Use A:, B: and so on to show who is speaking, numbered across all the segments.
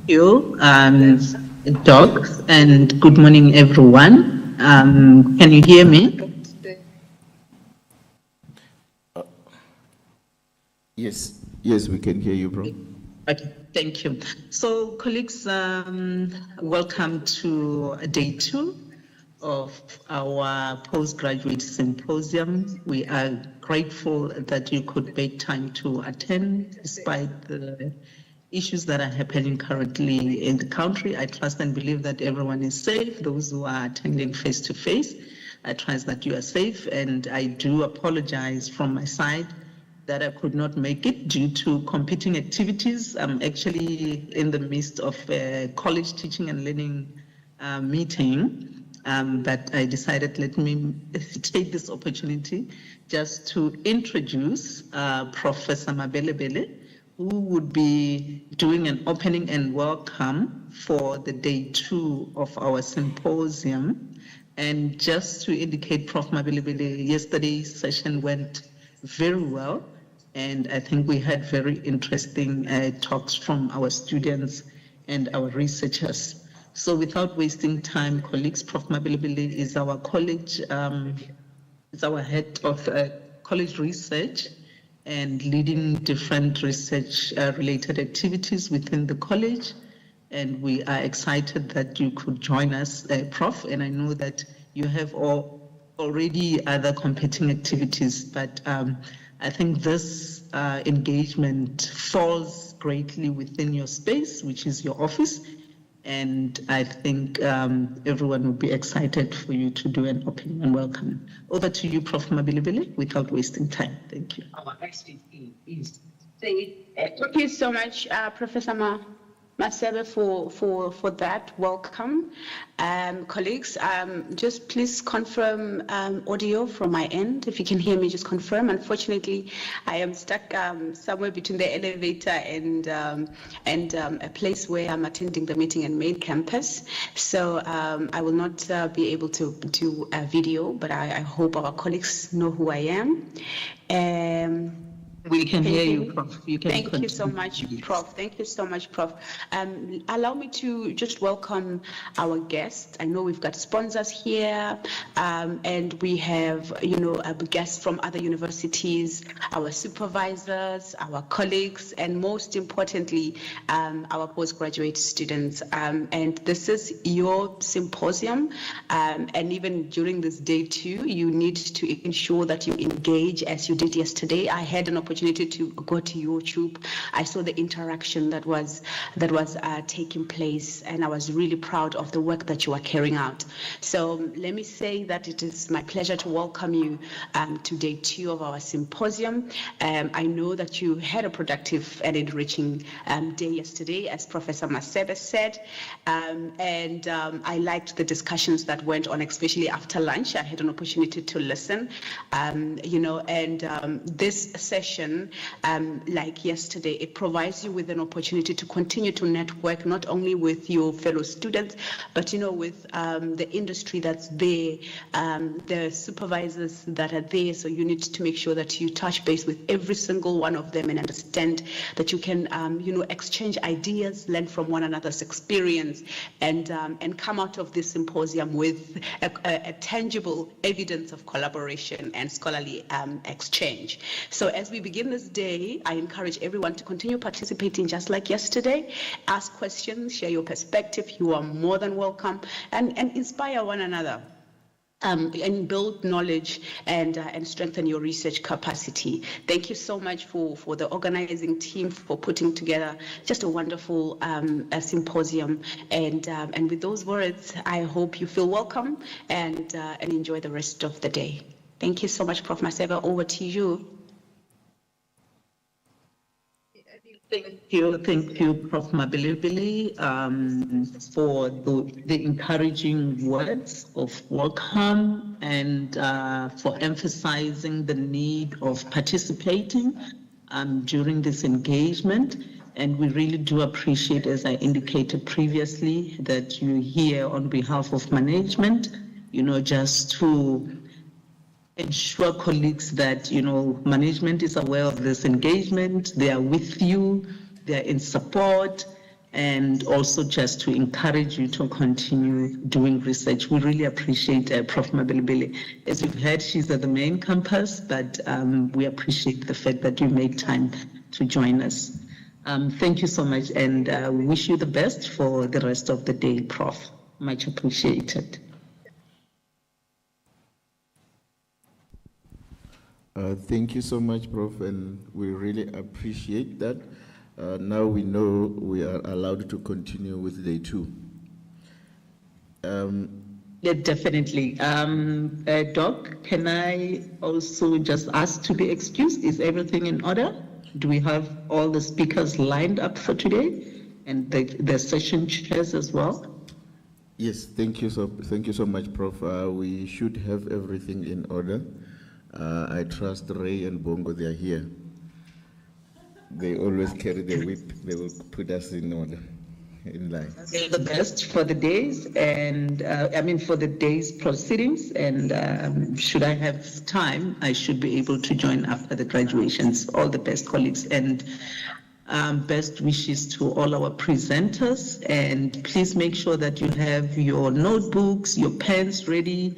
A: You, Doc, and good morning, everyone. Can you hear me?
B: Yes, we can hear you, bro.
A: Okay, thank you. So, colleagues, welcome to day 2 of our postgraduate symposium. We are grateful that you could make time to attend despite the issues that are happening currently in the country. I trust and believe that everyone is safe. Those who are attending face to face, I trust that you are safe, and I do apologize from my side that I could not make it due to competing activities. I'm actually in the midst of a college teaching and learning meeting, but I decided let me take this opportunity just to introduce Professor Mabelebele, who would be doing an opening and welcome for the day 2 of our symposium. And just to indicate, Prof. Mabelebele, yesterday's session went very well, and I think we had very interesting talks from our students and our researchers. So without wasting time, colleagues, Prof. Mabelebele is our college, is our head of college research and leading different research related activities within the college. And we are excited that you could join us, Prof. And I know that you have already other competing activities, but I think this engagement falls greatly within your space, which is your office. And I think everyone will be excited for you to do an opening and welcome. Over to you, Prof. Mabelebele, without wasting time. Thank you.
C: Thank you so much, Professor Masebe, for that welcome. Colleagues, just please confirm audio from my end. If you can hear me, just confirm. Unfortunately, I am stuck somewhere between the elevator and a place where I'm attending the meeting in main campus. So I will not be able to do a video, but I hope our colleagues know who I am.
A: We can hear you, Prof.
C: Thank you so much, Prof. Thank you so much, Prof. Allow me to just welcome our guests. I know we've got sponsors here, and we have, guests from other universities, our supervisors, our colleagues, and most importantly, our postgraduate students. And this is your symposium, and even during this day 2, you need to ensure that you engage as you did yesterday. I had an opportunity to go to YouTube. I saw the interaction that was taking place, and I was really proud of the work that you are carrying out. So let me say that it is my pleasure to welcome you to day 2 of our symposium. I know that you had a productive and enriching day yesterday, as Professor Masebe said, and I liked the discussions that went on, especially after lunch. I had an opportunity to listen, and this session, like yesterday, it provides you with an opportunity to continue to network not only with your fellow students, but with the industry that's there, the supervisors that are there. So you need to make sure that you touch base with every single one of them and understand that you can, exchange ideas, learn from one another's experience, and come out of this symposium with a tangible evidence of collaboration and scholarly exchange. So as we begin this day, I encourage everyone to continue participating just like yesterday. Ask questions, share your perspective. You are more than welcome, and inspire one another. And build knowledge and strengthen your research capacity. Thank you so much for the organizing team for putting together just a wonderful symposium. And with those words, I hope you feel welcome and enjoy the rest of the day. Thank you so much, Prof. Masebe. Over to you.
A: Thank you, Prof. Mabelebele, for the encouraging words of welcome and for emphasizing the need of participating during this engagement. And we really do appreciate, as I indicated previously, that you're here on behalf of management, just to ensure colleagues that, management is aware of this engagement, they are with you, they're in support, and also just to encourage you to continue doing research. We really appreciate Prof. Mabelebele. As you've heard, she's at the main campus, but we appreciate the fact that you make time to join us. Thank you so much, and we wish you the best for the rest of the day, Prof. Much appreciated.
B: Thank you so much, Prof, and we really appreciate that. Now we know we are allowed to continue with day 2.
A: Yeah, definitely. Doc, can I also just ask to be excused? Is everything in order? Do we have all the speakers lined up for today, and the session chairs as well?
B: Yes, thank you so much, Prof. We should have everything in order. I trust Ray and Bongo, they are here. They always carry the whip. They will put us in order, in line.
A: All the best for the days and for the day's proceedings. And should I have time, I should be able to join after the graduations. All the best, colleagues, and best wishes to all our presenters. And please make sure that you have your notebooks, your pens ready,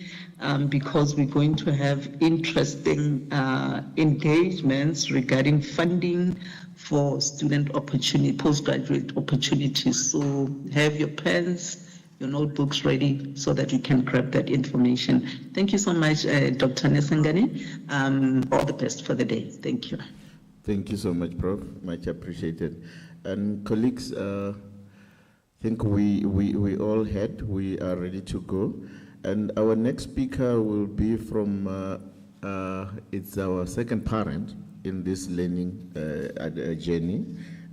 A: because we're going to have interesting engagements regarding funding for student opportunity, postgraduate opportunities. So have your pens, your notebooks ready so that you can grab that information. Thank you so much, Dr. Nesangani. All the best for the day. Thank you.
B: Thank you so much, Prof. Much appreciated. And colleagues, I think we are ready to go. And our next speaker will be from, it's our second parent in this learning journey.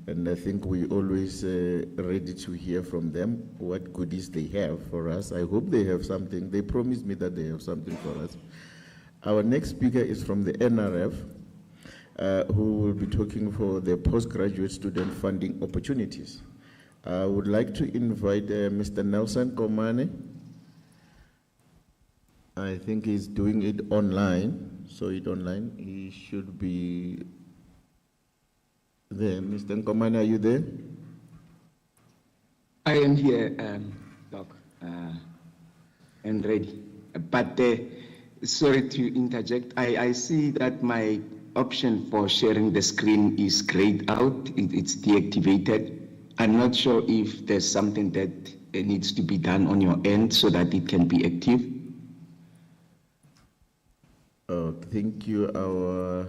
B: And I think we always ready to hear from them what goodies they have for us. I hope they have something. They promised me that they have something for us. Our next speaker is from the NRF, who will be talking for the postgraduate student funding opportunities. I would like to invite Mr. Nelson Komane. I think he's doing it online, He should be there. Mr. Komane, are you there?
D: I am here, Doc, and ready. But sorry to interject. I see that my option for sharing the screen is grayed out. It's deactivated. I'm not sure if there's something that needs to be done on your end so that it can be active.
B: Oh, thank you. Our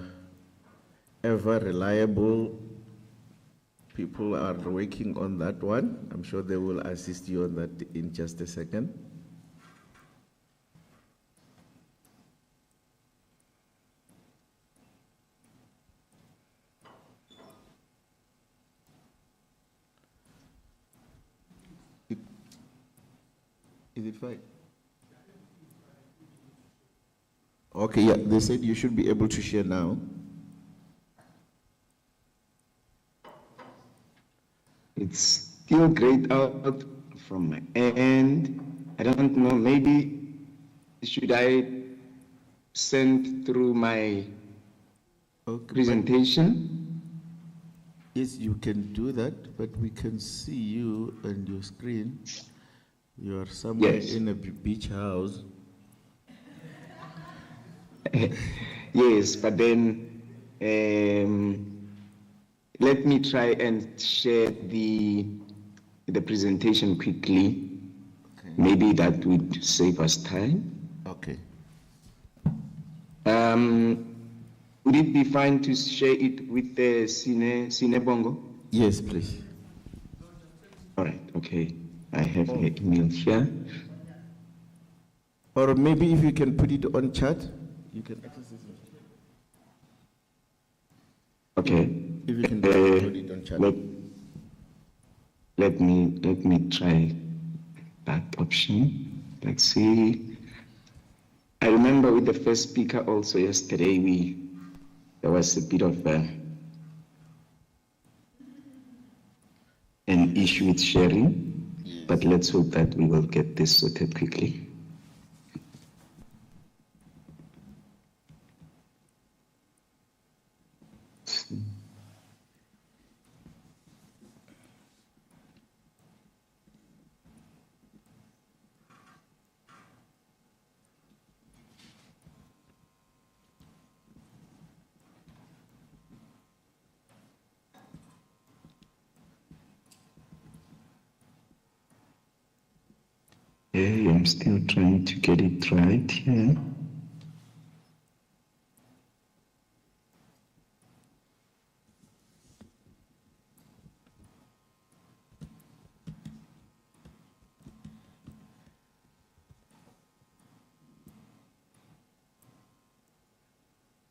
B: ever reliable people are working on that one. I'm sure they will assist you on that in just a second. Is it fine? Okay, yeah, they said you should be able to share now.
D: It's still grayed out from my end. I don't know, maybe should I send through my presentation?
B: Yes, you can do that, but we can see you and your screen. You are somewhere in a beach house.
D: Yes, but then let me try and share the presentation quickly. Okay. Maybe that would save us time.
B: Okay.
D: Would it be fine to share it with the Cine Bongo?
B: Yes, please.
D: All right, okay. I have an email here.
B: Or maybe if you can put it on chat, you can access it.
D: Okay.
B: If you can put it on chat.
D: Let me try that option. Let's see. I remember with the first speaker also yesterday, there was a bit of an issue with sharing, but let's hope that we will get this sorted quickly. Okay, I'm still trying to get it right here.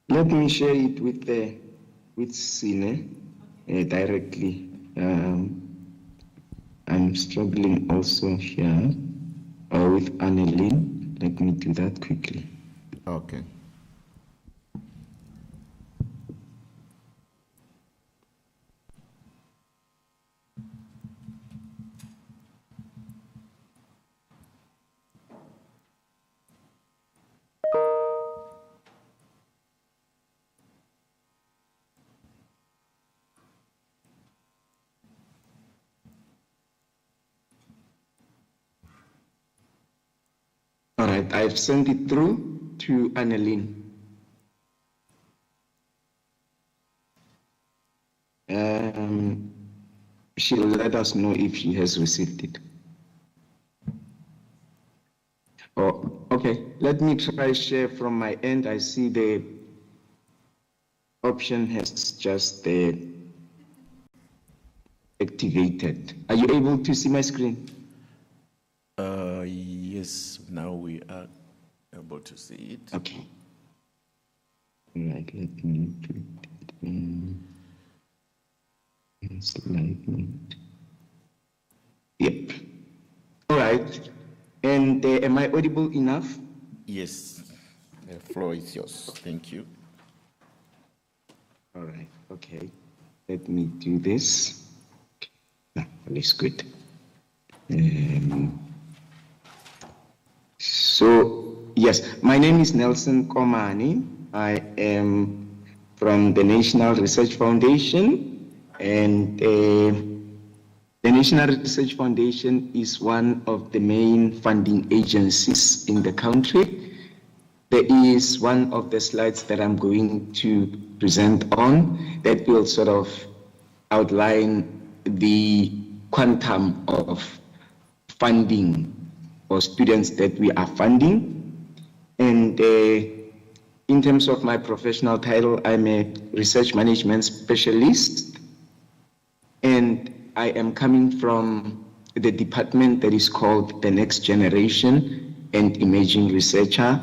D: Let me share it with Sine directly. I'm struggling also here with Annelien. Let me do that quickly.
B: Okay.
D: All right, I've sent it through to Annelien. She'll let us know if she has received it. Oh, okay, let me try share from my end. I see the option has just activated. Are you able to see my screen?
B: Yes, now we are able to see it.
D: Okay. All right, let me put it in slide mode. Yep. All right. And am I audible enough?
B: Yes, the floor is yours. Thank you.
D: All right. Okay. Let me do this. No, all is good. So, yes, my name is Nelson Komani. I am from the National Research Foundation, and the National Research Foundation is one of the main funding agencies in the country. There is one of the slides that I'm going to present on that will sort of outline the quantum of funding for students that we are funding. And in terms of my professional title, I'm a research management specialist, and I am coming from the department that is called the Next Generation and Emerging Researcher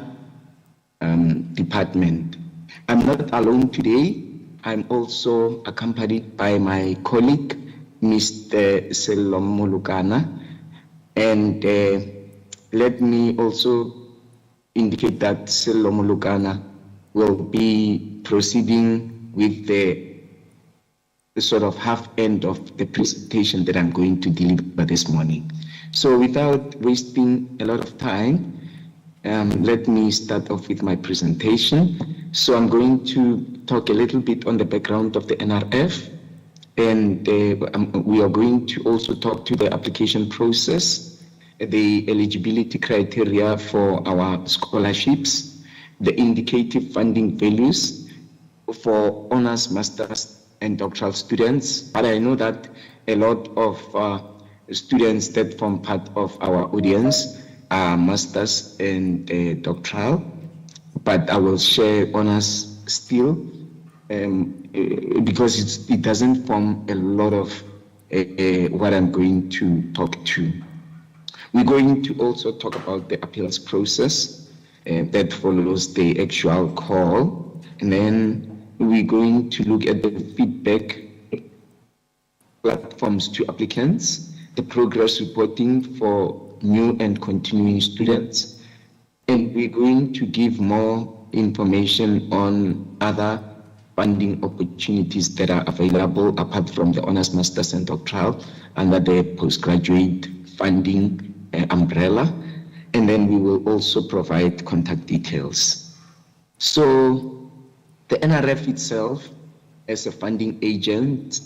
D: department. I'm not alone today. I'm also accompanied by my colleague, Mr. Selom Mulukana. And let me also indicate that Selom Mulukana will be proceeding with the sort of half end of the presentation that I'm going to deliver this morning. So without wasting a lot of time, let me start off with my presentation. So I'm going to talk a little bit on the background of the NRF, and we are going to also talk to the application process, the eligibility criteria for our scholarships, the indicative funding values for honors, masters, and doctoral students. But I know that a lot of students that form part of our audience are masters and doctoral, but I will share honors still because it doesn't form a lot of what I'm going to talk to. We're going to also talk about the appeals process that follows the actual call, and then we're going to look at the feedback platforms to applicants, the progress reporting for new and continuing students, and we're going to give more information on other funding opportunities that are available apart from the honors, masters, and doctoral under the postgraduate funding umbrella, and then we will also provide contact details. So the NRF itself, as a funding agent,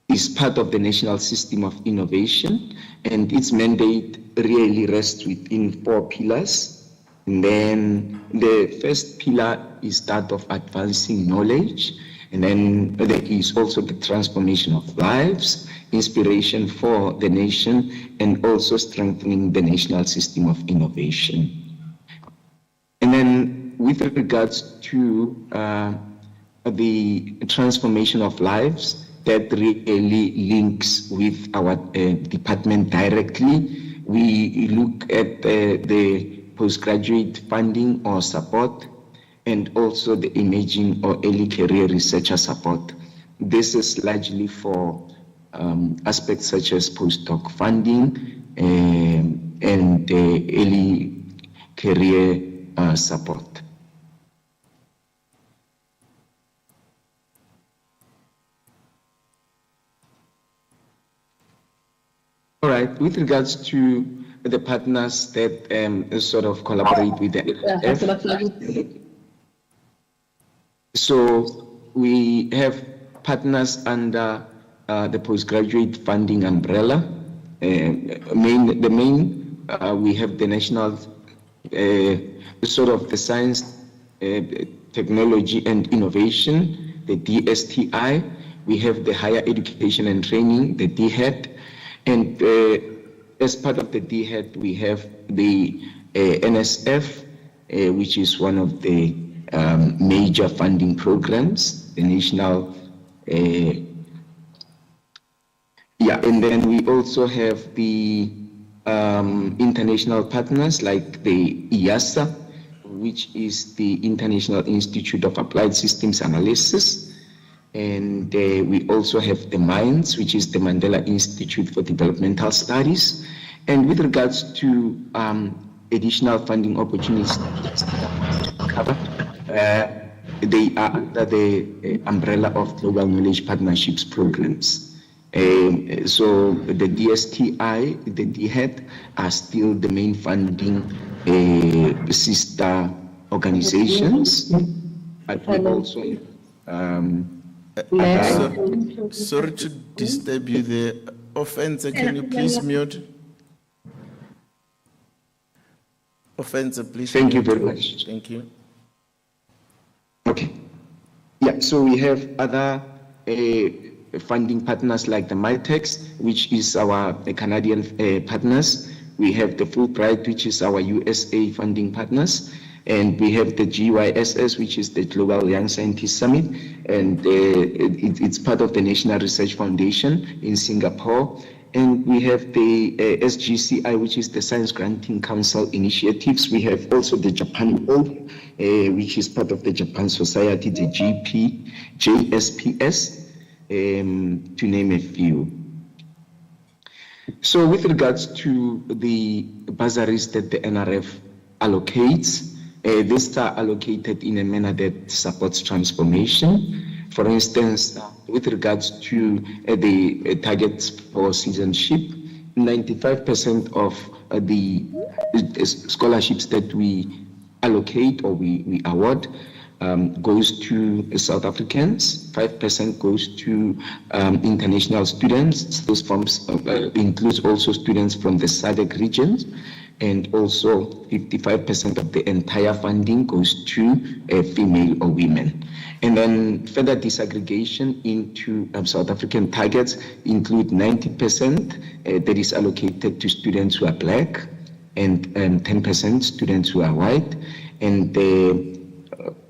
D: is part of the National System of Innovation, and its mandate really rests within 4 pillars. And then the first pillar is that of advancing knowledge, And then there is also the transformation of lives, inspiration for the nation, and also strengthening the national system of innovation. And then with regards to the transformation of lives, that really links with our department directly. We look at the postgraduate funding or support, and also the emerging or early career researcher support. This is largely for aspects such as postdoc funding and early career support. All right, with regards to the partners that sort of collaborate with the NRF, so we have partners under the postgraduate funding umbrella. The main we have the national sort of the science, technology and innovation, the DSTI. We have the higher education and training, the DHET, and as part of the DHET we have the NSF, which is one of the major funding programs, the national, and then we also have the international partners like the IASA, which is the International Institute of Applied Systems Analysis, and we also have the MINDS, which is the Mandela Institute for Developmental Studies. And with regards to additional funding opportunities cover, they are under the umbrella of Global Knowledge Partnerships programs. So the DSTI, the DHET are still the main funding sister organizations, but we also
B: sorry to disturb you there. Offense, can you please mute? Offense, please.
D: Thank you very much.
B: Thank you.
D: Okay. Yeah, so we have other funding partners like the MITEX, which is our Canadian partners. We have the Fulbright, which is our USA funding partners. And we have the GYSS, which is the Global Young Scientist Summit. And it's part of the National Research Foundation in Singapore. And we have the SGCI, which is the Science Granting Council Initiatives. We have also the Japan World, which is part of the Japan Society, the JSPS, to name a few. So with regards to the bursaries that the NRF allocates, these are allocated in a manner that supports transformation. For instance, with regards to the targets for citizenship, 95% of the scholarships that we allocate or we award goes to South Africans, 5% goes to international students. Those forms includes also students from the SADC regions, and also 55% of the entire funding goes to female or women. And then further disaggregation into South African targets include 90% that is allocated to students who are black, and 10% students who are white, and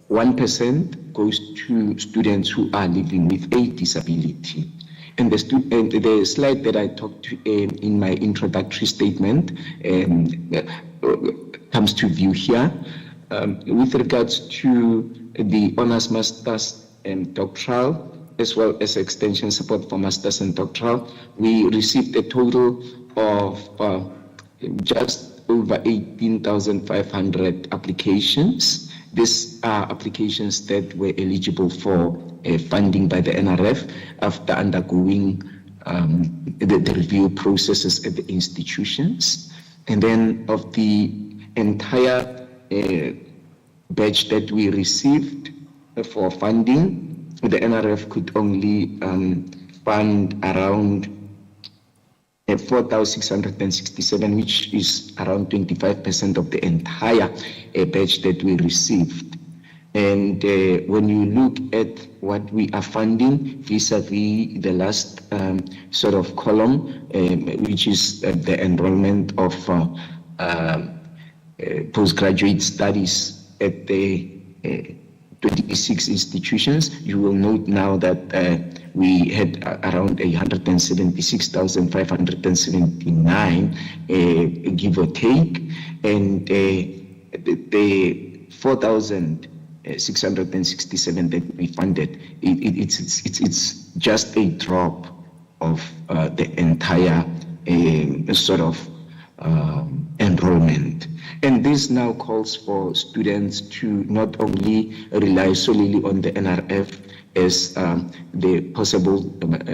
D: 1% goes to students who are living with a disability. And the slide that I talked to in my introductory statement comes to view here. With regards to the honors, masters, and doctoral, as well as extension support for masters and doctoral, we received a total of just over 18,500 applications. These are applications that were eligible for funding by the NRF after undergoing the review processes at the institutions. And then of the entire batch that we received for funding, the NRF could only fund around 4,667, which is around 25% of the entire batch that we received. And when you look at what we are funding vis-a-vis the last sort of column, which is the enrollment of postgraduate studies at the 26 institutions, you will note now that we had around 176,579, give or take, and the 4,667 that we funded, it's just a drop of the entire sort of enrollment. And this now calls for students to not only rely solely on the NRF as the possible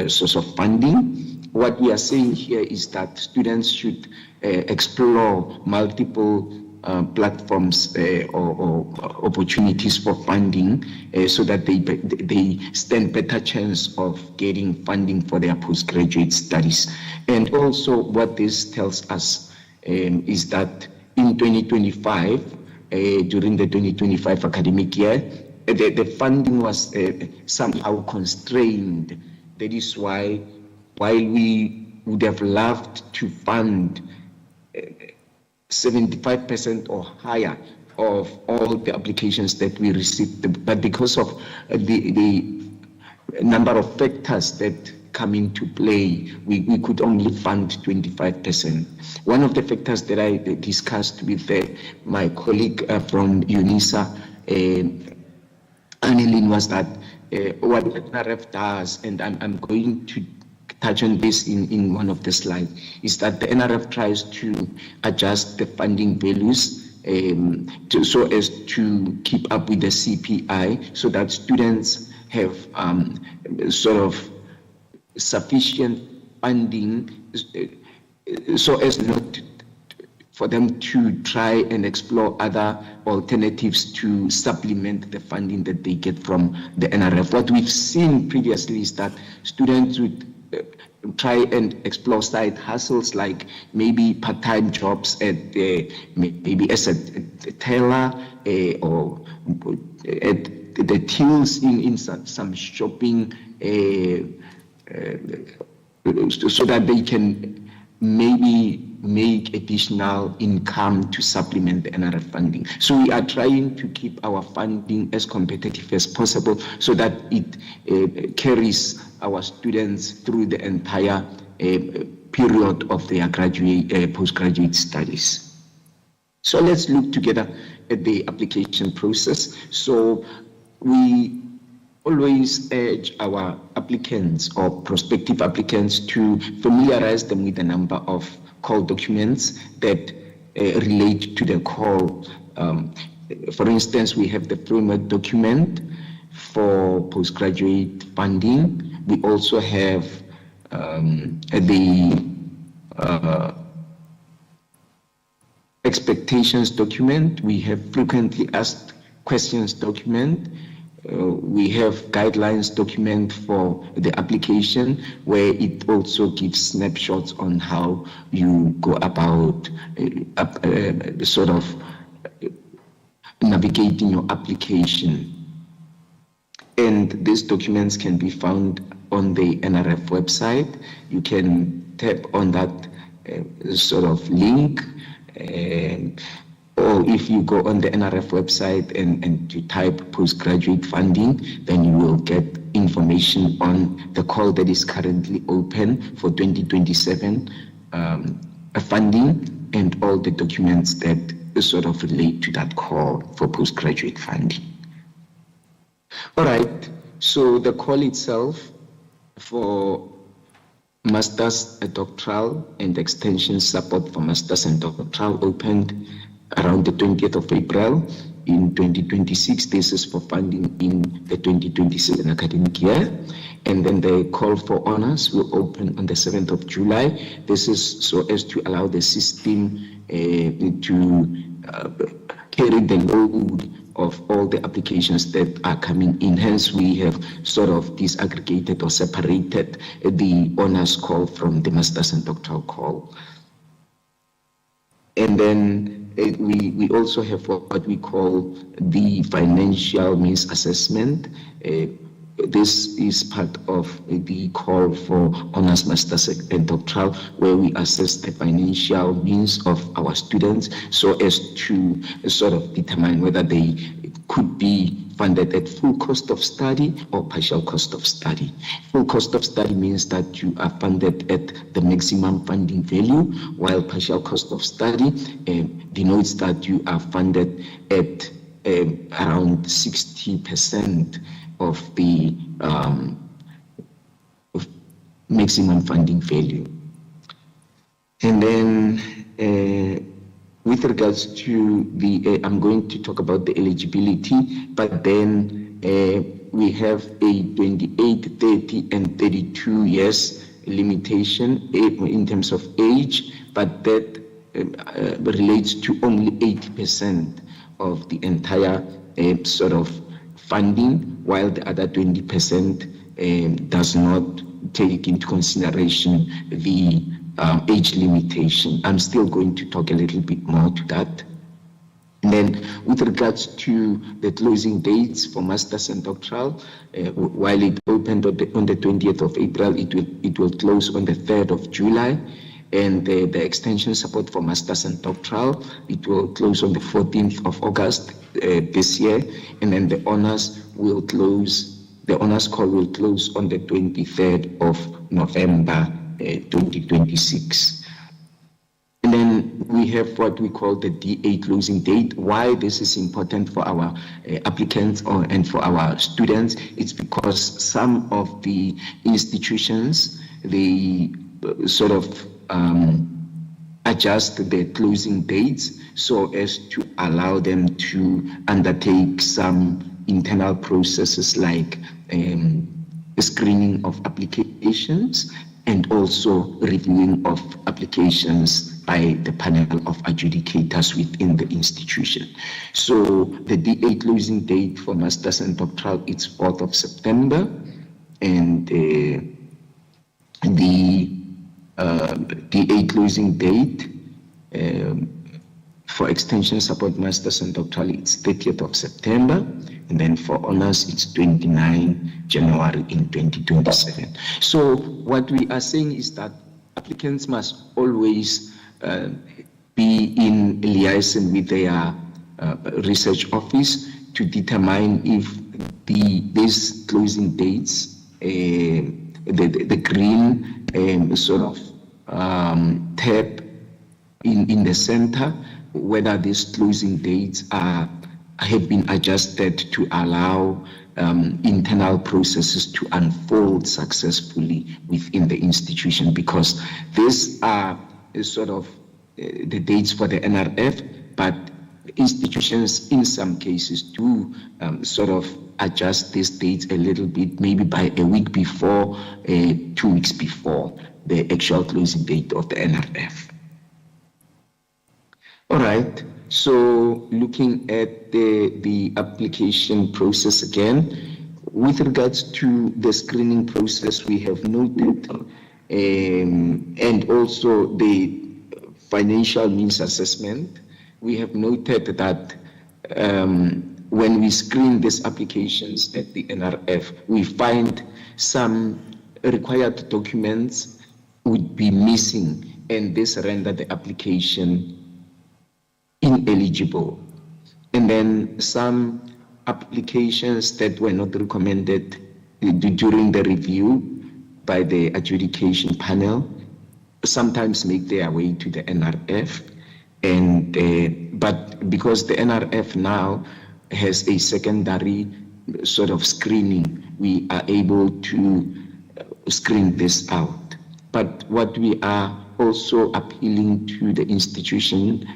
D: source of funding. What we are saying here is that students should explore multiple platforms or opportunities for funding so that they stand better chance of getting funding for their postgraduate studies. And also what this tells us is that in 2025, during the 2025 academic year, the funding was somehow constrained. That is why, while we would have loved to fund 75% or higher of all the applications that we received, but because of the number of factors that come into play, we could only fund 25%. One of the factors that I discussed with my colleague from UNISA, Annelien, was that what NRF does, and I'm going to touch on this in one of the slides, is that the NRF tries to adjust the funding values so as to keep up with the CPI, so that students have sort of sufficient funding so as not for them to try and explore other alternatives to supplement the funding that they get from the NRF. What we've seen previously is that students would try and explore side hustles, like maybe part-time jobs at maybe as a teller or at the tills in some shopping, so that they can maybe make additional income to supplement the NRF funding. So we are trying to keep our funding as competitive as possible so that it carries our students through the entire period of their postgraduate studies. So let's look together at the application process. So we always urge our applicants or prospective applicants to familiarize them with a number of call documents that relate to the call. For instance, we have the framework document for postgraduate funding. We also have the expectations document. We have frequently asked questions document. We have guidelines document for the application, where it also gives snapshots on how you go about sort of navigating your application. And these documents can be found on the NRF website. You can tap on that sort of link, or if you go on the NRF website and you type postgraduate funding, then you will get information on the call that is currently open for 2027 funding, and all the documents that sort of relate to that call for postgraduate funding. All right, so the call itself for Masters, Doctoral and Extension Support for Masters and Doctoral opened around the 20th of April in 2026. This is for funding in the 2027 academic year. And then the call for honors will open on the 7th of July. This is so as to allow the system to carry the load of all the applications that are coming in. Hence, we have sort of disaggregated or separated the honors call from the Masters and Doctoral call. And then we also have what we call the financial means assessment. This is part of the call for honors, masters, and doctoral, where we assess the financial means of our students so as to sort of determine whether they could be funded at full cost of study or partial cost of study. Full cost of study means that you are funded at the maximum funding value, while partial cost of study denotes that you are funded at around 60% of the maximum funding value. And then with regards to the, I'm going to talk about the eligibility, but then we have a 28, 30, and 32 years limitation in terms of age, but that relates to only 80% of the entire sort of funding, while the other 20% does not take into consideration the age limitation. I'm still going to talk a little bit more to that. And then with regards to the closing dates for masters and doctoral, while it opened on the 20th of April, it will close on the 3rd of July. And the extension support for masters and doctoral, it will close on the 14th of August this year. And then the honors will close, the honors call will close on the 23rd of November 2026. And then we have what we call the DA closing date. Why this is important for our applicants and for our students, it's because some of the institutions, they sort of adjust their closing dates so as to allow them to undertake some internal processes like screening of applications and also reviewing of applications by the panel of adjudicators within the institution. So the DA closing date for masters and doctoral is 4th of September, and the DA closing date for extension support masters and doctoral it's 30th of September, and then for honors it's 29 January in 2027. So what we are saying is that applicants must always be in liaison with their research office to determine if these closing dates, the green sort of tab in the center, whether these closing dates have been adjusted to allow internal processes to unfold successfully within the institution, because these are sort of the dates for the NRF, but institutions in some cases do sort of adjust these dates a little bit, maybe by a week before, 2 weeks before the actual closing date of the NRF. All right, so looking at the application process again, with regards to the screening process, we have noted, and also the financial means assessment, we have noted that when we screen these applications at the NRF, we find some required documents would be missing, and this render the application ineligible. And then some applications that were not recommended during the review by the adjudication panel sometimes make their way to the NRF, and but because the NRF now has a secondary sort of screening, we are able to screen this out. But what we are also appealing to the institution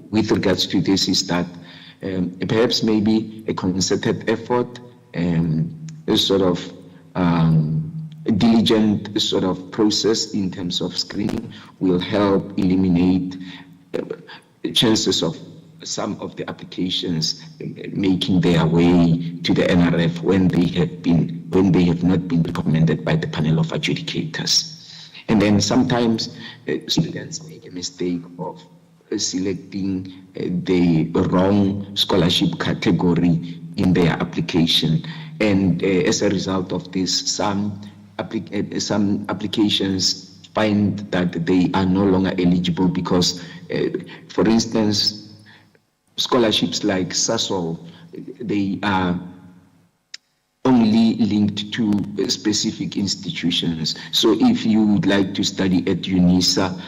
D: with regards to this is that perhaps maybe a concerted effort, a sort of diligent sort of process in terms of screening will help eliminate chances of some of the applications making their way to the NRF when they have not been recommended by the panel of adjudicators. And then sometimes students make a mistake of selecting the wrong scholarship category in their application. And as a result of this, some applications find that they are no longer eligible because, for instance, scholarships like SASOL, they are only linked to specific institutions. So if you would like to study at UNISA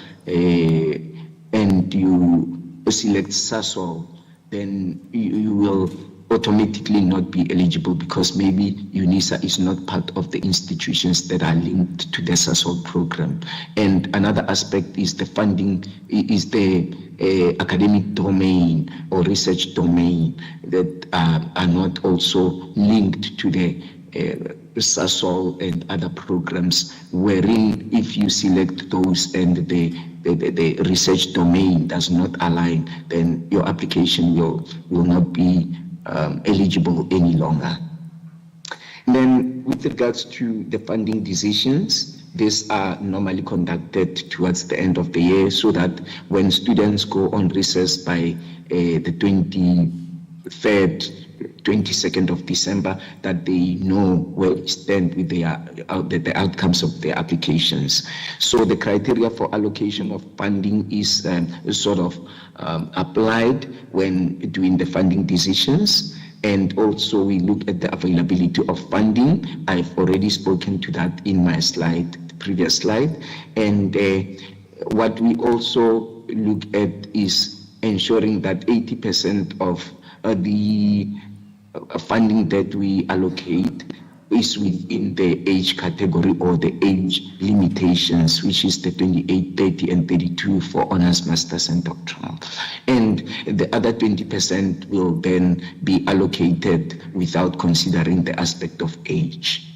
D: and you select SASOL, then you will automatically not be eligible because maybe UNISA is not part of the institutions that are linked to the SASOL program. And another aspect is the funding, is the academic domain or research domain that are not also linked to the SASOL and other programs, wherein if you select those and the research domain does not align, then your application will not be eligible any longer. And then with regards to the funding decisions, these are normally conducted towards the end of the year so that when students go on recess by the 23rd, 22nd of December, that they know where we stand with the outcomes of their applications. So the criteria for allocation of funding is sort of applied when doing the funding decisions. And also we look at the availability of funding. I've already spoken to that in my slide, previous slide. And what we also look at is ensuring that 80% of the funding that we allocate is within the age category or the age limitations, which is the 28, 30, and 32 for honors, masters, and doctoral. And the other 20% will then be allocated without considering the aspect of age.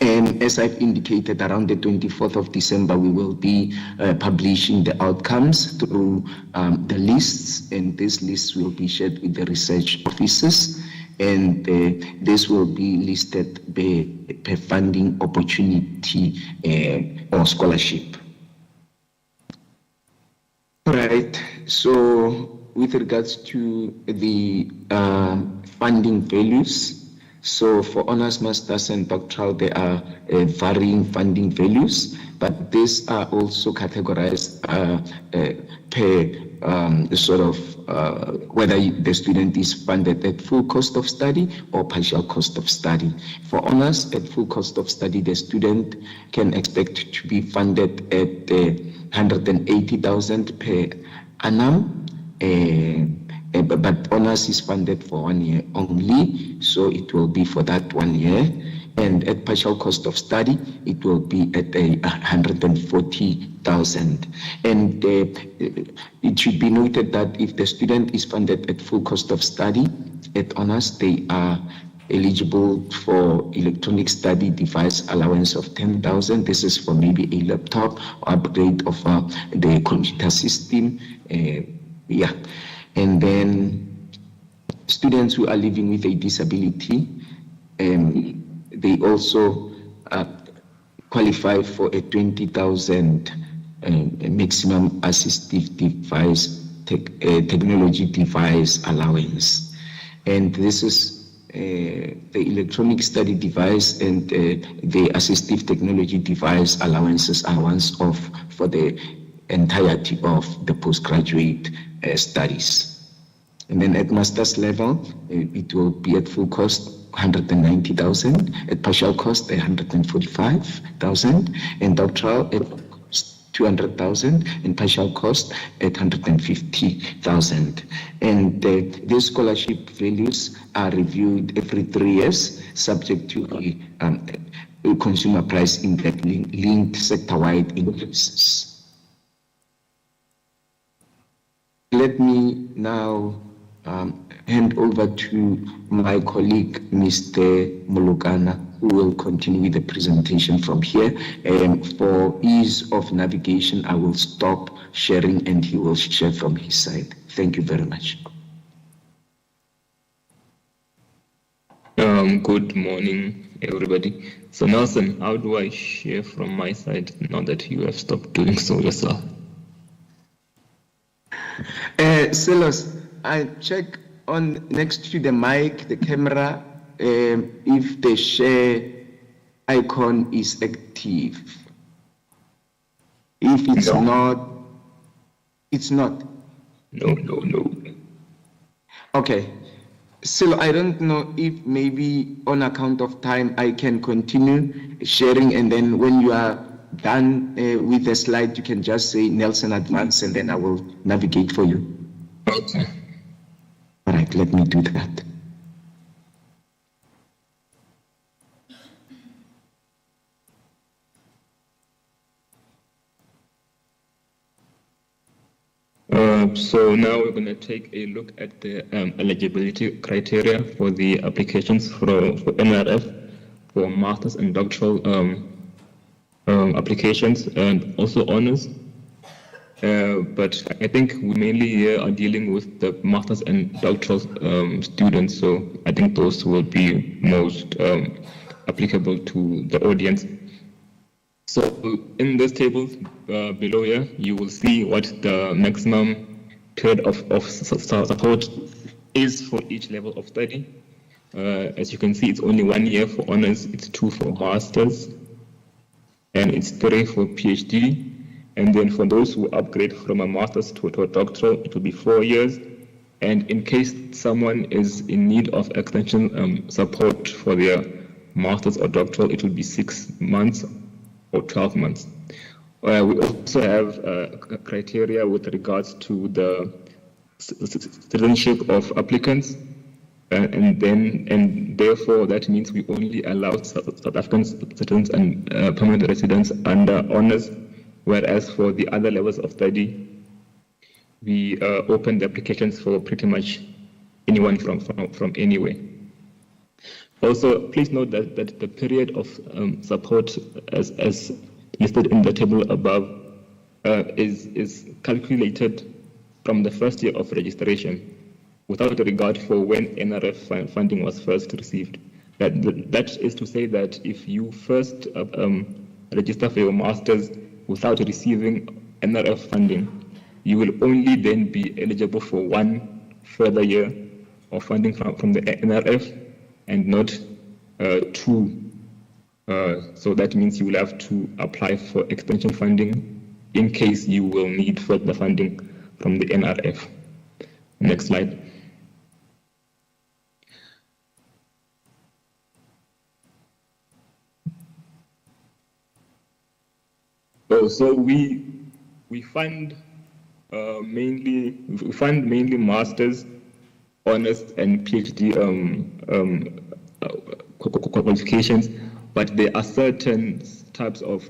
D: And as I've indicated, around the 24th of December, we will be publishing the outcomes through the lists, and these lists will be shared with the research officers, and this will be listed per funding opportunity or scholarship. All right, so with regards to the funding values, so for honors, masters, and doctoral, there are varying funding values, but these are also categorized per sort of whether the student is funded at full cost of study or partial cost of study. For honors, at full cost of study, the student can expect to be funded at 180,000 per annum. But honors is funded for 1 year only, so it will be for that 1 year. And at partial cost of study, it will be at 140,000. And it should be noted that if the student is funded at full cost of study at honors, they are eligible for electronic study device allowance of 10,000. This is for maybe a laptop or upgrade of the computer system. And then students who are living with a disability, they also qualify for a 20,000 maximum assistive device technology device allowance. And this is the electronic study device and the assistive technology device allowances are once off for the entirety of the postgraduate studies. And then at master's level, it will be at full cost 190,000, at partial cost 145,000, and doctoral at 200,000, and partial cost at 150,000. And these scholarship values are reviewed every 3 years, subject to the consumer price index linked sector-wide increases. Let me now hand over to my colleague, Mr. Mulugana, who will continue with the presentation from here. For ease of navigation, I will stop sharing and he will share from his side. Thank you very much.
E: Good morning, everybody. So Nelson, how do I share from my side now that you have stopped doing so yourself?
D: Silas, I check on next to the mic, the camera, if the share icon is active. If it's not, it's not.
E: No.
D: Okay. So I don't know if maybe on account of time I can continue sharing, and then when you are done with the slide, you can just say Nelson advance, and then I will navigate for you.
E: Okay.
D: All right, let me do that.
E: So now we're going to take a look at the eligibility criteria for the applications for NRF for masters and doctoral applications and also honors. But I think we mainly here are dealing with the masters and doctoral students, so I think those will be most applicable to the audience. So in this table below here, you will see what the maximum period of support is for each level of study. As you can see, it's only 1 year for honors, it's 2 for masters, and it's 3 for PhD. And then for those who upgrade from a master's to a doctoral, it will be 4 years. And in case someone is in need of extension support for their master's or doctoral, it will be 6 months or 12 months. We also have criteria with regards to the citizenship of applicants, and therefore that means we only allow South African citizens and permanent residents under honors, whereas for the other levels of study, we open the applications for pretty much anyone from anywhere. Also, please note that the period of support as listed in the table above is calculated from the first year of registration without regard for when NRF funding was first received. That is to say that if you first register for your master's without receiving NRF funding, you will only then be eligible for 1 further year of funding from the NRF and not 2. So that means you will have to apply for extension funding in case you will need further funding from the NRF. Next slide. So we fund mainly masters, honors, and PhD qualifications, but there are certain types of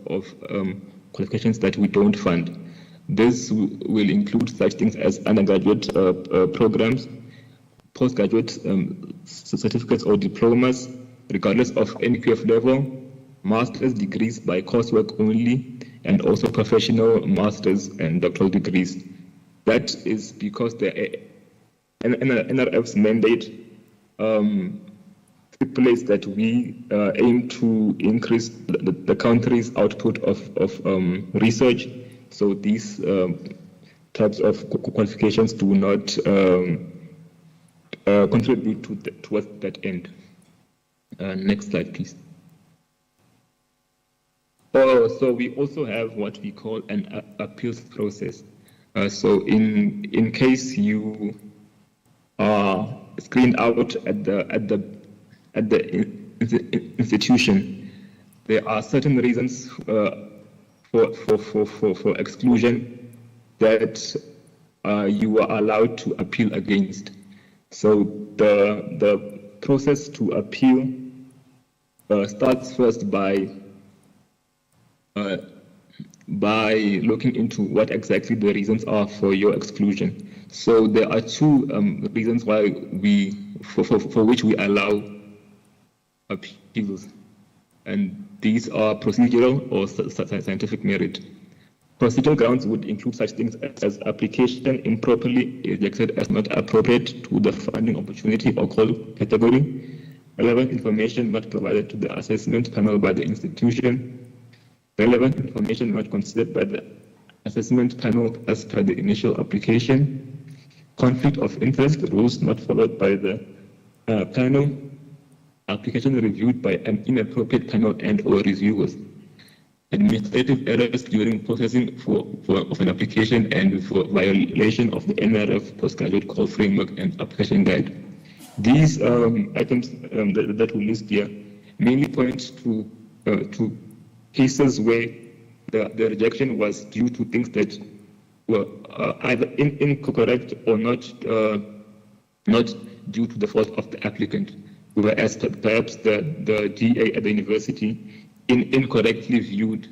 E: qualifications that we don't fund. This will include such things as undergraduate programs, postgraduate certificates or diplomas, regardless of NQF level, master's degrees by coursework only, and also professional master's and doctoral degrees. That is because the NRF's mandate stipulates that we aim to increase the country's output of research. So these types of qualifications do not contribute towards that end. Next slide, please. So we also have what we call an appeals process. So in case you are screened out at the institution, there are certain reasons for exclusion that you are allowed to appeal against. So the process to appeal starts first by looking into what exactly the reasons are for your exclusion. So there are 2 reasons why for which we allow appeals, and these are procedural or scientific merit. Procedural grounds would include such things as application improperly rejected as not appropriate to the funding opportunity or call category, relevant information not provided to the assessment panel by the institution, relevant information not considered by the assessment panel as per the initial application, conflict of interest, rules not followed by the panel, application reviewed by an inappropriate panel and or reviewers, administrative errors during processing of an application and for violation of the NRF postgraduate call framework and application guide. These items that we list here mainly point to cases where the rejection was due to things that were either incorrect or not due to the fault of the applicant, whereas perhaps the GA at the university incorrectly viewed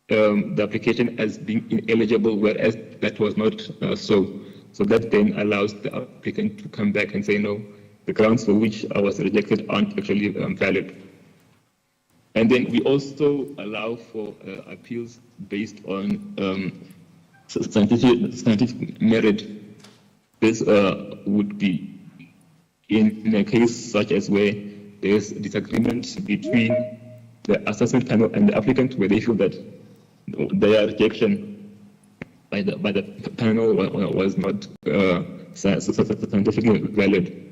E: the application as being ineligible, whereas that was not so. So that then allows the applicant to come back and say, no, the grounds for which I was rejected aren't actually valid. And then we also allow for appeals based on scientific merit. This would be in a case such as where there's disagreement between the assessment panel and the applicant, where they feel that their rejection by the panel was not scientifically valid.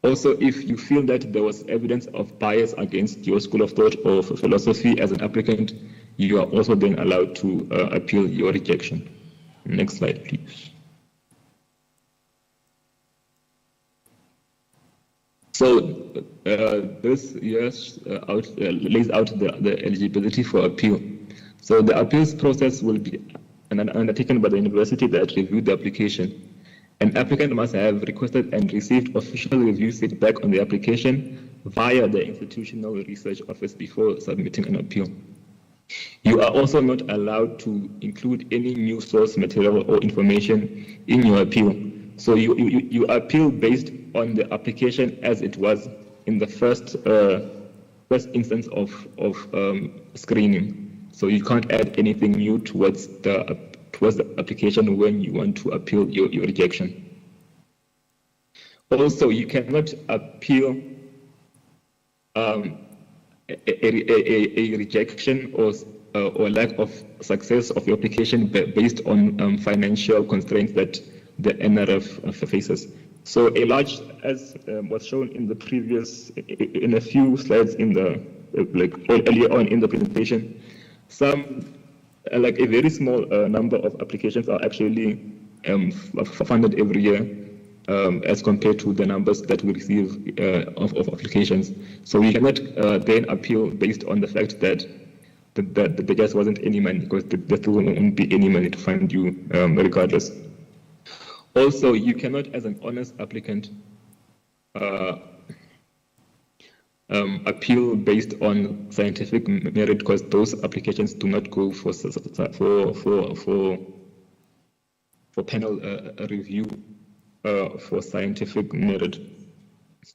E: Also, if you feel that there was evidence of bias against your school of thought or philosophy as an applicant, you are also then allowed to appeal your rejection. Next slide, please. So this lays out the eligibility for appeal. So the appeals process will be undertaken by the university that reviewed the application. An applicant must have requested and received official review feedback on the application via the institutional research office before submitting an appeal. You are also not allowed to include any new source material or information in your appeal. So you appeal based on the application as it was in the first instance of screening. So you can't add anything new towards the application when you want to appeal your rejection. Also, you cannot appeal a rejection or lack of success of your application based on financial constraints that the NRF faces. So a large, as was shown in the previous, in a few slides in the, earlier on in the presentation, like a very small number of applications are actually funded every year as compared to the numbers that we receive of applications. So we cannot then appeal based on the fact that there just wasn't any money, because there still won't be any money to fund you regardless. Also, you cannot, as an honest applicant, appeal based on scientific merit, because those applications do not go for panel review for scientific merit.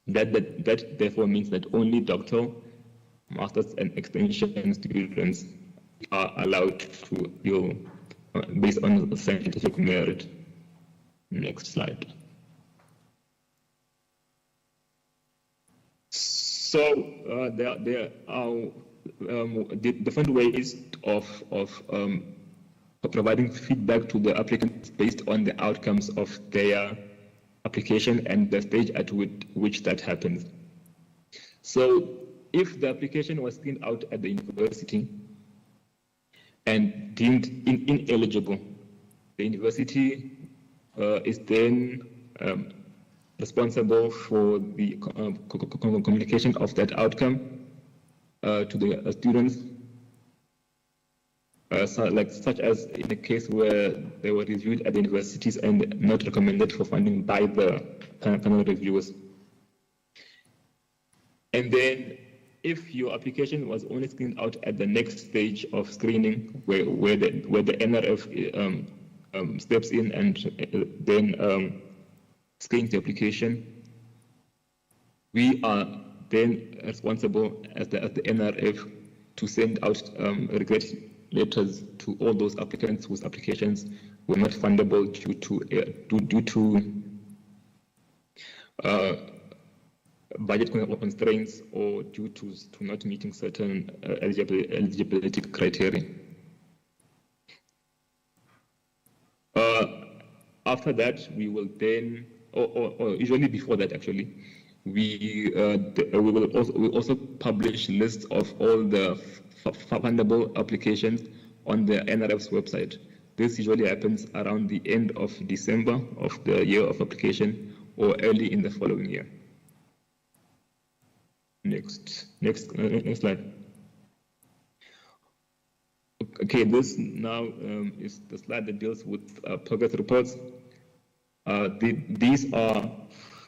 E: That therefore means that only doctoral, masters, and extension students are allowed to appeal based on scientific merit. Next slide. So there are different ways of providing feedback to the applicants based on the outcomes of their application and the stage at which that happens. So if the application was screened out at the university and deemed ineligible, the university is then responsible for the communication of that outcome to the students, such as in a case where they were reviewed at the universities and not recommended for funding by the panel reviewers. And then if your application was only screened out at the next stage of screening, where the NRF steps in and then screens the application, we are then responsible as the NRF to send out regret letters to all those applicants whose applications were not fundable due to budget constraints or due to not meeting certain eligibility criteria. after that, we will then, or usually before that actually, we will also publish lists of all the fundable applications on the NRF's website. This usually happens around the end of December of the year of application or early in the following year. Next slide. Okay, this now is the slide that deals with progress reports. These are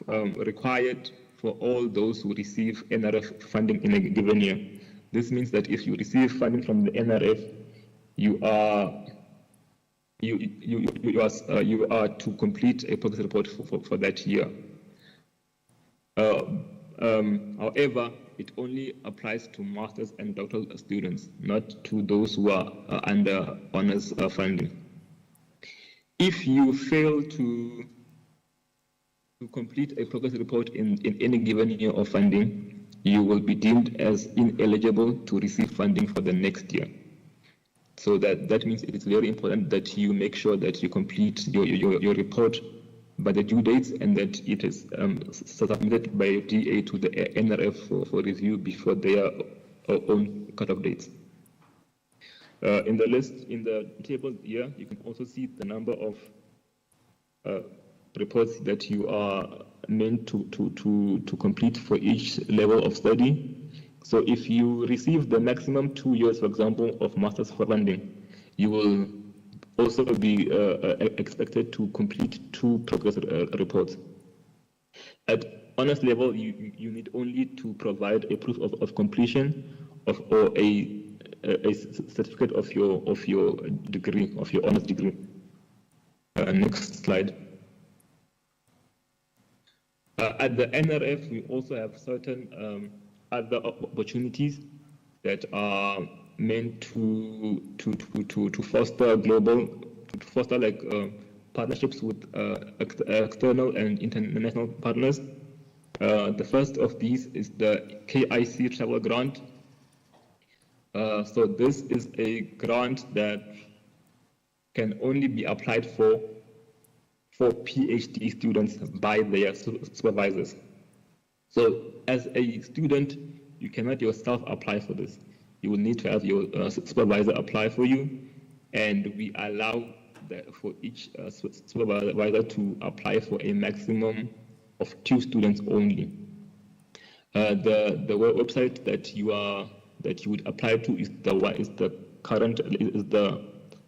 E: required for all those who receive NRF funding in a given year. This means that if you receive funding from the NRF, you are to complete a progress report for that year. However, it only applies to master's and doctoral students, not to those who are under honors funding. If you fail to complete a progress report in any given year of funding, you will be deemed as ineligible to receive funding for the next year. So that means it's very important that you make sure that you complete your report by the due dates and that it is submitted by your DA to the NRF for review before their own cutoff dates. In the list, in the table here, you can also see the number of reports that you are meant to complete for each level of study. So if you receive the maximum 2 years, for example, of master's funding, you will also be expected to complete 2 progress reports. At honors level, you need only to provide a proof of completion or a certificate of your degree, of your honors degree. Next slide. At the NRF, we also have certain other opportunities that are meant to foster partnerships with external and international partners. The first of these is the KIC Travel Grant. So this is a grant that can only be applied for PhD students by their supervisors. So as a student, you cannot yourself apply for this. You will need to have your supervisor apply for you, and we allow for each supervisor to apply for a maximum of 2 students only. The website that you would apply to is the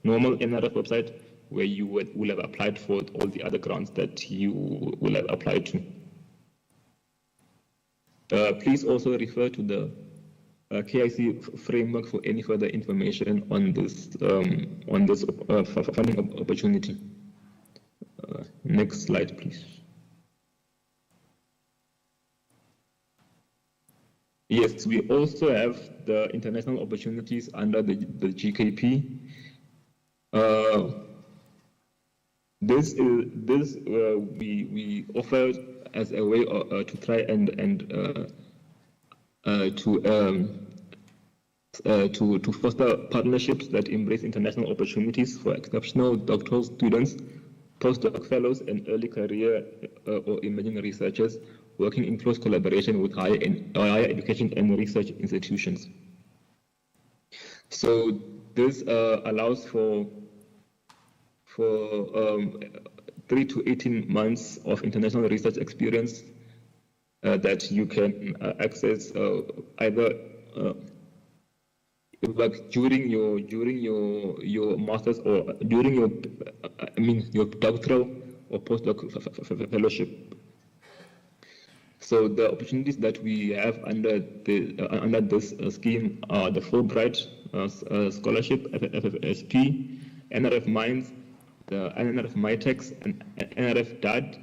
E: normal NRF website, where you will have applied for all the other grants that you will have applied to. Please also refer to the KIC framework for any further information on this funding opportunity. Next slide, please. Yes, we also have the international opportunities under the GKP. We offer as a way to try to foster partnerships that embrace international opportunities for exceptional doctoral students, postdoc fellows, and early career or emerging researchers working in close collaboration with higher education and research institutions. So this allows for 3 to 18 months of international research experience that you can access either during your masters or during your doctoral or postdoc fellowship. So the opportunities that we have under this scheme are the Fulbright scholarship, FFSP, NRF Minds, the NRF MITEX, and NRF DAD,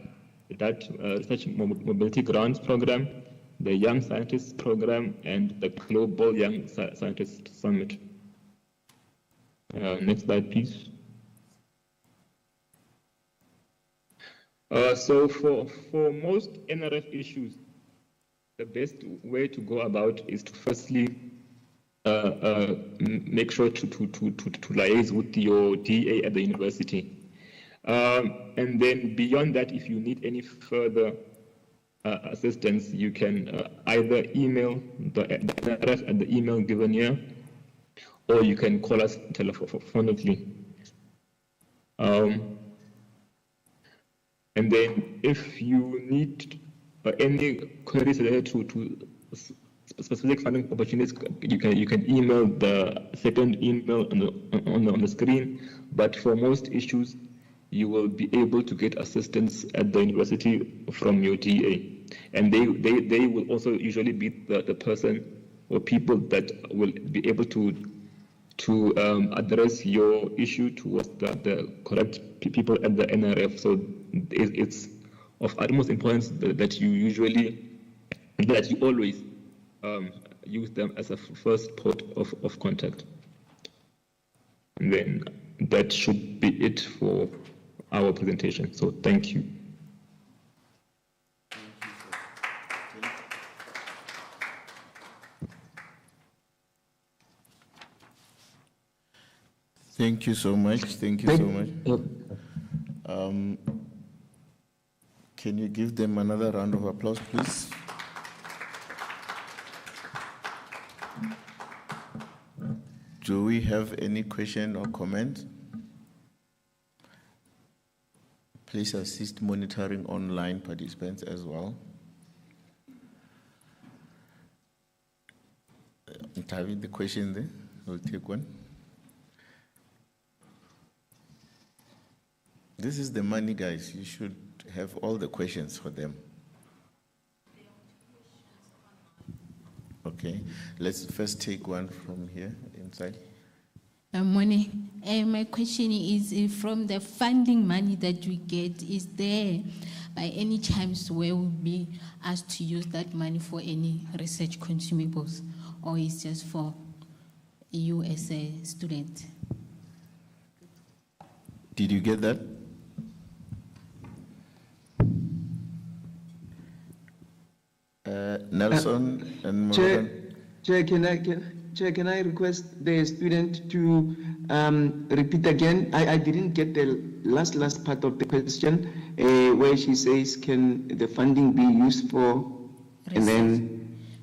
E: the DAD Research Mobility Grants Program, the Young Scientists Program, and the Global Young Scientists Summit. Next slide, please. So for most NRF issues, the best way to go about is to firstly make sure to liaise with your DA at the university. And then beyond that, if you need any further assistance, you can either email the NRF at the email given here, or you can call us telephonically. And then if you need any queries related to specific funding opportunities, you can email the second email on the screen. But for most issues, you will be able to get assistance at the university from your DA, and they will also usually be the person or people that will be able to address your issue towards the correct people at the NRF. So it's of utmost importance that you always use them as a first port of contact. And then that should be it for our presentation. So thank you.
B: Thank you so much. Thank you so much. Can you give them another round of applause, please? Do we have any question or comment? Please assist monitoring online participants as well. Tavi, the question there, we'll take one. This is the money, guys. You should have all the questions for them. Okay, let's first take one from here inside.
F: Morning. My question is, from the funding money that we get, is there by any chance where we'll be asked to use that money for any research consumables, or is just for you as a student?
B: Did you get that? Nelson and Morgan.
D: Chair, can I request the student to repeat again? I didn't get the last part of the question where she says, can the funding be used for, research. And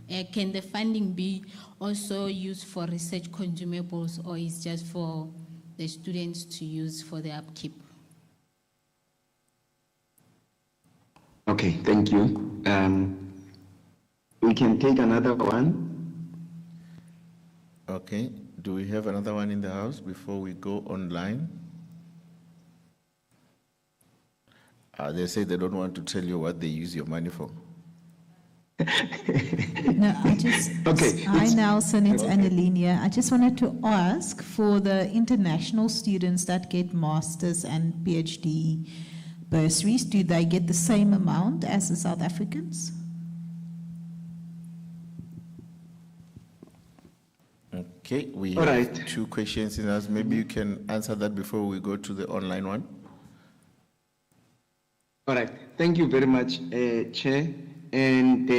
D: then...
F: can the funding be also used for research consumables, or is just for the students to use for the upkeep?
D: Okay, thank you. We can take another one.
B: Okay, do we have another one in the house before we go online? They say they don't want to tell you what they use your money for.
G: No,
D: okay.
G: Hi, Nelson, it's Annalena. I just wanted to ask, for the international students that get masters and PhD bursaries, do they get the same amount as the South Africans?
B: Okay, we have two questions in us. Maybe you can answer that before we go to the online one.
D: All right, thank you very much, Chair. And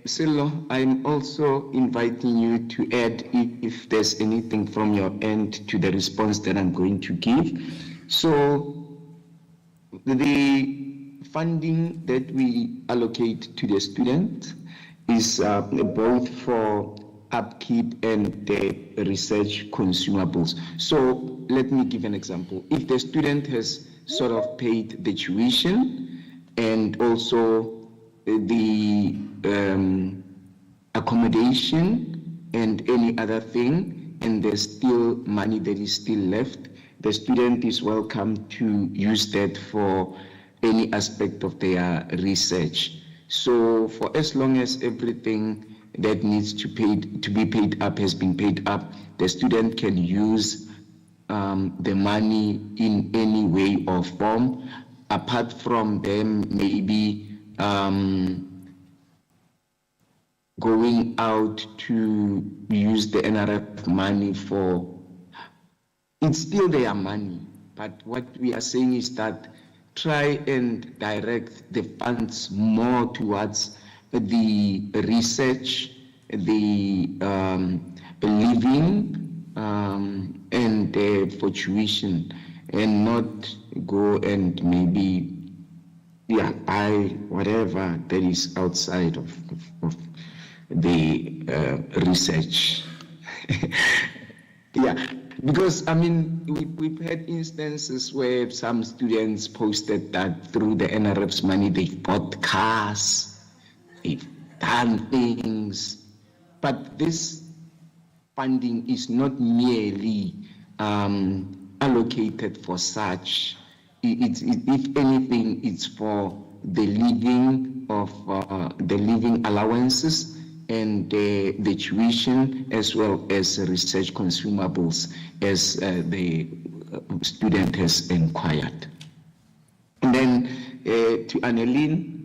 D: Silo, I'm also inviting you to add if there's anything from your end to the response that I'm going to give. So the funding that we allocate to the student is both for upkeep and the research consumables. So let me give an example. If the student has sort of paid the tuition and also the accommodation and any other thing, and there's still money that is still left, the student is welcome to use that for any aspect of their research. So for as long as everything that needs to be paid up has been paid up, the student can use the money in any way or form, apart from them maybe going out to use the NRF money for, it's still their money, but what we are saying is that try and direct the funds more towards the research, the living, and for tuition. and not go and maybe buy whatever that is outside of the research. Because I mean, we've had instances where some students posted that through the NRF's money they've bought cars, they've done things, but this funding is not merely allocated for such. If anything, it's for the living of the living allowances and the tuition, as well as research consumables, as the student has inquired. And then to Annelien,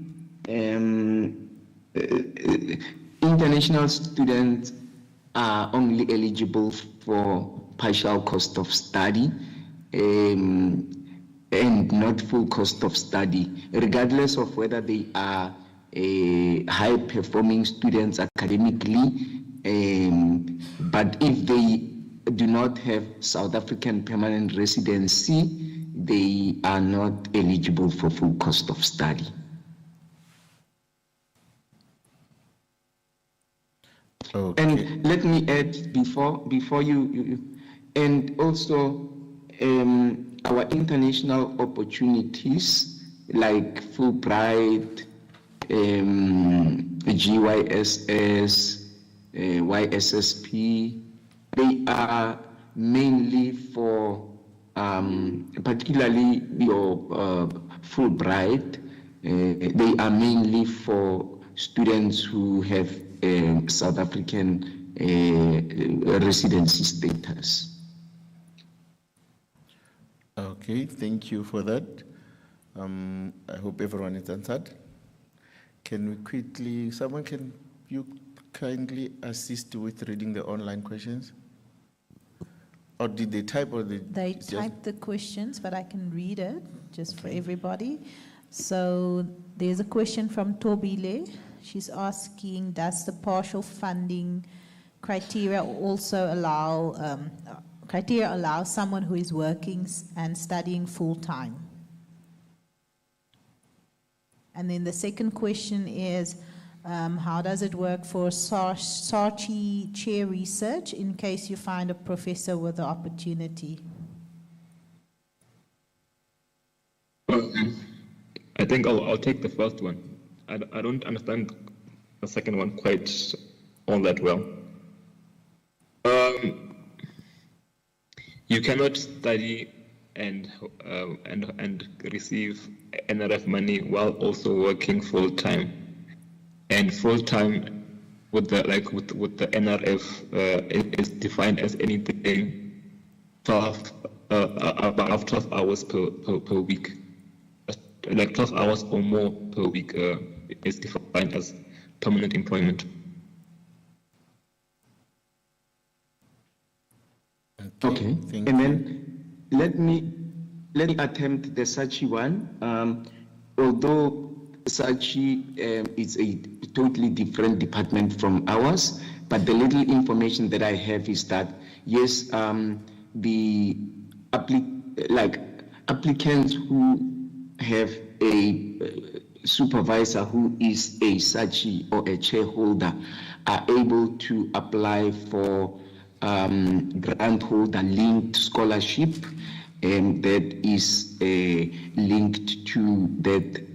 D: international students are only eligible for partial cost of study and not full cost of study, regardless of whether they are high-performing students academically, but if they do not have South African permanent residency, they are not eligible for full cost of study.
B: Okay.
D: And let me add before you and also our international opportunities like Fulbright, GYSS, YSSP, they are mainly for, particularly your Fulbright, they are mainly for students who have South African residency status.
B: Okay, thank you for that. I hope everyone is answered. Can we quickly, can you kindly assist with reading the online questions? Or did they type or
G: They typed the questions, but I can read it just for everybody. So there's a question from Tobile. She's asking, does the partial funding criteria also allow someone who is working and studying full-time? And then the second question is, how does it work for SARCHI chair research in case you find a professor with the opportunity?
E: I think I'll take the first one. I don't understand the second one quite all that well. You cannot study and receive NRF money while also working full time. And full time with the NRF is defined as anything above 12 hours per week. Like 12 hours or more per week is defined as permanent employment.
D: Okay. And then let me attempt the SARCHI one. Although SARCHI is a totally different department from ours, but the little information that I have is that yes, the applicants who have a supervisor who is a SARCHI or a chairholder are able to apply for grant holder linked scholarship, and that is linked to that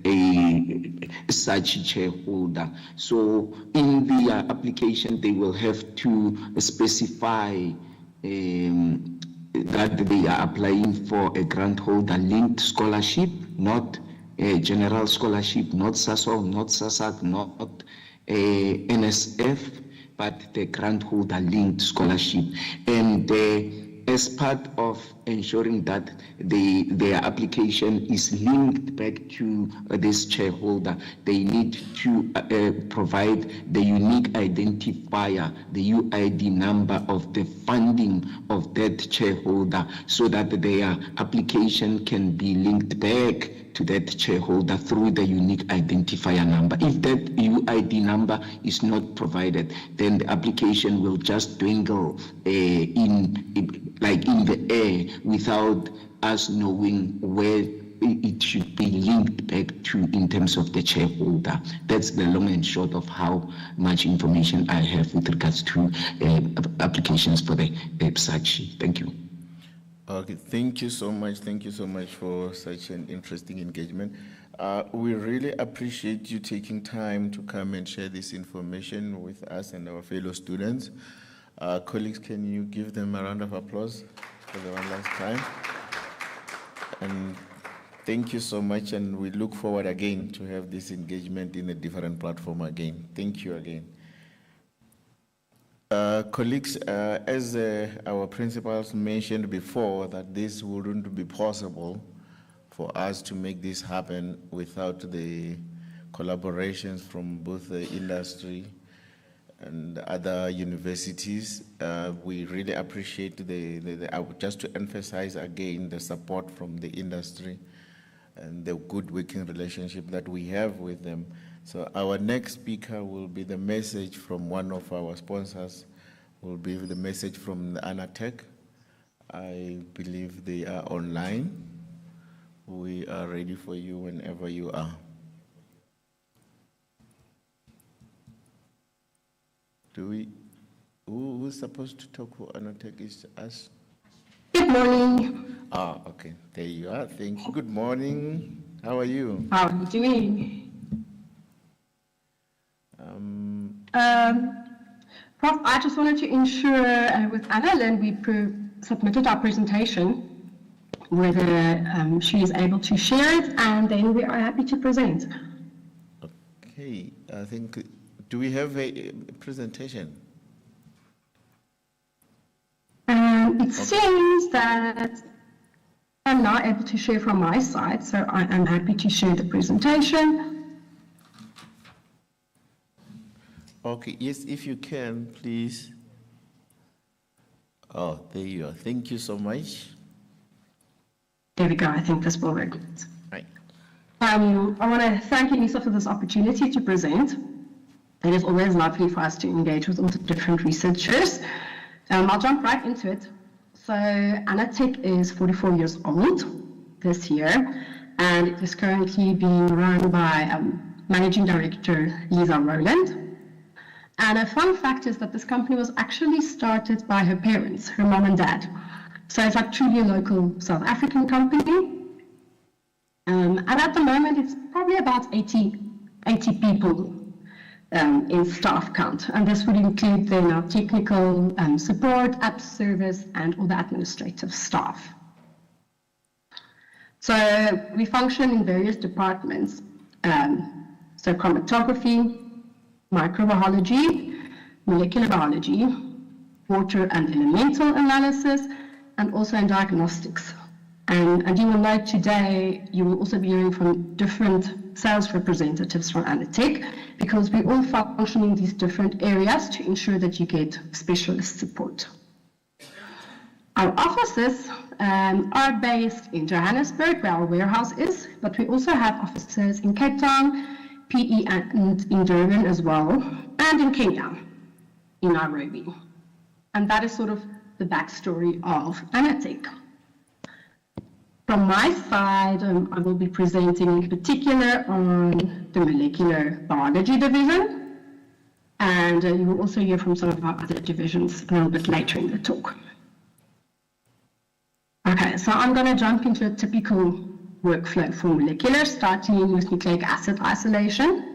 D: SARCHI chairholder. So in the application, they will have to specify that they are applying for a grant holder linked scholarship, not a general scholarship, not SASOL, not SASAC, not NSF, but the grant holder linked scholarship. And as part of ensuring that their application is linked back to this chairholder, they need to provide the unique identifier, the UID number of the funding of that chairholder, so that their application can be linked back to that chairholder through the unique identifier number. If that UID number is not provided, then the application will just dwindle in the air without us knowing where it should be linked back to in terms of the shareholder. That's the long and short of how much information I have with regards to applications for the PSACHI. Thank you.
B: Okay, thank you so much. Thank you so much for such an interesting engagement. We really appreciate you taking time to come and share this information with us and our fellow students. Colleagues, can you give them a round of applause for the one last time? And thank you so much, and we look forward again to have this engagement in a different platform again. Thank you again. Colleagues, as our principals mentioned before, that this wouldn't be possible for us to make this happen without the collaborations from both the industry and other universities. We really appreciate just to emphasize again the support from the industry and the good working relationship that we have with them. So our next speaker will be the message from one of our sponsors, will be the message from the ANATEC. I believe they are online. We are ready for you whenever you are. Who's supposed to talk for ANATEC? Is us?
H: Good morning.
B: Ah, okay, there you are. Thank you. Good morning. How are you?
H: How are you doing? Prof, I just wanted to ensure with Annalyn we submitted our presentation, whether she is able to share it, and then we are happy to present.
B: Okay, I think, do we have a presentation?
H: It seems that I'm not able to share from my side, so I am happy to share the presentation.
B: Okay, yes, if you can, please. Oh, there you are. Thank you so much.
H: There we go. I think this will work.
B: Right.
H: I want to thank Elisa for this opportunity to present. It is always lovely for us to engage with all the different researchers. I'll jump right into it. So ANATEC is 44 years old this year, and it is currently being run by Managing Director Lisa Rowland. And a fun fact is that this company was actually started by her parents, her mom and dad. So it's like truly a local South African company. And at the moment, it's probably about 80 people in staff count. And this would include then our technical support, app service, and all the administrative staff. So we function in various departments. So chromatography, microbiology, molecular biology, water and elemental analysis, and also in diagnostics. And you will note today, you will also be hearing from different sales representatives from ANATEC, because we all function in these different areas to ensure that you get specialist support. Our offices are based in Johannesburg, where our warehouse is, but we also have offices in Cape Town, PE, and in Durban as well, and in Kenya, in Nairobi. And that is sort of the backstory of ANATEC. From my side, I will be presenting in particular on the molecular biology division, and you will also hear from some of our other divisions a little bit later in the talk. Okay, so I'm going to jump into a typical workflow for molecular, starting with nucleic acid isolation.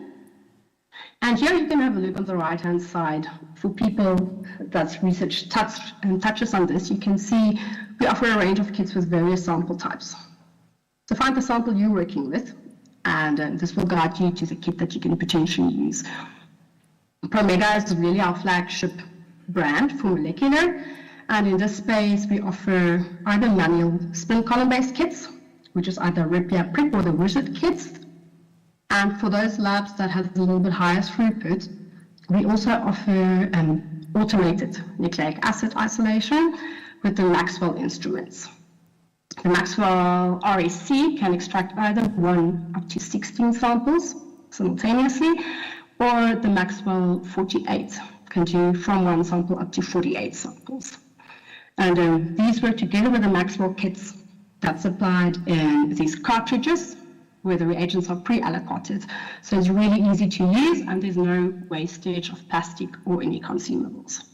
H: And here you can have a look on the right-hand side. For people that's research touches on this, you can see we offer a range of kits with various sample types. So find the sample you're working with, and this will guide you to the kit that you can potentially use. Promega is really our flagship brand for molecular, and in this space we offer either manual spin column-based kits, which is either Ripia Prep or the Wizard kits. And for those labs that have a little bit higher throughput, we also offer automated nucleic acid isolation with the Maxwell instruments. The Maxwell RAC can extract either 1 up to 16 samples simultaneously, or the Maxwell 48 can do from 1 sample up to 48 samples. And these work together with the Maxwell kits that's supplied in these cartridges where the reagents are pre-allocated. So it's really easy to use and there's no wastage of plastic or any consumables.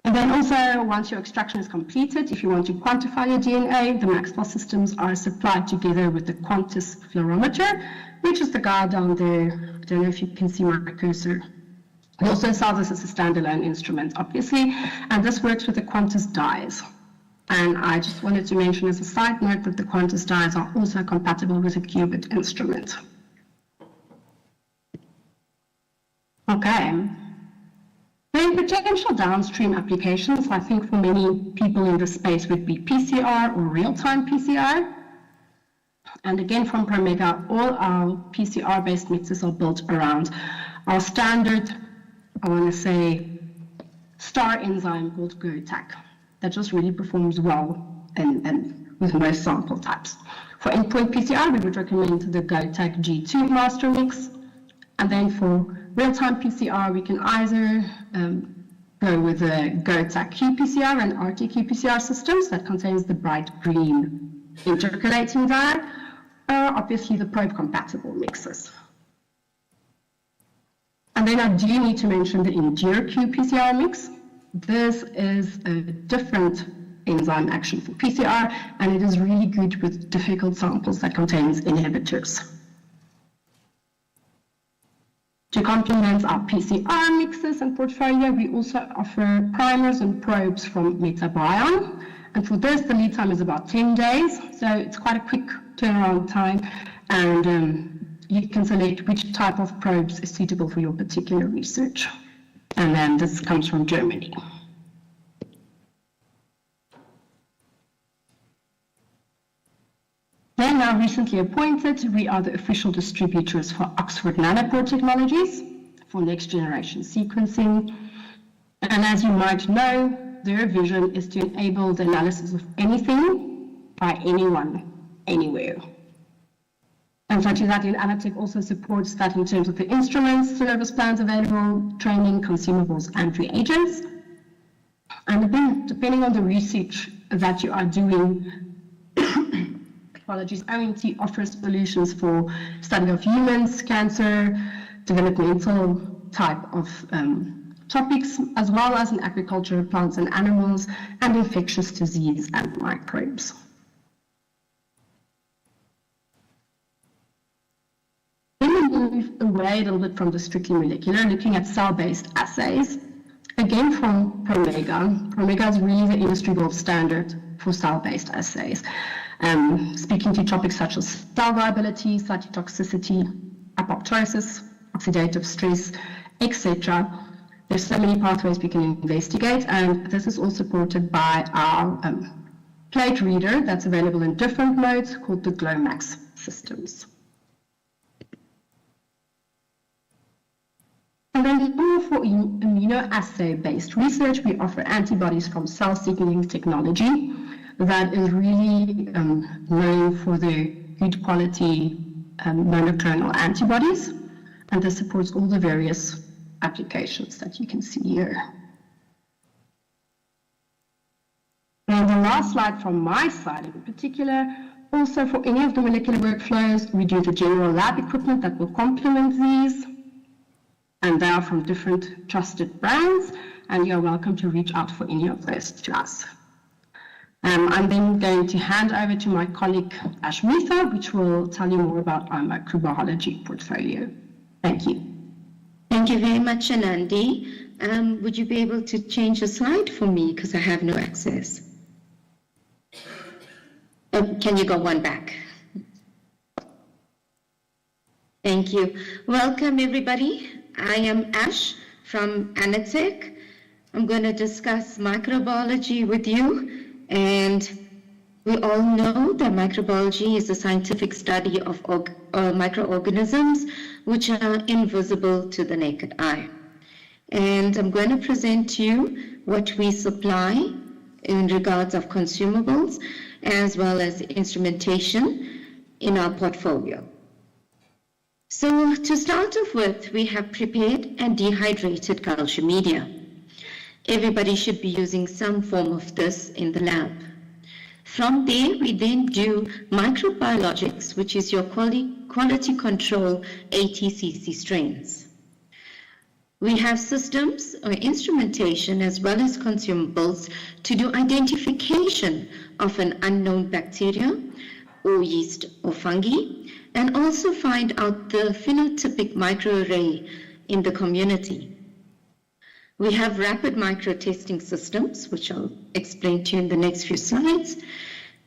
H: And then also, once your extraction is completed, if you want to quantify your DNA, the Maxwell systems are supplied together with the Qantas fluorometer, which is the guy down there. I don't know if you can see my cursor. It also sells this as a standalone instrument, obviously, and this works with the Qantas dyes. And I just wanted to mention as a side note that the Qantas dyes are also compatible with a qubit instrument. Okay. Then potential downstream applications, I think for many people in this space would be PCR or real-time PCR. And again, from Promega, all our PCR-based mixes are built around our standard, I want to say, star enzyme called GoTac that just really performs well and with most sample types. For endpoint PCR, we would recommend the GoTac G2 master mix. And then for real-time PCR, we can either go with the GoTac qPCR and RT-qPCR systems that contains the bright green intercalating dye, or obviously the probe-compatible mixes. And then I do need to mention the Endure qPCR mix. This is a different enzyme action for PCR, and it is really good with difficult samples that contains inhibitors. To complement our PCR mixes and portfolio, we also offer primers and probes from MetaBiome. And for this, the lead time is about 10 days, so it's quite a quick turnaround time. And you can select which type of probes is suitable for your particular research. And then this comes from Germany. Then, now recently appointed, we are the official distributors for Oxford Nanopore Technologies for next generation sequencing. And as you might know, their vision is to enable the analysis of anything by anyone, anywhere. And such that Anatech also supports that in terms of the instruments, service plans available, training, consumables, and reagents. And again, depending on the research that you are doing, apologies, ONT offers solutions for study of humans, cancer, developmental type of topics, as well as in agriculture, plants and animals, and infectious disease and microbes. Then we move away a little bit from the strictly molecular, looking at cell-based assays. Again, from Promega. Promega is really the industry gold standard for cell-based assays. Speaking to topics such as cell viability, cytotoxicity, apoptosis, oxidative stress, etc. There's so many pathways we can investigate, and this is all supported by our plate reader that's available in different modes called the GlowMax systems. And then for immunoassay-based research, we offer antibodies from cell signaling technology that is really known for the good quality monoclonal antibodies, and this supports all the various applications that you can see here. And the last slide from my side in particular, also for any of the molecular workflows, we do the general lab equipment that will complement these, and they are from different trusted brands, and you're welcome to reach out for any of those to us. I'm then going to hand over to my colleague Ashmitha, which will tell you more about our microbiology portfolio. Thank you.
I: Thank you very much, Anandi. Would you be able to change the slide for me, because I have no access? Can you go one back? Thank you. Welcome, everybody. I am Ash from Anatech. I'm going to discuss microbiology with you. And we all know that microbiology is the scientific study of microorganisms which are invisible to the naked eye. And I'm going to present to you what we supply in regards of consumables as well as instrumentation in our portfolio. So to start off with, we have prepared and dehydrated culture media. Everybody should be using some form of this in the lab. From there, we then do microbiologics, which is your quality control ATCC strains. We have systems or instrumentation as well as consumables to do identification of an unknown bacteria or yeast or fungi, and also find out the phenotypic microarray in the community. We have rapid micro-testing systems, which I'll explain to you in the next few slides,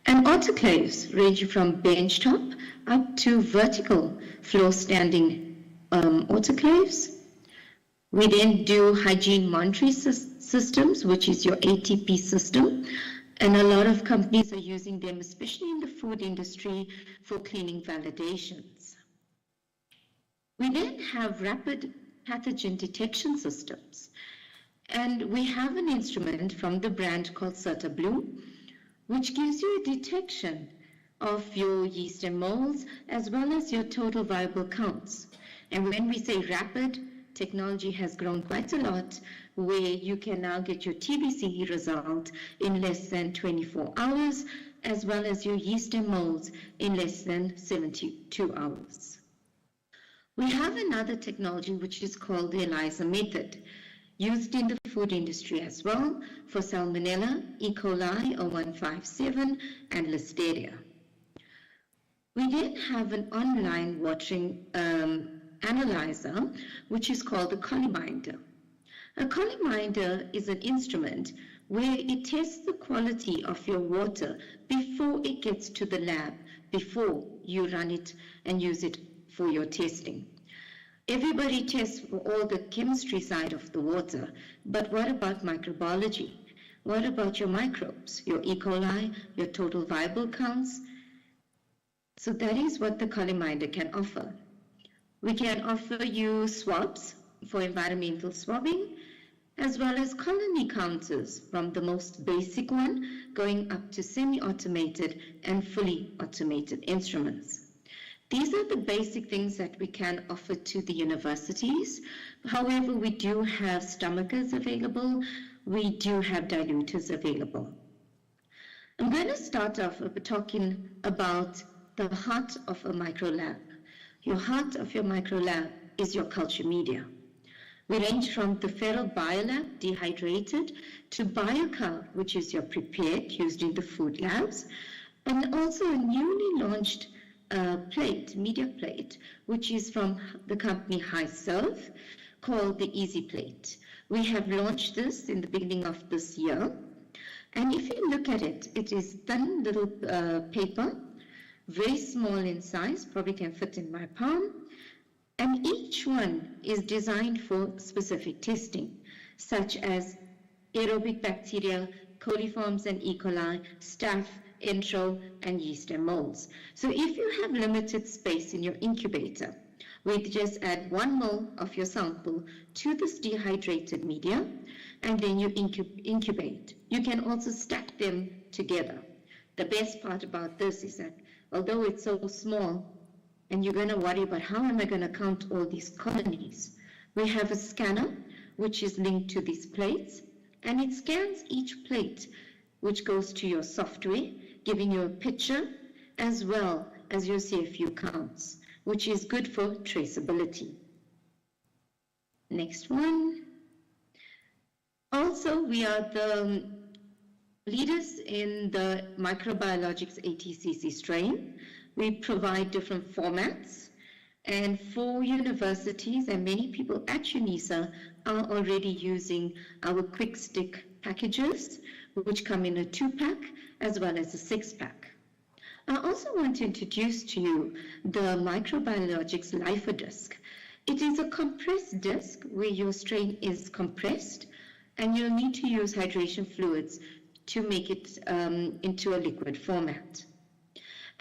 I: and autoclaves ranging from benchtop up to vertical floor standing autoclaves. We then do hygiene monitoring systems, which is your ATP system, and a lot of companies are using them, especially in the food industry, for cleaning validations. We then have rapid pathogen detection systems. And we have an instrument from the brand called CertaBlue, which gives you a detection of your yeast and molds, as well as your total viable counts. And when we say rapid, technology has grown quite a lot, where you can now get your TBC result in less than 24 hours, as well as your yeast and molds in less than 72 hours. We have another technology which is called the ELISA method, used in the food industry as well for Salmonella, E. coli 0157, and Listeria. We then have an online watering analyzer, which is called the Coliminder. A Coliminder is an instrument where it tests the quality of your water before it gets to the lab, before you run it and use it for your testing. Everybody tests for all the chemistry side of the water, but what about microbiology? What about your microbes, your E. coli, your total viable counts? So that is what the Coliminder can offer. We can offer you swabs for environmental swabbing, as well as colony counters, from the most basic one going up to semi-automated and fully automated instruments. These are the basic things that we can offer to the universities. However, we do have stomachers available. We do have diluters available. I'm going to start off by talking about the heart of a microlab. Your heart of your microlab is your culture media. We range from the feral biolab, dehydrated, to biocal, which is your prepared, used in the food labs, and also a newly launched media plate, which is from the company HiServe, called the Easy Plate. We have launched this in the beginning of this year. And if you look at it, it is thin little paper, very small in size, probably can fit in my palm. And each one is designed for specific testing, such as aerobic bacteria, coliforms and E. coli, staph, enteral, and yeast and molds. So if you have limited space in your incubator, we just add 1 mole of your sample to this dehydrated media, and then you incubate. You can also stack them together. The best part about this is that although it's so small, and you're going to worry about how am I going to count all these colonies, we have a scanner which is linked to these plates, and it scans each plate, which goes to your software, giving you a picture as well as your CFU counts, which is good for traceability. Next one. Also, we are the leaders in the microbiologics ATCC strain. We provide different formats, and for universities and many people at UNISA are already using our quick stick packages, which come in a 2-pack as well as a 6-pack. I also want to introduce to you the microbiologics Lifer disc. It is a compressed disc where your strain is compressed, and you'll need to use hydration fluids to make it into a liquid format.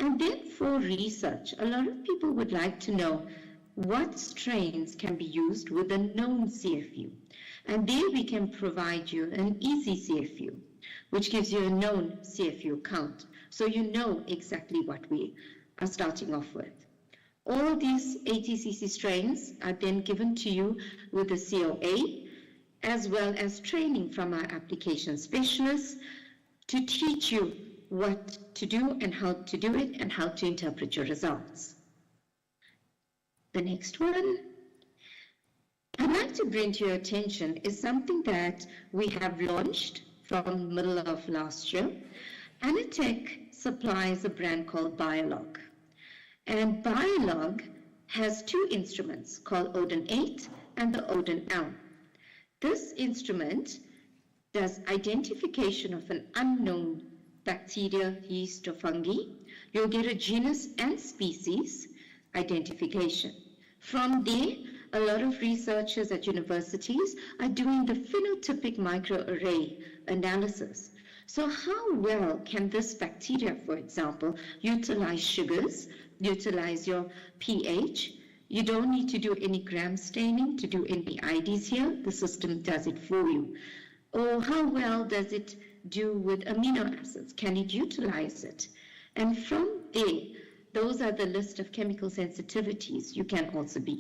I: And then for research, a lot of people would like to know what strains can be used with a known CFU. And there we can provide you an easy CFU, which gives you a known CFU count. So you know exactly what we are starting off with. All these ATCC strains are then given to you with a COA. as well as training from our application specialists to teach you what to do and how to do it and how to interpret your results. The next one I'd like to bring to your attention is something that we have launched from middle of last year. Anatech supplies a brand called Biolog. And Biolog has two instruments called Odin 8 and the Odin L. This instrument does identification of an unknown bacteria, yeast, or fungi. You'll get a genus and species identification. From there, a lot of researchers at universities are doing the phenotypic microarray analysis. So how well can this bacteria, for example, utilize sugars, utilize your pH? You don't need to do any gram staining to do any IDs here. The system does it for you. Or how well does it do with amino acids? Can it utilize it? And from there, those are the list of chemical sensitivities you can also be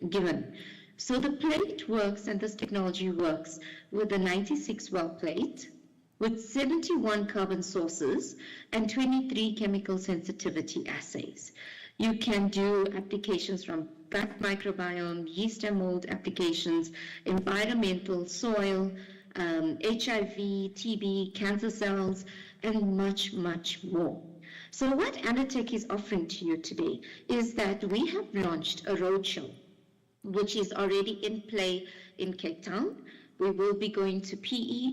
I: given. So the plate works, and this technology works with a 96 well plate with 71 carbon sources and 23 chemical sensitivity assays. You can do applications from gut microbiome, yeast and mold applications, environmental, soil, HIV, TB, cancer cells, and much, much more. So what Anatech is offering to you today is that we have launched a roadshow, which is already in play in Cape Town. We will be going to PE,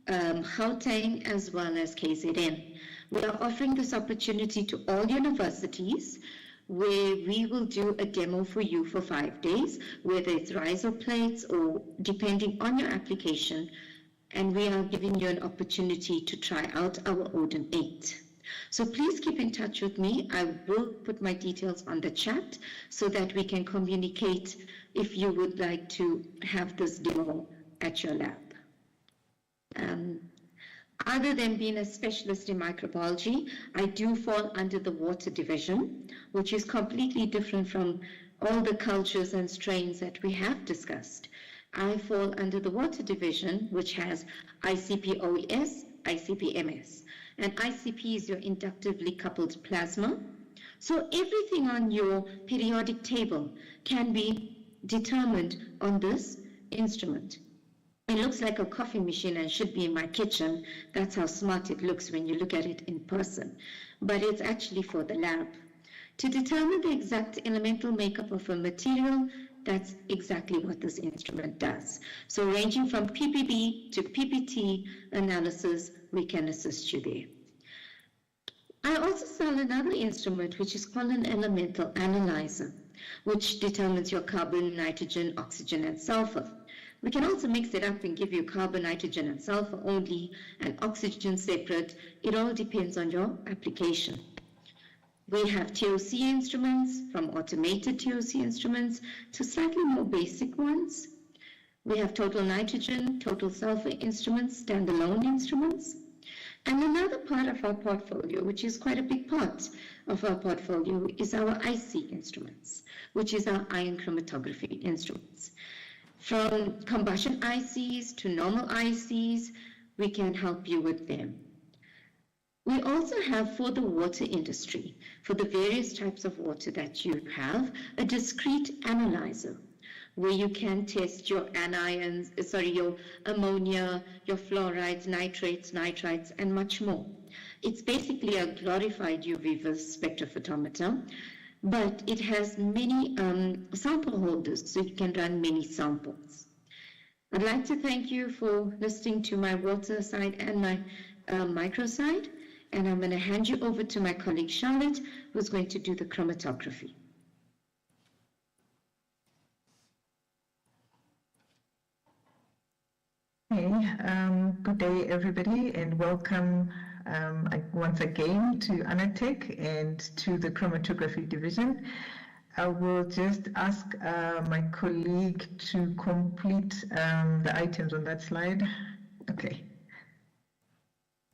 I: Gauteng, as well as KZN. We are offering this opportunity to all universities, where we will do a demo for you for 5 days, whether it's riser plates or depending on your application, and we are giving you an opportunity to try out our Odin 8. So please keep in touch with me. I will put my details on the chat so that we can communicate if you would like to have this demo at your lab. Other than being a specialist in microbiology, I do fall under the water division, which is completely different from all the cultures and strains that we have discussed. I fall under the water division, which has ICP-OES, ICP-MS. And ICP is your inductively coupled plasma. So everything on your periodic table can be determined on this instrument. It looks like a coffee machine and should be in my kitchen. That's how smart it looks when you look at it in person. But it's actually for the lab. To determine the exact elemental makeup of a material, that's exactly what this instrument does. So ranging from PPB to PPT analysis, we can assist you there. I also sell another instrument which is called an elemental analyzer, which determines your carbon, nitrogen, oxygen, and sulfur. We can also mix it up and give you carbon, nitrogen, and sulfur only, and oxygen separate. It all depends on your application. We have TOC instruments, from automated TOC instruments to slightly more basic ones. We have total nitrogen, total sulfur instruments, standalone instruments. And another part of our portfolio, which is quite a big part of our portfolio, is our IC instruments, which is our ion chromatography instruments. From combustion ICs to normal ICs, we can help you with them. We also have, for the water industry, for the various types of water that you have, a discrete analyzer where you can test your anions, your ammonia, your fluorides, nitrates, nitrites, and much more. It's basically a glorified UV spectrophotometer, but it has many sample holders, so you can run many samples. I'd like to thank you for listening to my water side and my micro side, and I'm going to hand you over to my colleague Charlotte, who's going to do the chromatography.
J: Good day, everybody, and welcome once again to Anatech and to the chromatography division. I will just ask my colleague to complete the items on that slide. Okay.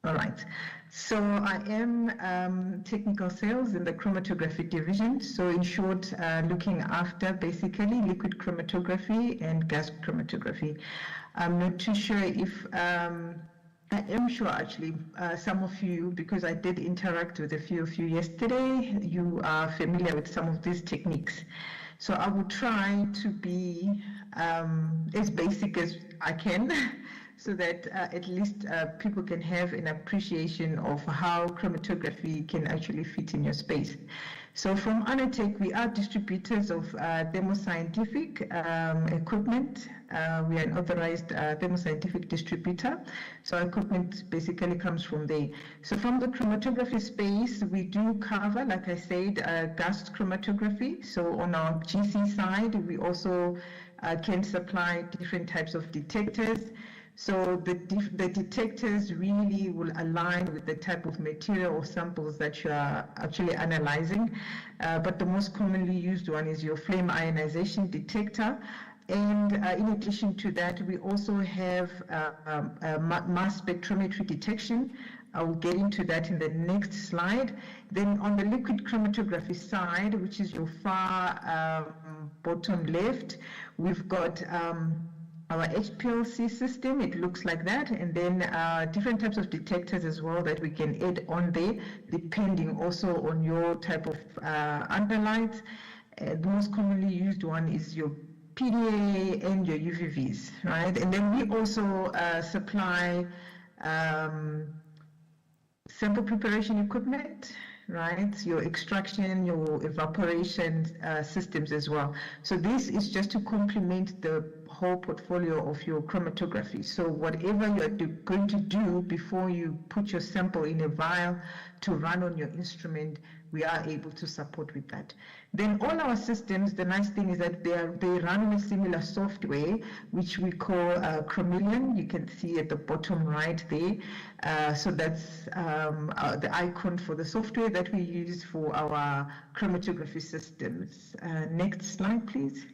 J: All right. So I am technical sales in the chromatography division. So in short, looking after basically liquid chromatography and gas chromatography. I'm not too sure if, I am sure actually some of you, because I did interact with a few of you yesterday, you are familiar with some of these techniques. So I will try to be as basic as I can so that at least people can have an appreciation of how chromatography can actually fit in your space. So from ANATEC, we are distributors of thermoscientific equipment. We are an authorized thermoscientific distributor. So our equipment basically comes from there. So from the chromatography space, we do cover, like I said, gas chromatography. So on our GC side, we also can supply different types of detectors. So the detectors really will align with the type of material or samples that you are actually analyzing. But the most commonly used one is your flame ionization detector. And in addition to that, we also have mass spectrometry detection. I will get into that in the next slide. Then on the liquid chromatography side, which is your far bottom left, we've got our HPLC system. It looks like that, and then different types of detectors as well that we can add on there, depending also on your type of analytes. The most commonly used one is your PDA and your UVVs, right? And then we also supply sample preparation equipment, right? Your extraction, your evaporation systems as well. So this is just to complement the whole portfolio of your chromatography. So whatever you're going to do before you put your sample in a vial to run on your instrument, we are able to support with that. Then all our systems, the nice thing is that they run on a similar software, which we call Chromeleon. You can see at the bottom right there. So that's the icon for the software that we use for our chromatography systems. Next slide, please.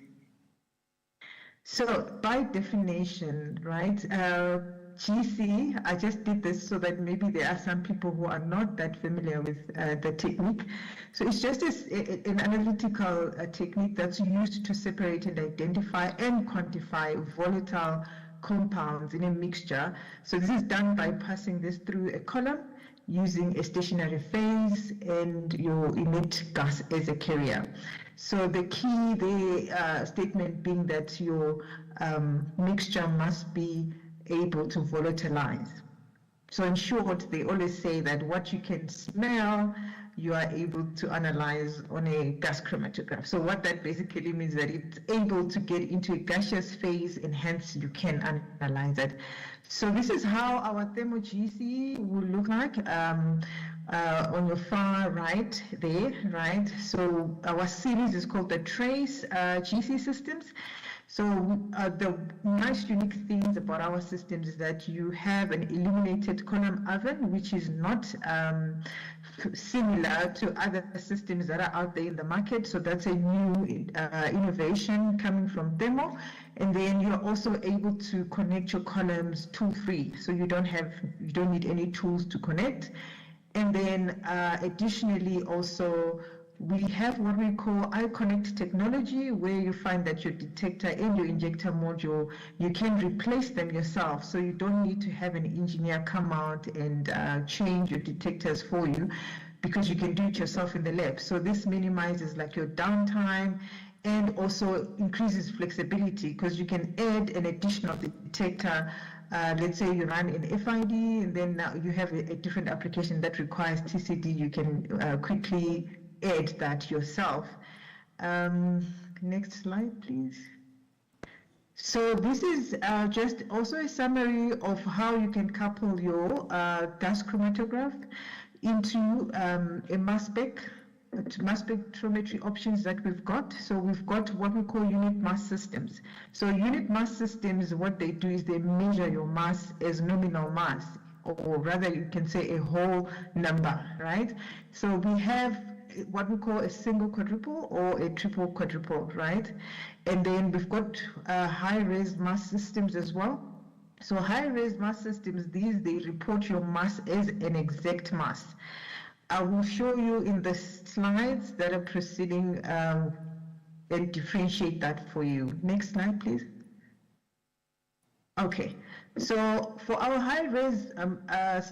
J: So by definition, right, GC, I just did this so that maybe there are some people who are not that familiar with the technique. So it's just an analytical technique that's used to separate and identify and quantify volatile compounds in a mixture. So this is done by passing this through a column using a stationary phase and your inert gas as a carrier. So the key, the statement being that your mixture must be able to volatilize. So in short, they always say that what you can smell, you are able to analyze on a gas chromatograph. So what that basically means that it's able to get into a gaseous phase, and hence you can analyze it. So this is how our thermo GC will look like. On your far right there, right? So our series is called the Trace GC systems. So the nice unique things about our systems is that you have an illuminated column oven, which is not similar to other systems that are out there in the market. So that's a new innovation coming from Thermo. And then you're also able to connect your columns tool-free. So you don't need any tools to connect. And then additionally also, we have what we call iConnect technology, where you find that your detector and your injector module, you can replace them yourself. So you don't need to have an engineer come out and change your detectors for you, because you can do it yourself in the lab. So this minimizes like your downtime and also increases flexibility, because you can add an additional detector. Let's say you run an FID, and then now you have a different application that requires TCD. You can quickly add that yourself. Next slide, please. So this is just also a summary of how you can couple your gas chromatograph into a mass spectrometry options that we've got. So we've got what we call unit mass systems. So unit mass systems, what they do is they measure your mass as nominal mass, or rather you can say a whole number, right? So we have what we call a single quadruple or a triple quadruple, right? And then we've got high-res mass systems as well. So high-res mass systems, they report your mass as an exact mass. I will show you in the slides that are proceeding and differentiate that for you. Next slide, please. Okay, so for our high-res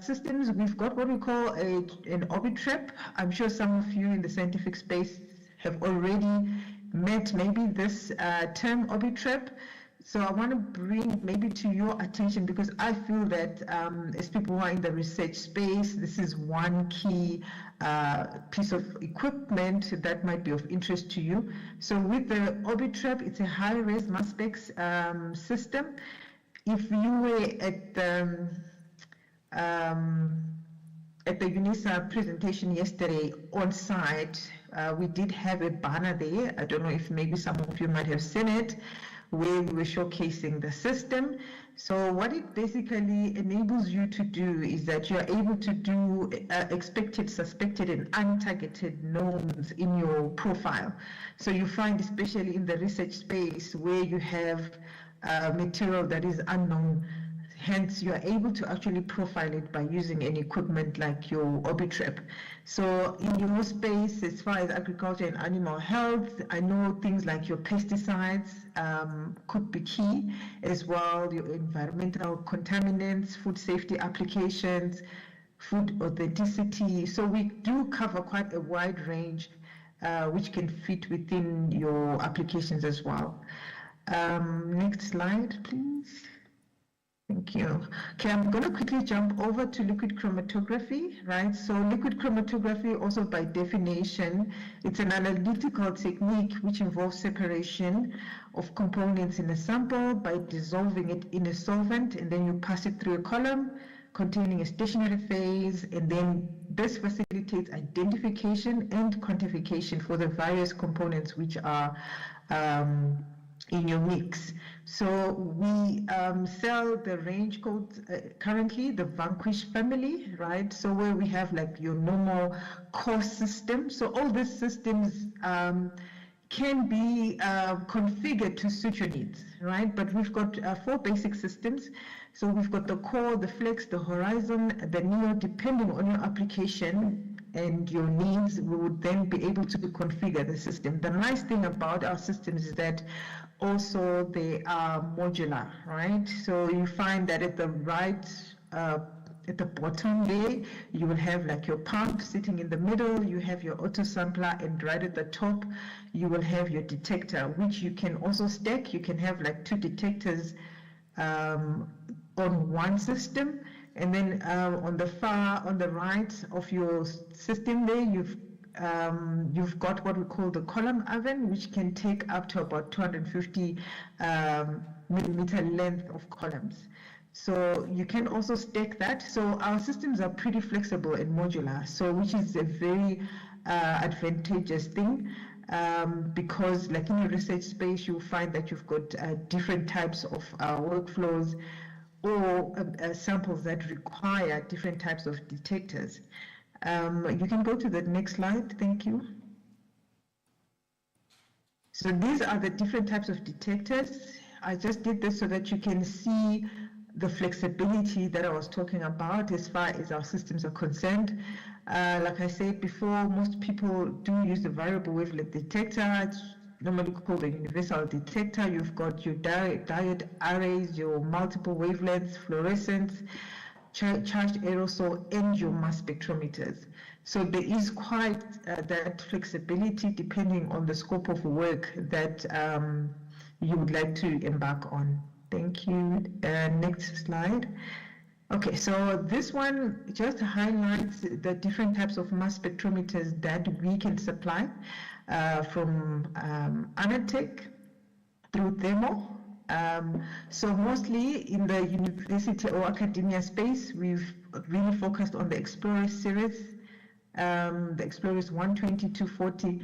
J: systems, we've got what we call an orbit trap. I'm sure some of you in the scientific space have already met maybe this term orbit trap. So I want to bring maybe to your attention, because I feel that as people who are in the research space, this is one key piece of equipment that might be of interest to you. So with the orbit trap, it's a high-res mass specs system. If you were at the UNISA presentation yesterday on site, we did have a banner there. I don't know if maybe some of you might have seen it, where we were showcasing the system. So what it basically enables you to do is that you are able to do expected, suspected, and untargeted knowns in your profile. So you find, especially in the research space, where you have material that is unknown, hence you are able to actually profile it by using an equipment like your orbit trap. So in your space, as far as agriculture and animal health, I know things like your pesticides could be key, as well your environmental contaminants, food safety applications, food authenticity. So we do cover quite a wide range which can fit within your applications as well. Next slide, please. Thank you. Okay, I'm going to quickly jump over to liquid chromatography, right? So liquid chromatography, also by definition, it's an analytical technique which involves separation of components in a sample by dissolving it in a solvent, and then you pass it through a column containing a stationary phase, and then this facilitates identification and quantification for the various components which are in your mix. So we sell the range called currently the Vanquish family, right? So where we have like your normal core system. So all these systems can be configured to suit your needs, right? But we've got 4 basic systems. So we've got the core, the flex, the horizon, the neo, depending on your application and your needs, we would then be able to configure the system. The nice thing about our systems is that also they are modular, right? So you find that at the right, at the bottom there, you will have like your pump sitting in the middle, you have your auto sampler, and right at the top, you will have your detector, which you can also stack. You can have like 2 detectors on one system. And then on the right of your system there, you've got what we call the column oven, which can take up to about 250 millimeter length of columns. So you can also stack that. So our systems are pretty flexible and modular, so which is a very advantageous thing. Because like in your research space, you'll find that you've got different types of workflows or samples that require different types of detectors. You can go to the next slide, thank you. So these are the different types of detectors. I just did this so that you can see the flexibility that I was talking about as far as our systems are concerned. Like I said before, most people do use the variable wavelength detector. It's normally called a universal detector. You've got your diode arrays, your multiple wavelengths, fluorescence, charged aerosol, and your mass spectrometers. So there is quite that flexibility depending on the scope of work that you would like to embark on. Thank you. Next slide. Okay, so this one just highlights the different types of mass spectrometers that we can supply from Anatech through Thermo. So mostly in the university or academia space, we've really focused on the Explorer series, the Explorers 120, 240,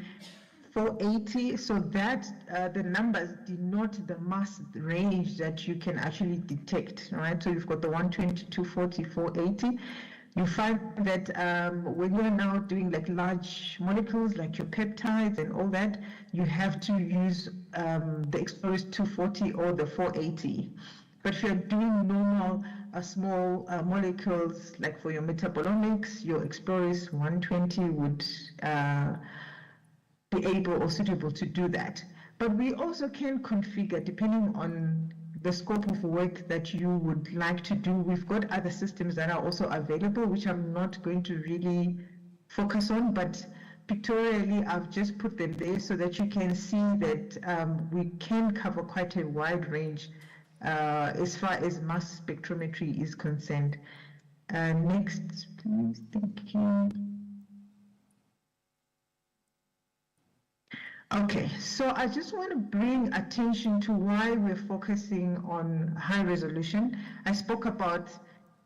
J: 480, so that the numbers denote the mass range that you can actually detect, right? So you've got the 120, 240, 480. You find that when you're now doing like large molecules, like your peptides and all that, you have to use the Explorers 240 or the 480. But if you're doing normal small molecules, like for your metabolomics, your Explorers 120 would be able or suitable to do that. But we also can configure, depending on the scope of work that you would like to do. We've got other systems that are also available, which I'm not going to really focus on, but pictorially I've just put them there so that you can see that we can cover quite a wide range as far as mass spectrometry is concerned. Next, please. Thank you. Okay, so I just want to bring attention to why we're focusing on high resolution. I spoke about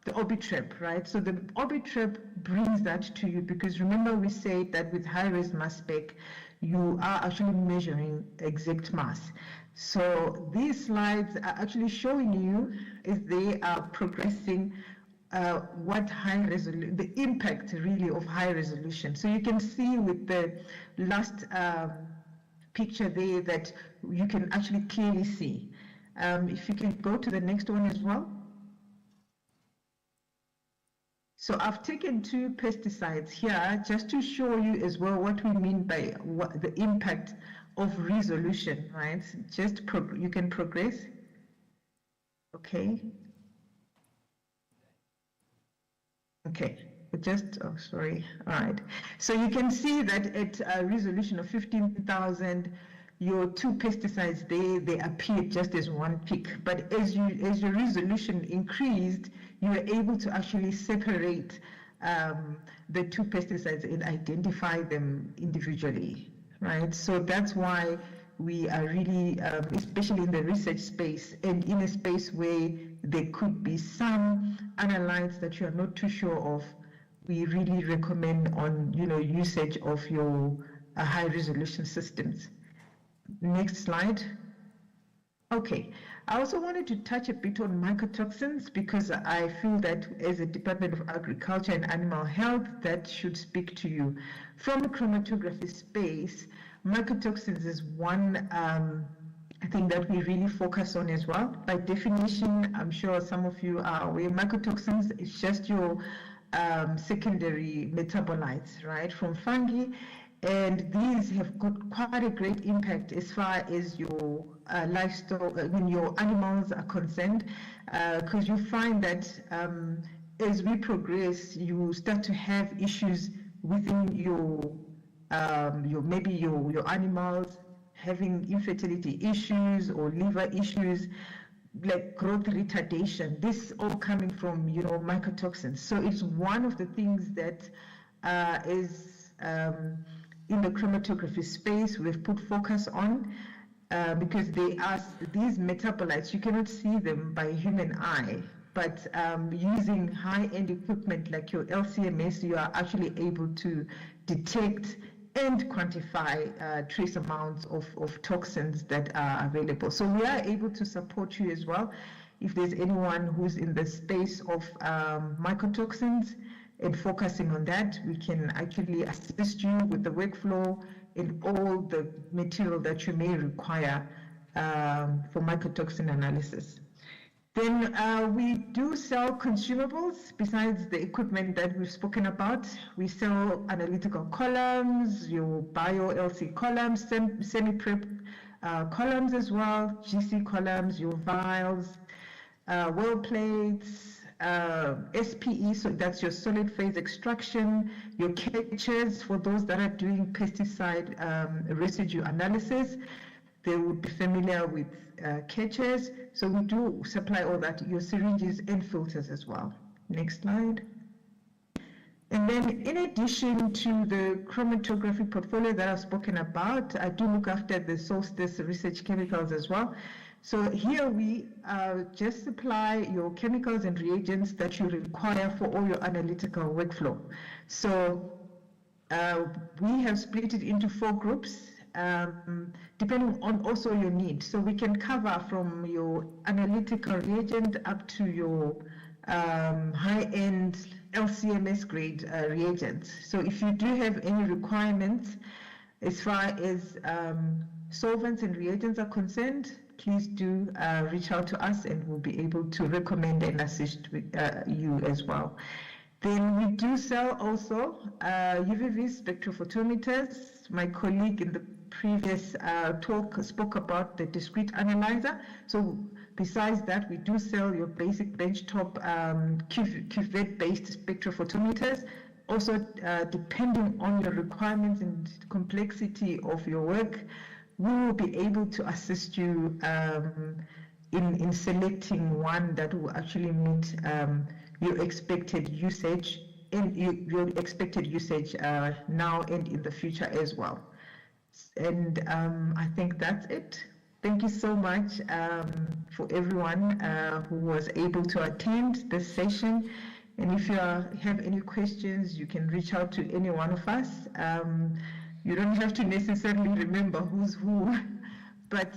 J: the Orbitrap, right? So the Orbitrap brings that to you because remember we said that with high-res mass spec, you are actually measuring exact mass. So these slides are actually showing you as they are progressing what the impact really of high resolution. So you can see with the last picture there that you can actually clearly see. If you can go to the next one as well. So I've taken 2 pesticides here just to show you as well what we mean by what the impact of resolution, right? Just you can progress. Okay. Okay. Oh, sorry. All right. So you can see that at a resolution of 15,000, your 2 pesticides they appeared just as one peak. But as your resolution increased, you were able to actually separate the 2 pesticides and identify them individually, right? So that's why we are really, especially in the research space and in a space where there could be some analytes that you are not too sure of, we really recommend on usage of your high resolution systems. Next slide. Okay, I also wanted to touch a bit on mycotoxins because I feel that as a Department of Agriculture and Animal Health, that should speak to you. From the chromatography space, mycotoxins is one thing that we really focus on as well. By definition, I'm sure some of you are aware, mycotoxins is just your secondary metabolites, right, from fungi, and these have got quite a great impact as far as your livestock, when your animals are concerned, because you find that as we progress, you start to have issues within your animals having infertility issues or liver issues, like growth retardation. This all coming from mycotoxins. So it's one of the things that is in the chromatography space we've put focus on because they are these metabolites. You cannot see them by human eye, but using high-end equipment like your LCMS, you are actually able to detect and quantify trace amounts of toxins that are available. So we are able to support you as well. If there's anyone who's in the space of mycotoxins and focusing on that, we can actually assist you with the workflow and all the material that you may require for mycotoxin analysis. Then we do sell consumables besides the equipment that we've spoken about. We sell analytical columns, your bio-LC columns, semi-prep columns as well, GC columns, your vials, well plates, SPE, so that's your solid phase extraction, your catchers for those that are doing pesticide residue analysis. They would be familiar with catchers. So we do supply all that, your syringes and filters as well. Next slide. And then in addition to the chromatography portfolio that I've spoken about, I do look after the Solstice research chemicals as well. So here we just supply your chemicals and reagents that you require for all your analytical workflow. So we have split it into 4 groups. Depending on also your need. So we can cover from your analytical reagent up to your high-end LCMS grade reagents. So if you do have any requirements as far as solvents and reagents are concerned, please do reach out to us and we'll be able to recommend and assist with, you as well. Then we do sell also UVV spectrophotometers. My colleague in the previous talk spoke about the discrete analyzer. So Besides that, we do sell your basic benchtop cuvette-based spectrophotometers. Also, depending on your requirements and complexity of your work, we will be able to assist you in selecting one that will actually meet your expected usage your expected usage now and in the future as well. And I think that's it. Thank you so much for everyone who was able to attend this session. And if you have any questions, you can reach out to any one of us. You don't have to necessarily remember who's who, but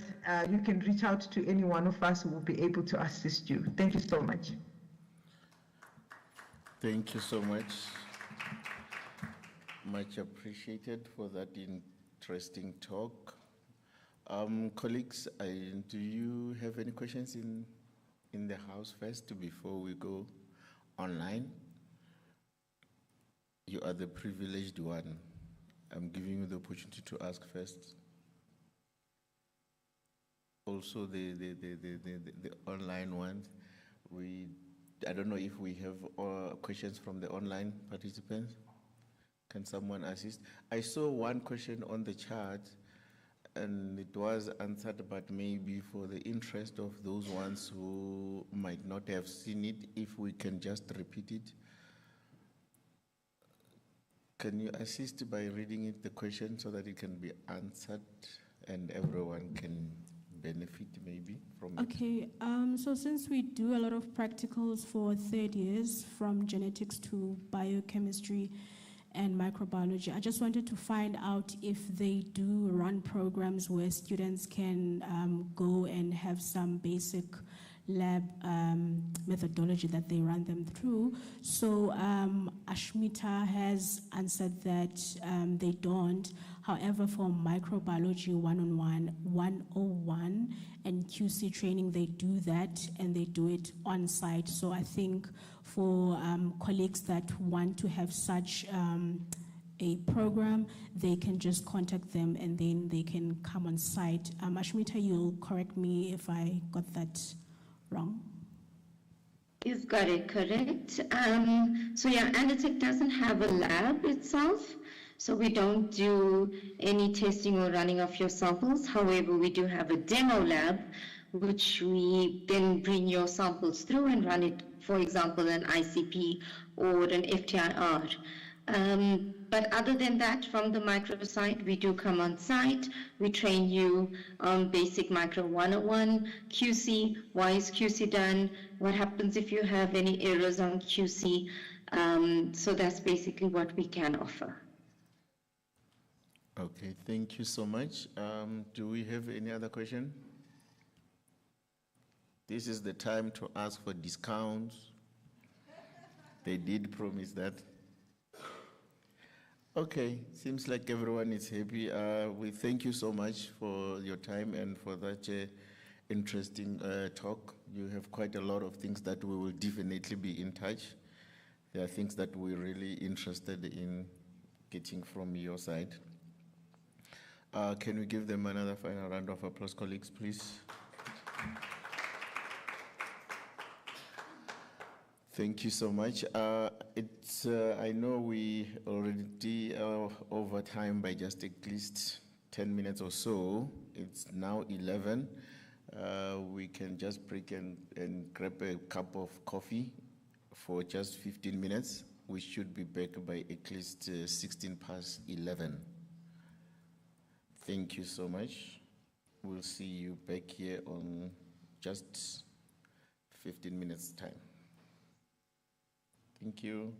J: you can reach out to any one of us who will be able to assist you. Thank you so much.
B: Thank you so much. Much appreciated for that interesting talk. Colleagues, do you have any questions in the house first before we go online? You are the privileged one. I'm giving you the opportunity to ask first. Also, the online ones, I don't know if we have questions from the online participants. Can someone assist? I saw one question on the chat, and it was answered, but maybe for the interest of those ones who might not have seen it, if we can just repeat it. Can you assist by reading it, the question, so that it can be answered and everyone can benefit maybe from it?
K: Okay, so since we do a lot of practicals for third years, from genetics to biochemistry and microbiology, I just wanted to find out if they do run programs where students can go and have some basic lab methodology that they run them through. So Ashmita has answered that they don't. However, for microbiology 101, 101, and QC training, they do that, and they do it on site. So I think for colleagues that want to have such a program, they can just contact them and then they can come on site. Ashmita, you'll correct me if I got that wrong.
I: You've got it correct. So yeah, Anatech doesn't have a lab itself, so we don't do any testing or running of your samples. However, we do have a demo lab, which we then bring your samples through and run it, for example, an ICP or an FTIR. But other than that, from the micro side, we do come on site. We train you on basic micro 101, QC, why is QC done, what happens if you have any errors on QC. So that's basically what we can offer.
B: Okay, thank you so much. Do we have any other question? This is the time to ask for discounts. They did promise that. Okay, seems like everyone is happy. We thank you so much for your time and for that interesting talk. You have quite a lot of things that we will definitely be in touch. There are things that we're really interested in getting from your side. Can we give them another final round of applause, colleagues, please? Thank you so much. I know we already over time by just at least 10 minutes or so. It's now 11. We can just break and grab a cup of coffee for just 15 minutes. We should be back by at least 16 past 11. Thank you so much. We'll see you back here on just 15 minutes time. Thank you.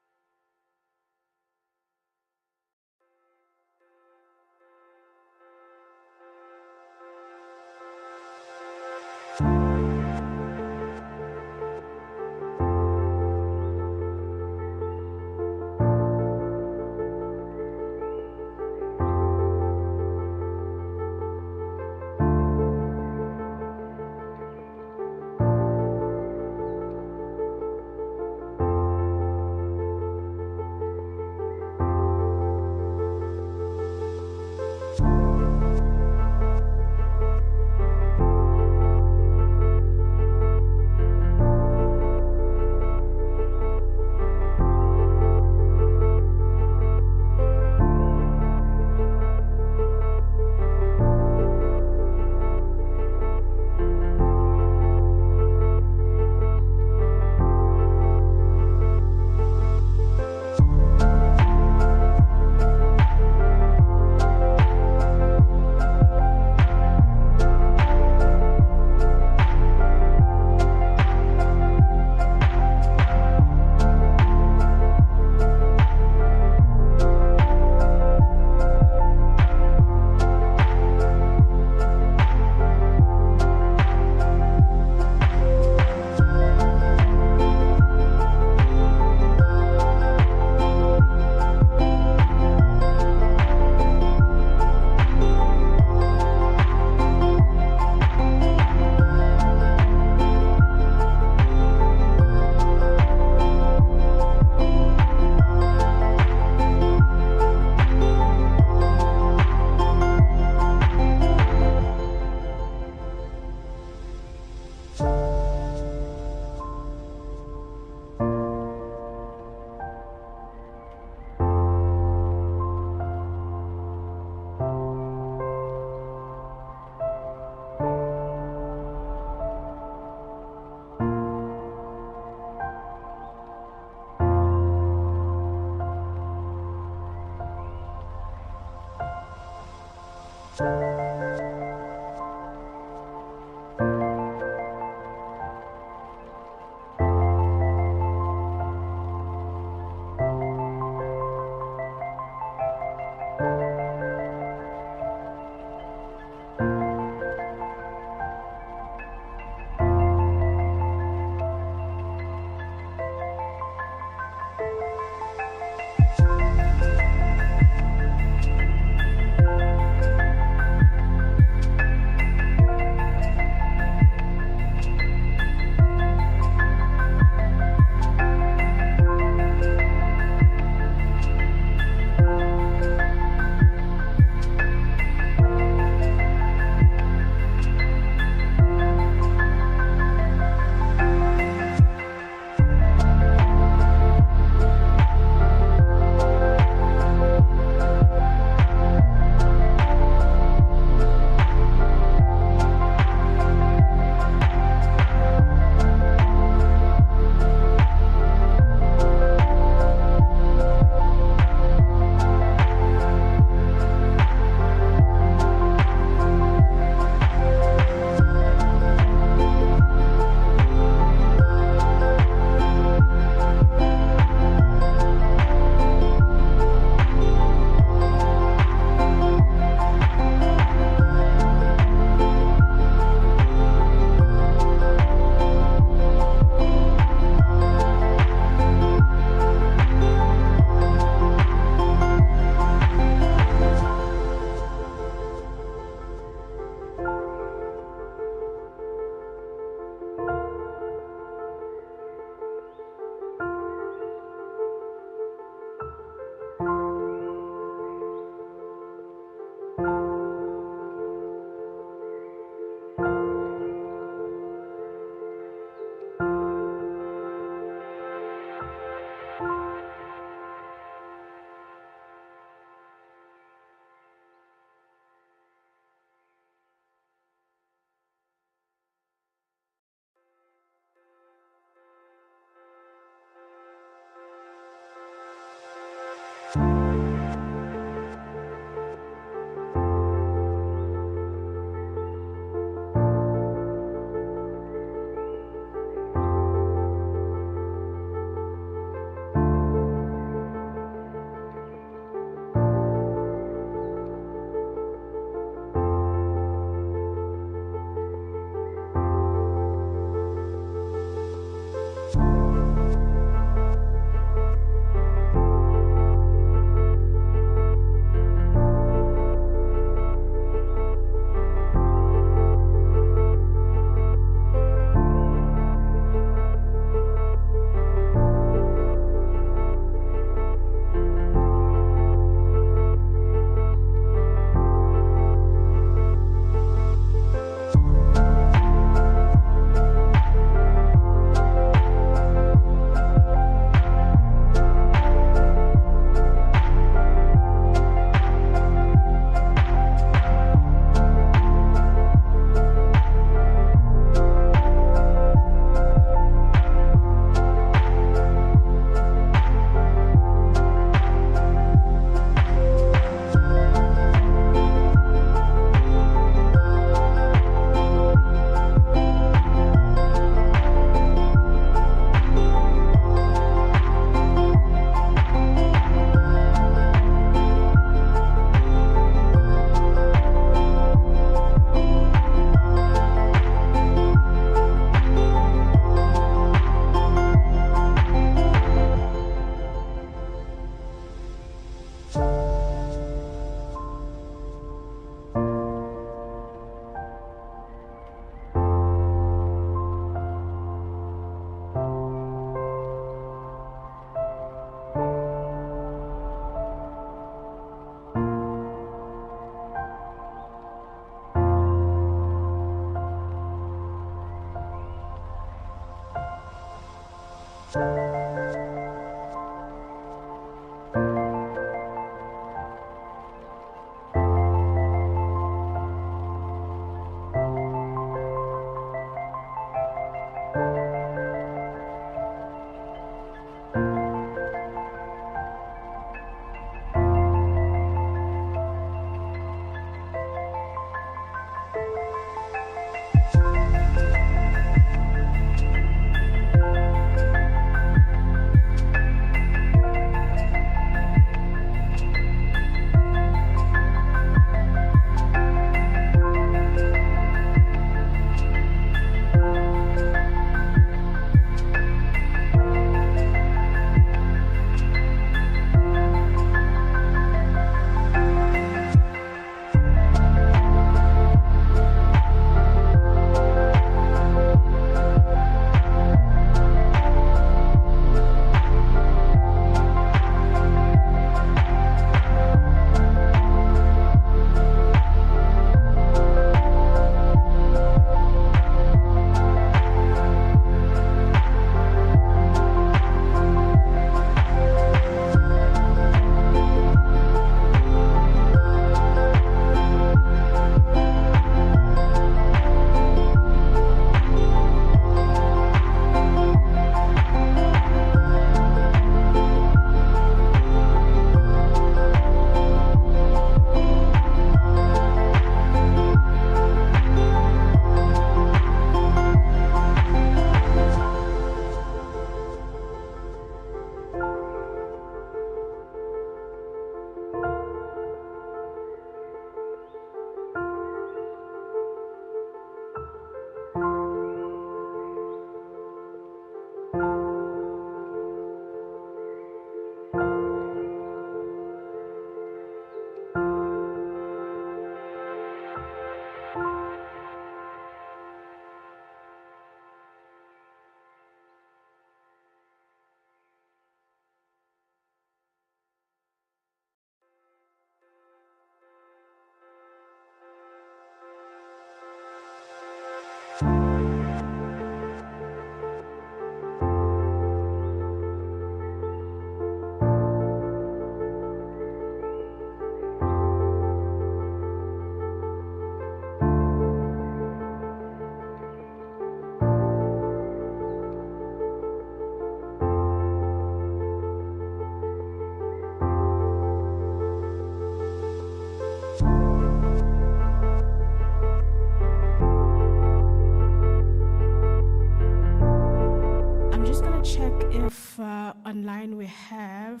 K: online we have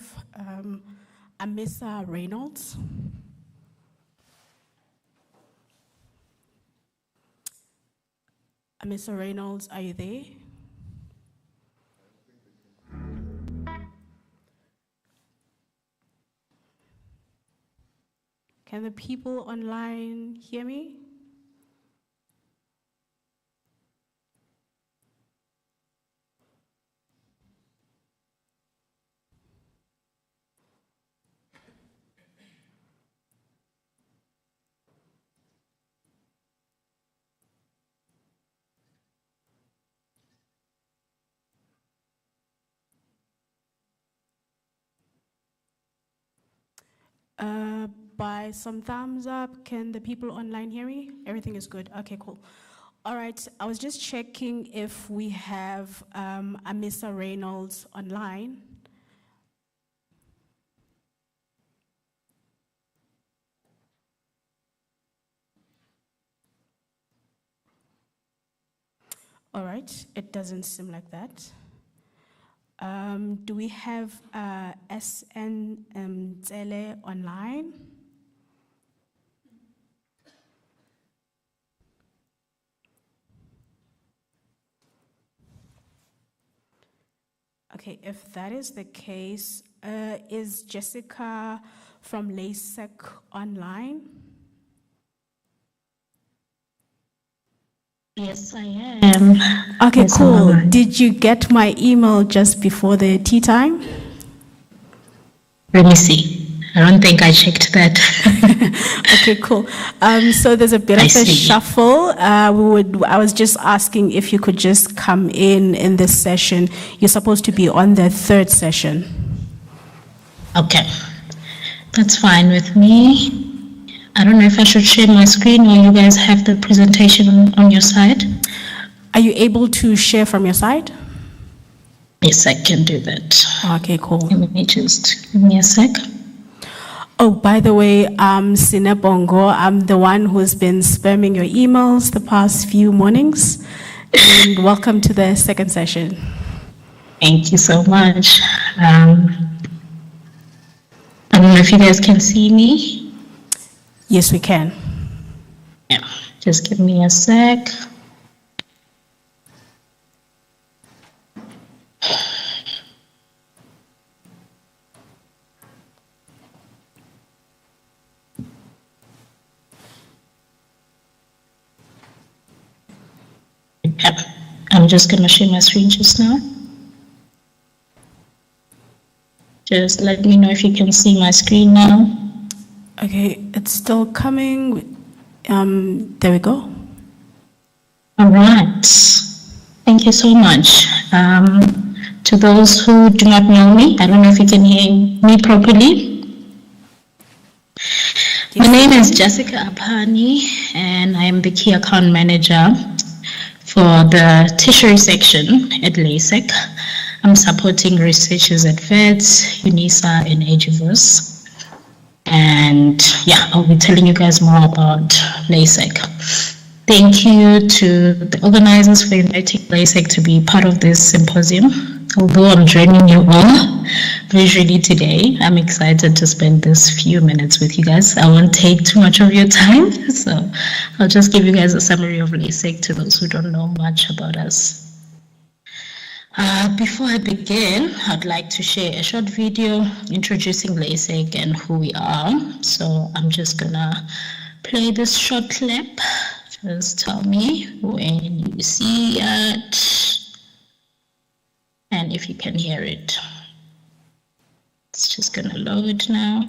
K: Amisa Reynolds. Amisa Reynolds, are you there? Can the people online hear me? By some thumbs up, can the people online hear me? Everything is good. Okay, cool. All right, I was just checking if we have Amisa Reynolds online. All right, it doesn't seem like that. Do we have SN Tsele online? Okay, if that is the case, is Jessica from LASEC online?
L: Yes, I am.
K: Okay,
L: Yes,
K: cool.
L: I'm
K: Did you get my email just before the tea time?
L: Let me see. I don't think I checked that.
K: Okay, cool. So there's a bit of a shuffle. I was just asking if you could just come in this session. You're supposed to be on the third session.
L: Okay, that's fine with me. I don't know if I should share my screen or you guys have the presentation on your side.
K: Are you able to share from your side?
L: Yes, I can do that.
K: Okay, cool.
L: Let me just give me a sec.
K: Oh, by the way, Sinebongo, I'm the one who's been spamming your emails the past few mornings. And welcome to the second session.
L: Thank you so much. I don't know if you guys can see me.
K: Yes, we can.
L: Yeah, just give me a sec. Yep. I'm just going to share my screen just now. Just let me know if you can see my screen now.
K: Okay, it's still coming. There we go.
L: All right. Thank you so much. To those who do not know me, I don't know if you can hear me properly. My name is Jessica Apani, and I am the Key Account Manager for the tertiary section at LASEC. I'm supporting researchers at VETS, UNISA, and AGIVERS. And yeah, I'll be telling you guys more about LASEC. Thank you to the organizers for inviting LASEC to be part of this symposium. Although I'm joining you all visually today, I'm excited to spend this few minutes with you guys. I won't take too much of your time, so I'll just give you guys a summary of LASEC to those who don't know much about us. Before I begin, I'd like to share a short video introducing LASEC and who we are. So I'm just gonna play this short clip. Just tell me when you see it and if you can hear it. It's just gonna load now.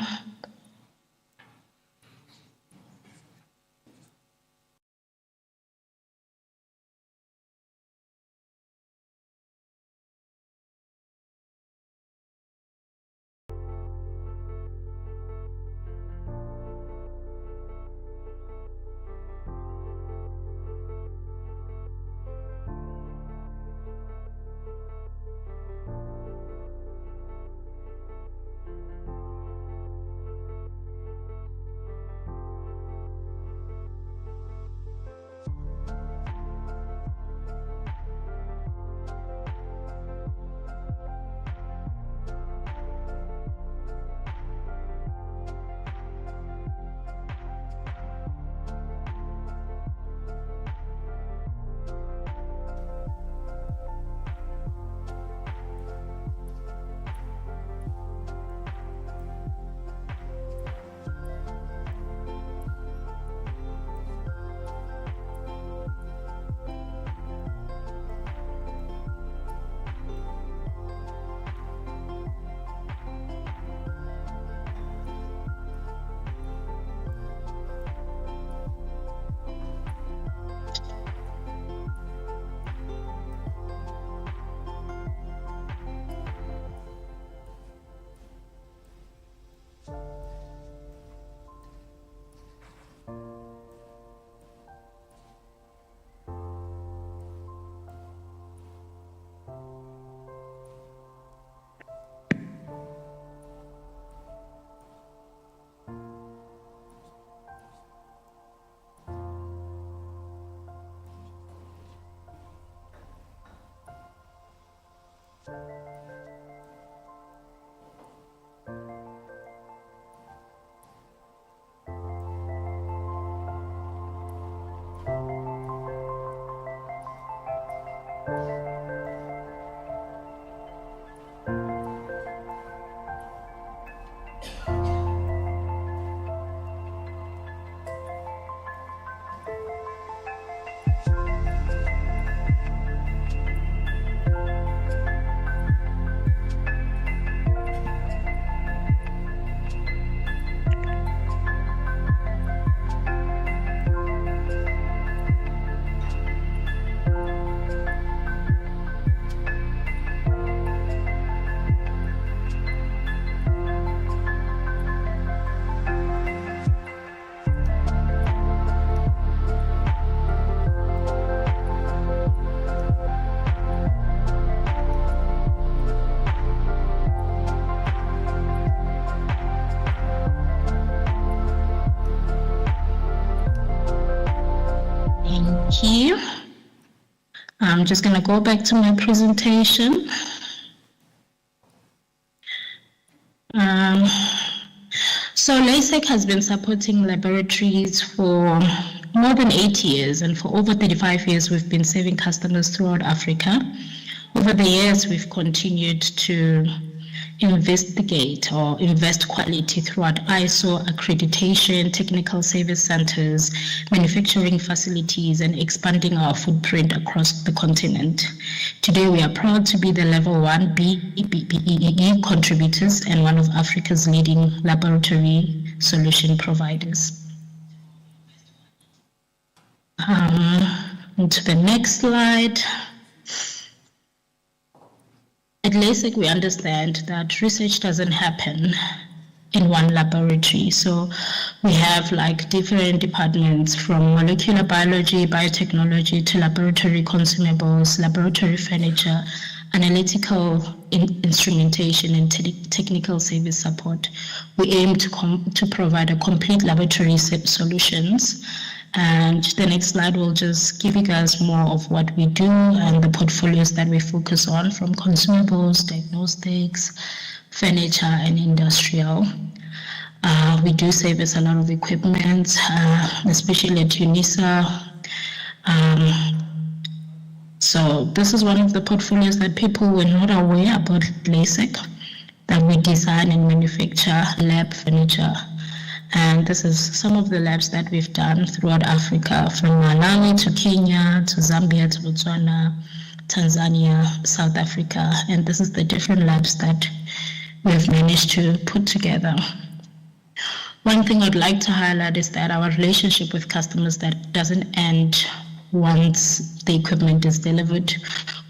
L: I'm just going to go back to my presentation. So LASEC has been supporting laboratories for more than 8 years, and for over 35 years we've been serving customers throughout Africa. Over the years we've continued to investigate or invest quality throughout ISO accreditation, technical service centers, manufacturing facilities, and expanding our footprint across the continent. Today we are proud to be the level 1 BEE contributors and one of Africa's leading laboratory solution providers. To the next slide. At LASEC, we understand that research doesn't happen in one laboratory. So we have like different departments from molecular biology, biotechnology, to laboratory consumables, laboratory furniture, analytical instrumentation, and technical service support. We aim to provide a complete laboratory solutions. And the next slide will just give you guys more of what we do and the portfolios that we focus on, from consumables, diagnostics, furniture, and industrial. We do service a lot of equipment, especially at UNISA. So this is one of the portfolios that people were not aware about LASEC, that we design and manufacture lab furniture. And this is some of the labs that we've done throughout Africa, from Malawi to Kenya to Zambia to Botswana, Tanzania, South Africa. And this is the different labs that we've managed to put together. One thing I'd like to highlight is that our relationship with customers that doesn't end once the equipment is delivered.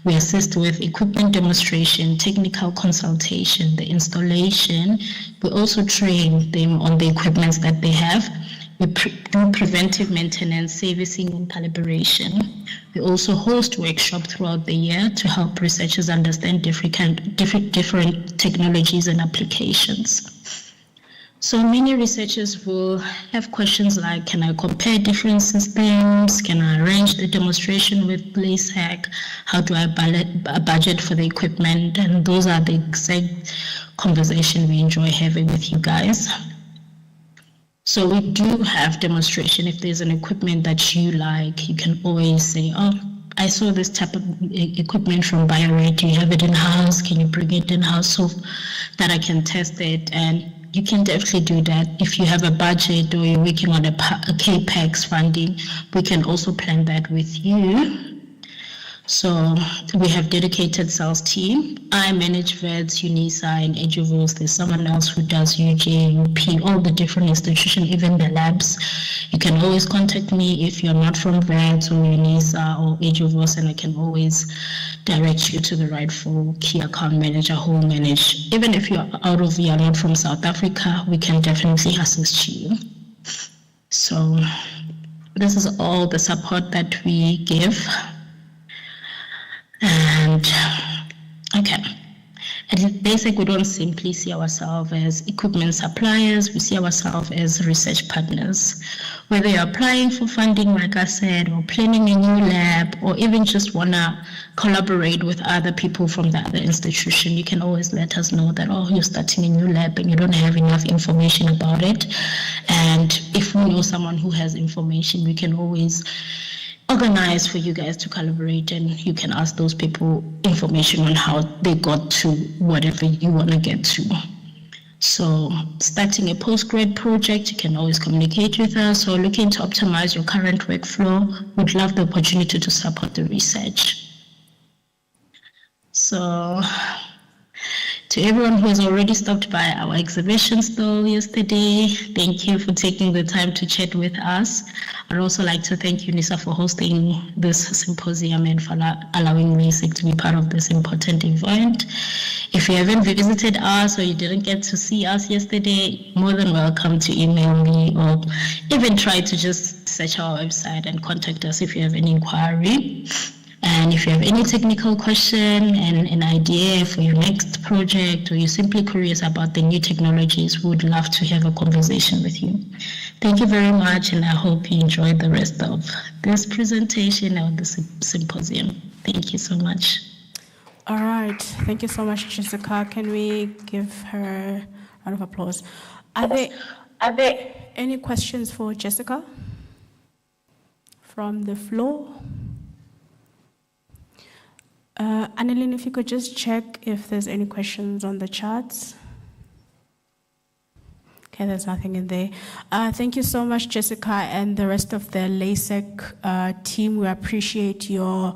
L: We assist with equipment demonstration, technical consultation, the installation. We also train them on the equipment that they have. We do preventive maintenance, servicing, and calibration. We also host workshops throughout the year to help researchers understand different technologies and applications. So many researchers will have questions like, can I compare different systems? Can I arrange the demonstration with LASEC? How do I budget for the equipment? And those are the exact conversation we enjoy having with you guys. So we do have demonstration. If there's an equipment that you like, you can always say, oh, I saw this type of equipment from BioRed. Do you have it in-house? Can you bring it in-house so that I can test it? And you can definitely do that. If you have a budget or you're working on a CAPEX funding, we can also plan that with you. So we have dedicated sales team. I manage VETS, UNISA, and EduVos. There's someone else who does UJ, UP, all the different institutions, even the labs. You can always contact me if you're not from VETS or UNISA or EduVos, and I can always direct you to the rightful key account manager who will manage. Even if you're not from South Africa, we can definitely assist you. So this is all the support that we give. And okay, at LASEC, we don't simply see ourselves as equipment suppliers, we see ourselves as research partners. Whether you're applying for funding, like I said, or planning a new lab, or even just want to collaborate with other people from the other institution, you can always let us know that, oh, you're starting a new lab and you don't have enough information about it. And if we know someone who has information, we can always organize for you guys to collaborate, and you can ask those people information on how they got to whatever you want to get to. So starting a postgrad project, you can always communicate with us, or looking to optimize your current workflow. We'd love the opportunity to support the research. So to everyone who has already stopped by our exhibition stall yesterday, thank you for taking the time to chat with us. I'd also like to thank UNISA for hosting this symposium and for allowing LASEC to be part of this important event. If you haven't visited us or you didn't get to see us yesterday, more than welcome to email me, or even try to just search our website and contact us if you have any inquiry. And if you have any technical question and an idea for your next project, or you're simply curious about the new technologies, we would love to have a conversation with you. Thank you very much, and I hope you enjoyed the rest of this presentation of the symposium. Thank you so much.
K: All right. Thank you so much, Jessica. Can we give her a round of applause? Are there any questions for Jessica from the floor? Annalyn, if you could just check if there's any questions on the charts. Okay, there's nothing in there. Thank you so much, Jessica, and the rest of the LASEC team. We appreciate your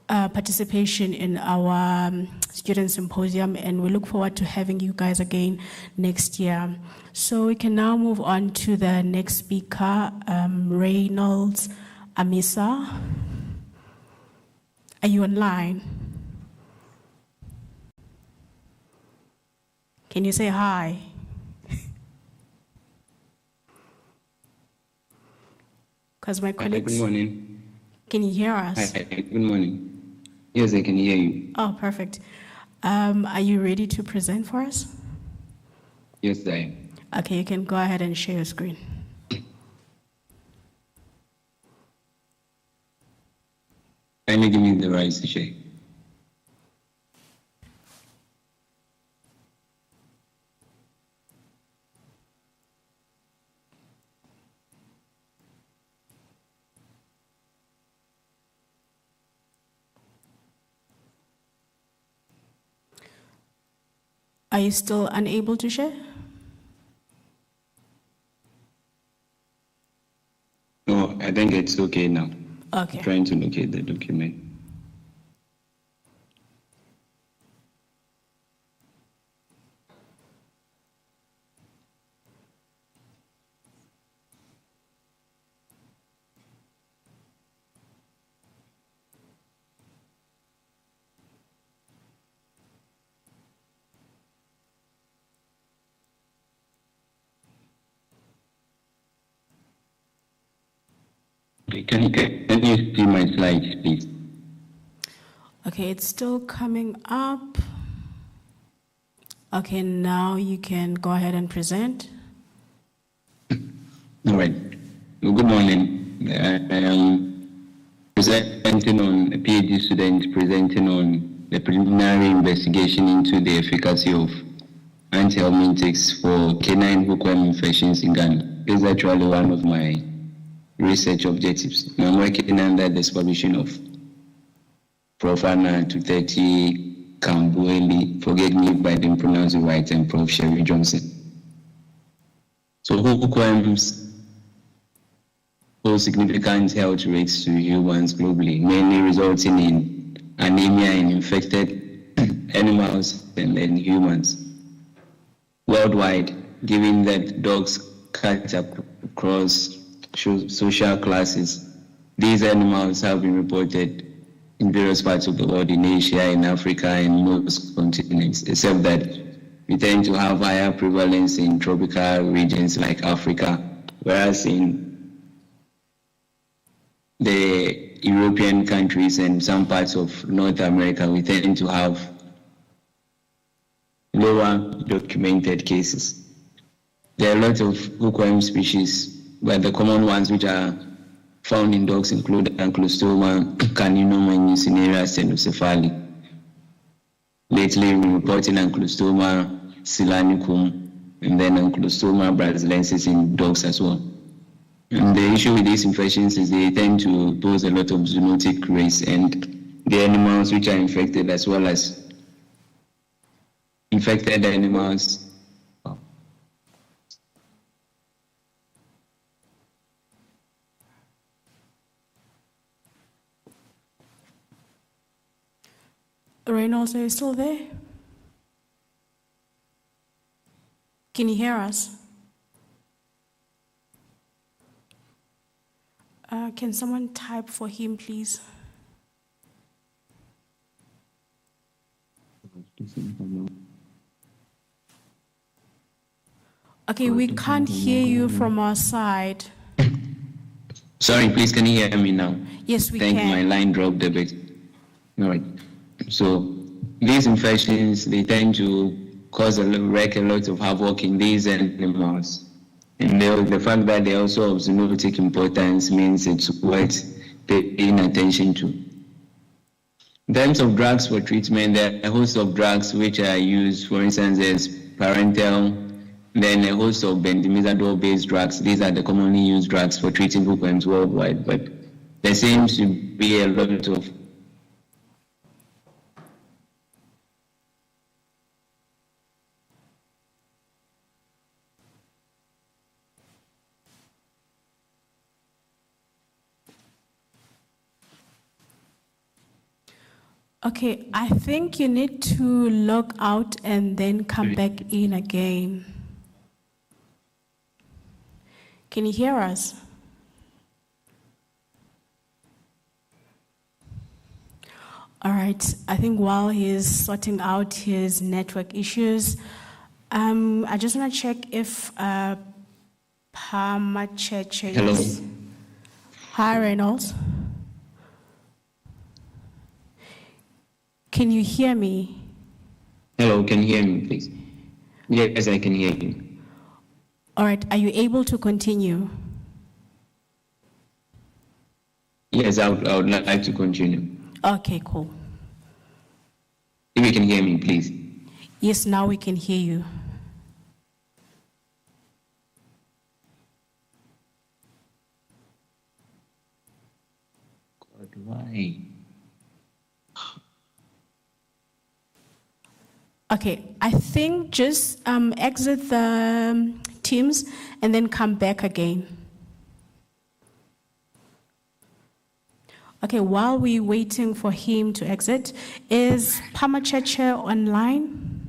K: participation in our student symposium, and we look forward to having you guys again next year. So we can now move on to the next speaker, Reynolds Amisa. Are you online? Can you say hi? Because my colleagues...
D: Good morning.
K: Can you hear us?
D: Hi, good morning. Yes, I can hear you.
K: Oh, perfect. Are you ready to present for us?
D: Yes, I am.
K: Okay, you can go ahead and share your screen.
D: Kindly give me the right to share.
K: Are you still unable to share?
D: No, I think it's okay now.
K: Okay.
D: I'm trying to locate the document. Can you see my slides, please?
K: Okay, it's still coming up. Okay, now you can go ahead and present.
D: All right. Well, good morning. I am presenting on a PhD student presenting on the preliminary investigation into the efficacy of antihelmintics for canine hookworm infections in Ghana. This is actually one of my research objectives. I'm working under the supervision of Prof. Anna 230 Kambueli, forget me if I didn't pronounce it right, and Prof. Sherry Johnson. So hookworms pose significant health risks to humans globally, mainly resulting in anemia in infected animals and then humans. Worldwide, given that dogs cut across social classes, these animals have been reported in various parts of the world, in Asia, in Africa, and most continents, except that we tend to have higher prevalence in tropical regions like Africa, whereas in the European countries and some parts of North America, we tend to have lower documented cases. There are a lot of hookworm species, but the common ones which are found in dogs include Ankylostoma, Caninum, and Neisseria stenocephali. Lately, we're reporting Ankylostoma selanicum and then Ankylostoma brasiliensis in dogs as well. And the issue with these infections is they tend to pose a lot of zoonotic risk, and the animals which are infected as well as infected animals
K: Reynolds, are you still there? Can you hear us? Can someone type for him, please? Okay, we can't hear you from our side.
D: Sorry, please, can you hear me now?
K: Yes, we
D: can.
K: Thank you,
D: my line dropped a bit. All right. So these infections, they tend to wreak a lot of havoc in these animals. And the fact that they also of zoonotic importance means it's worth paying attention to. In terms of drugs for treatment, there are a host of drugs which are used. For instance, there's parental, then a host of benzimidazole-based drugs. These are the commonly used drugs for treating hookworms worldwide, but there seems to be a lot of
K: Okay, I think you need to log out and then come back in again. Can you hear us? All right, I think while he's sorting out his network issues, I just want to check if Pamacheche is...
D: Hello.
K: Hi, Reynolds. Can you hear me?
D: Hello, can you hear me, please? Yes, I can hear you.
K: All right, are you able to continue?
D: Yes, I would like to continue.
K: Okay, cool.
D: If you can hear me, please.
K: Yes, now we can hear you.
D: God, why?
K: Okay, I think just exit the Teams and then come back again. Okay, while we're waiting for him to exit, is Pamacheche online?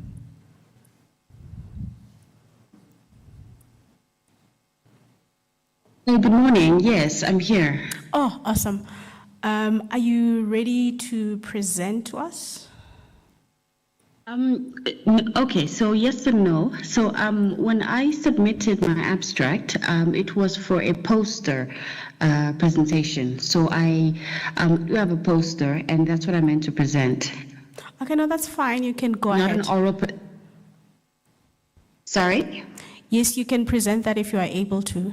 C: Hey, good morning. Yes, I'm here.
K: Oh, awesome. Are you ready to present to us?
C: Okay, so yes and no. So when I submitted my abstract, it was for a poster presentation. So I do have a poster, and that's what I meant to present.
K: Okay, no, that's fine. You can go
C: Not
K: ahead.
C: an oral. Sorry?
K: Yes, you can present that if you are able to.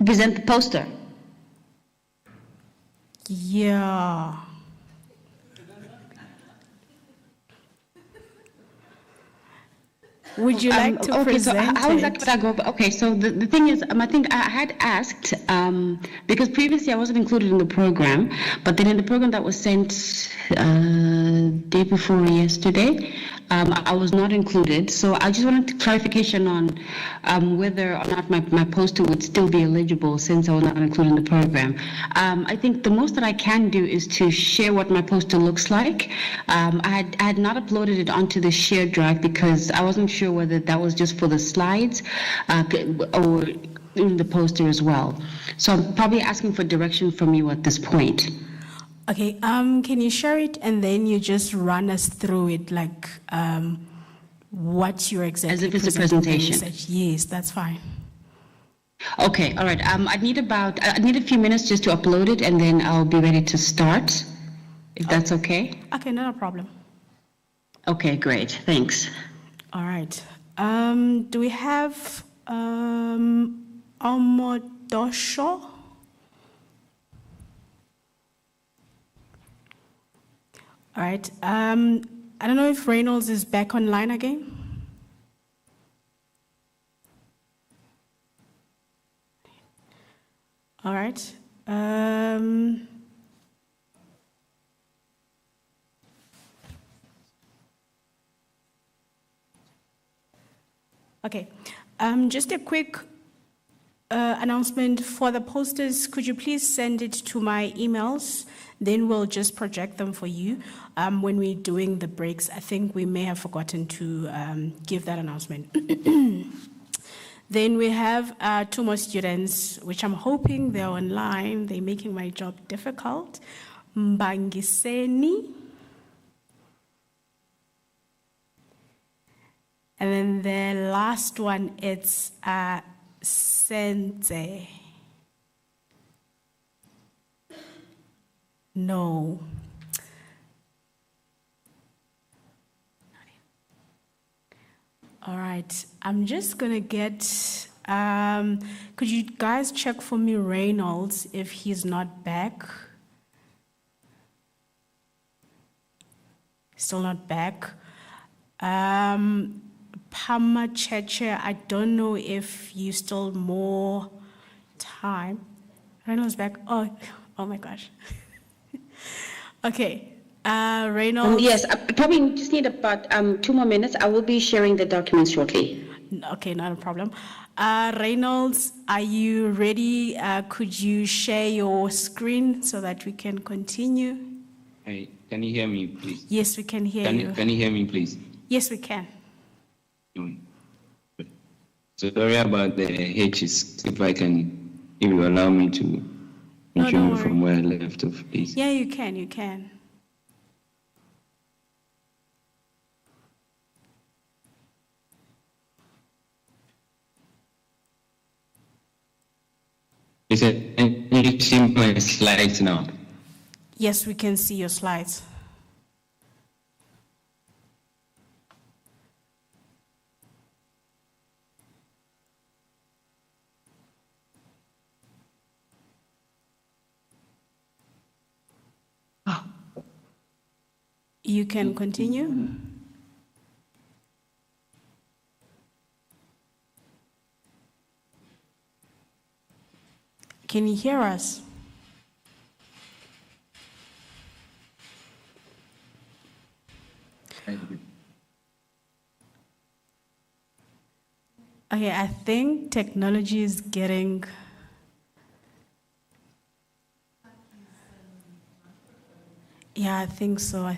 C: Present the poster.
K: Yeah. Would you like to
C: okay,
K: present
C: so how
K: it?
C: exactly would I go about? Okay, so the thing is, I think I had asked, because previously I wasn't included in the program, but then in the program that was sent day before yesterday, I was not included. So I just wanted clarification on whether or not my poster would still be eligible since I was not included in the program. I think the most that I can do is to share what my poster looks like. I had not uploaded it onto the shared drive because I wasn't sure whether that was just for the slides or in the poster as well. So I'm probably asking for direction from you at this point.
K: Okay, can you share it and then you just run us through it, like what you're exactly
C: As if it's a
K: presenting
C: presentation.
K: Yes, that's fine.
C: Okay, all right. I need a few minutes just to upload it, and then I'll be ready to start, if that's okay.
K: Okay, not a problem.
C: Okay, great. Thanks.
K: All right. Do we have Omodosho? All right. I don't know if Reynolds is back online again. All right. Okay. Just a quick announcement for the posters. Could you please send it to my emails? Then we'll just project them for you. When we're doing the breaks, I think we may have forgotten to give that announcement. Then we have 2 more students, which I'm hoping they're online. They're making my job difficult. Mbangiseni. And then the last one, it's Senze. No. All right, I'm just gonna get, could you guys check for me Reynolds if he's not back? Still not back. Pama Cheche, I don't know if you still more time. Reynolds back, oh my gosh. Okay. Reynolds?
C: Yes, I probably just need about 2 more minutes. I will be sharing the documents shortly.
K: Okay, not a problem. Reynolds, are you ready? Could you share your screen so that we can continue?
D: Hey, can you hear me, please?
K: Yes, we can hear you.
D: Can you hear me, please?
K: Yes, we can.
D: Sorry about the hitches. If you allow me to continue from where I left off, please.
K: Yeah, you can.
D: Can you see my slides now?
K: Yes, we can see your slides. You can continue. Can you hear us? Okay, I think technology is getting... Yeah, I think so.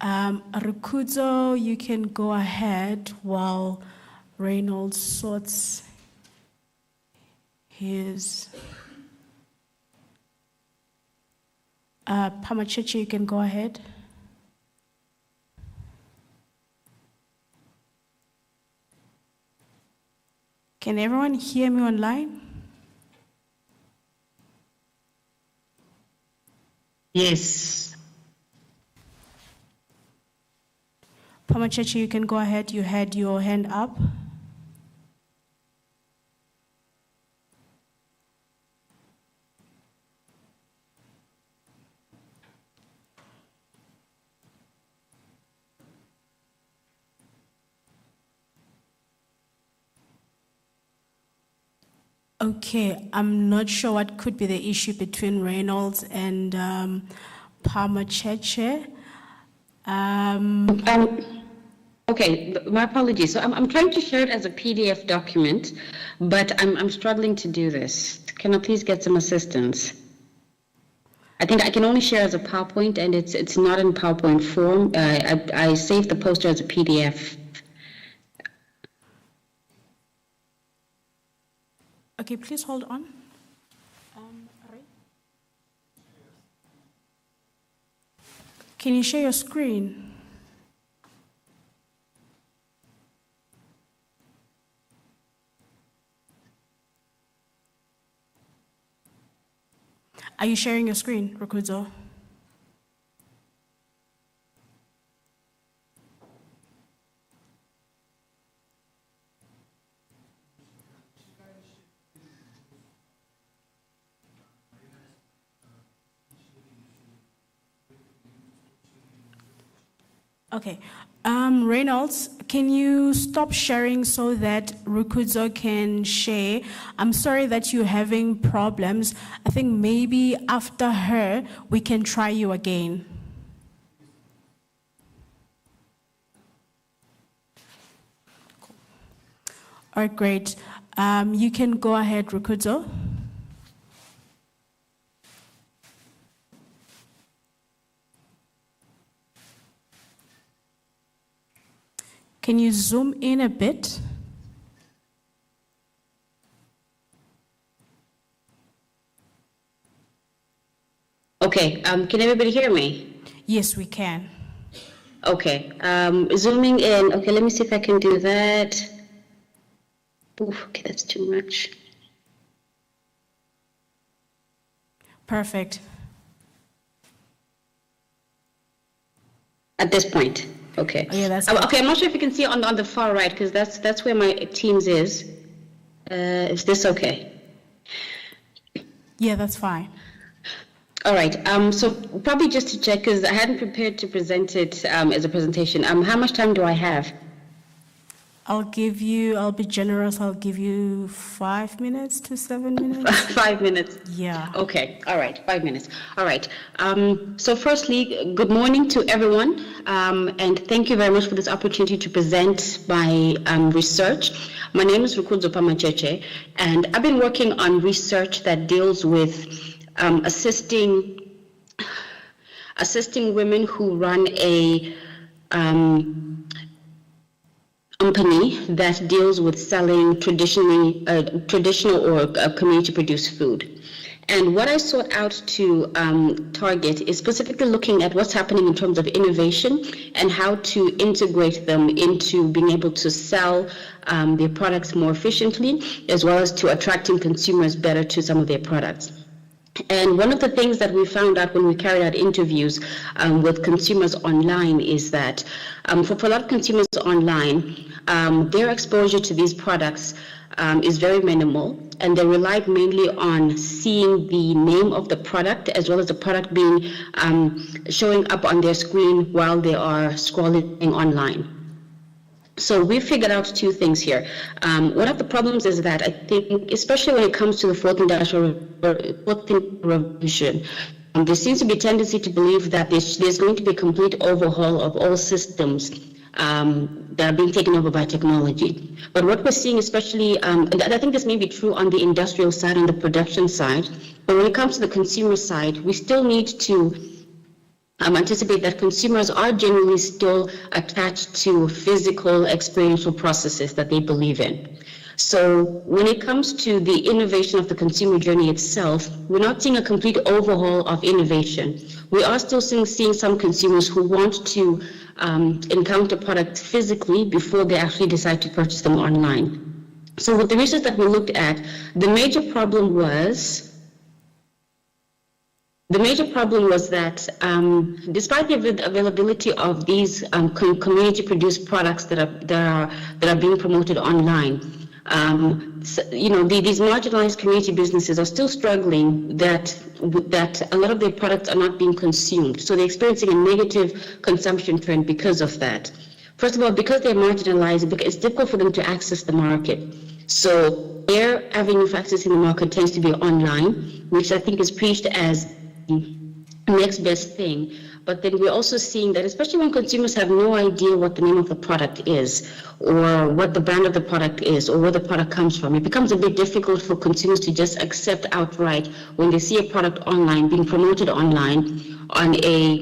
K: Rukudzo, you can go ahead while Reynolds sorts his... Pamacheche, you can go ahead. Can everyone hear me online?
C: Yes.
K: Pamacheche, you can go ahead. You had your hand up. Okay, I'm not sure what could be the issue between Reynolds and Pamacheche.
C: Okay, my apologies. So I'm trying to share it as a PDF document, but I'm struggling to do this. Can I please get some assistance? I think I can only share as a PowerPoint, and it's not in PowerPoint form. I saved the poster as a PDF.
K: Okay, please hold on. Can you share your screen? Are you sharing your screen, Rukudzo? Okay. Reynolds, can you stop sharing so that Rukudzo can share? I'm sorry that you're having problems. I think maybe after her, we can try you again. All right, great. You can go ahead, Rukudzo. Can you zoom in a bit?
C: Okay, can everybody hear me?
K: Yes, we can.
C: Okay, zooming in. Okay, let me see if I can do that. Oof, okay, that's too much.
K: Perfect.
C: At this point. Okay.
K: Oh, yeah, that's
C: okay. I'm not sure if you can see on the far right, because that's where my Teams is. Is this okay?
K: Yeah, that's fine.
C: All right. So probably just to check, because I hadn't prepared to present it as a presentation. How much time do I have?
K: I'll be generous, I'll give you 5 minutes to 7 minutes.
C: 5 minutes?
K: Yeah.
C: Okay, all right, 5 minutes. All right. So firstly, good morning to everyone, and thank you very much for this opportunity to present my research. My name is Rukudzo Pamacheche, and I've been working on research that deals with assisting women who run a company that deals with selling traditional or community produced food. And what I sought out to target is specifically looking at what's happening in terms of innovation and how to integrate them into being able to sell their products more efficiently, as well as to attracting consumers better to some of their products. And one of the things that we found out when we carried out interviews with consumers online is that for a lot of consumers online, their exposure to these products is very minimal, and they relied mainly on seeing the name of the product as well as the product being showing up on their screen while they are scrolling online. So we figured out two things here. One of the problems is that I think, especially when it comes to the fourth industrial revolution, there seems to be a tendency to believe that there's going to be a complete overhaul of all systems that are being taken over by technology. But what we're seeing, especially, and I think this may be true on the industrial side, on the production side, but when it comes to the consumer side, we still need to anticipate that consumers are generally still attached to physical experiential processes that they believe in. So when it comes to the innovation of the consumer journey itself, we're not seeing a complete overhaul of innovation. We are still seeing some consumers who want to encounter products physically before they actually decide to purchase them online. So with the research that we looked at, the major problem was that despite the availability of these community-produced products that are being promoted online, these marginalized community businesses are still struggling that a lot of their products are not being consumed. So they're experiencing a negative consumption trend because of that. First of all, because they're marginalized, it's difficult for them to access the market. So their avenue for accessing the market tends to be online, which I think is preached as next best thing. But then we're also seeing that, especially when consumers have no idea what the name of the product is, or what the brand of the product is, or where the product comes from, it becomes a bit difficult for consumers to just accept outright when they see a product online, being promoted online, on a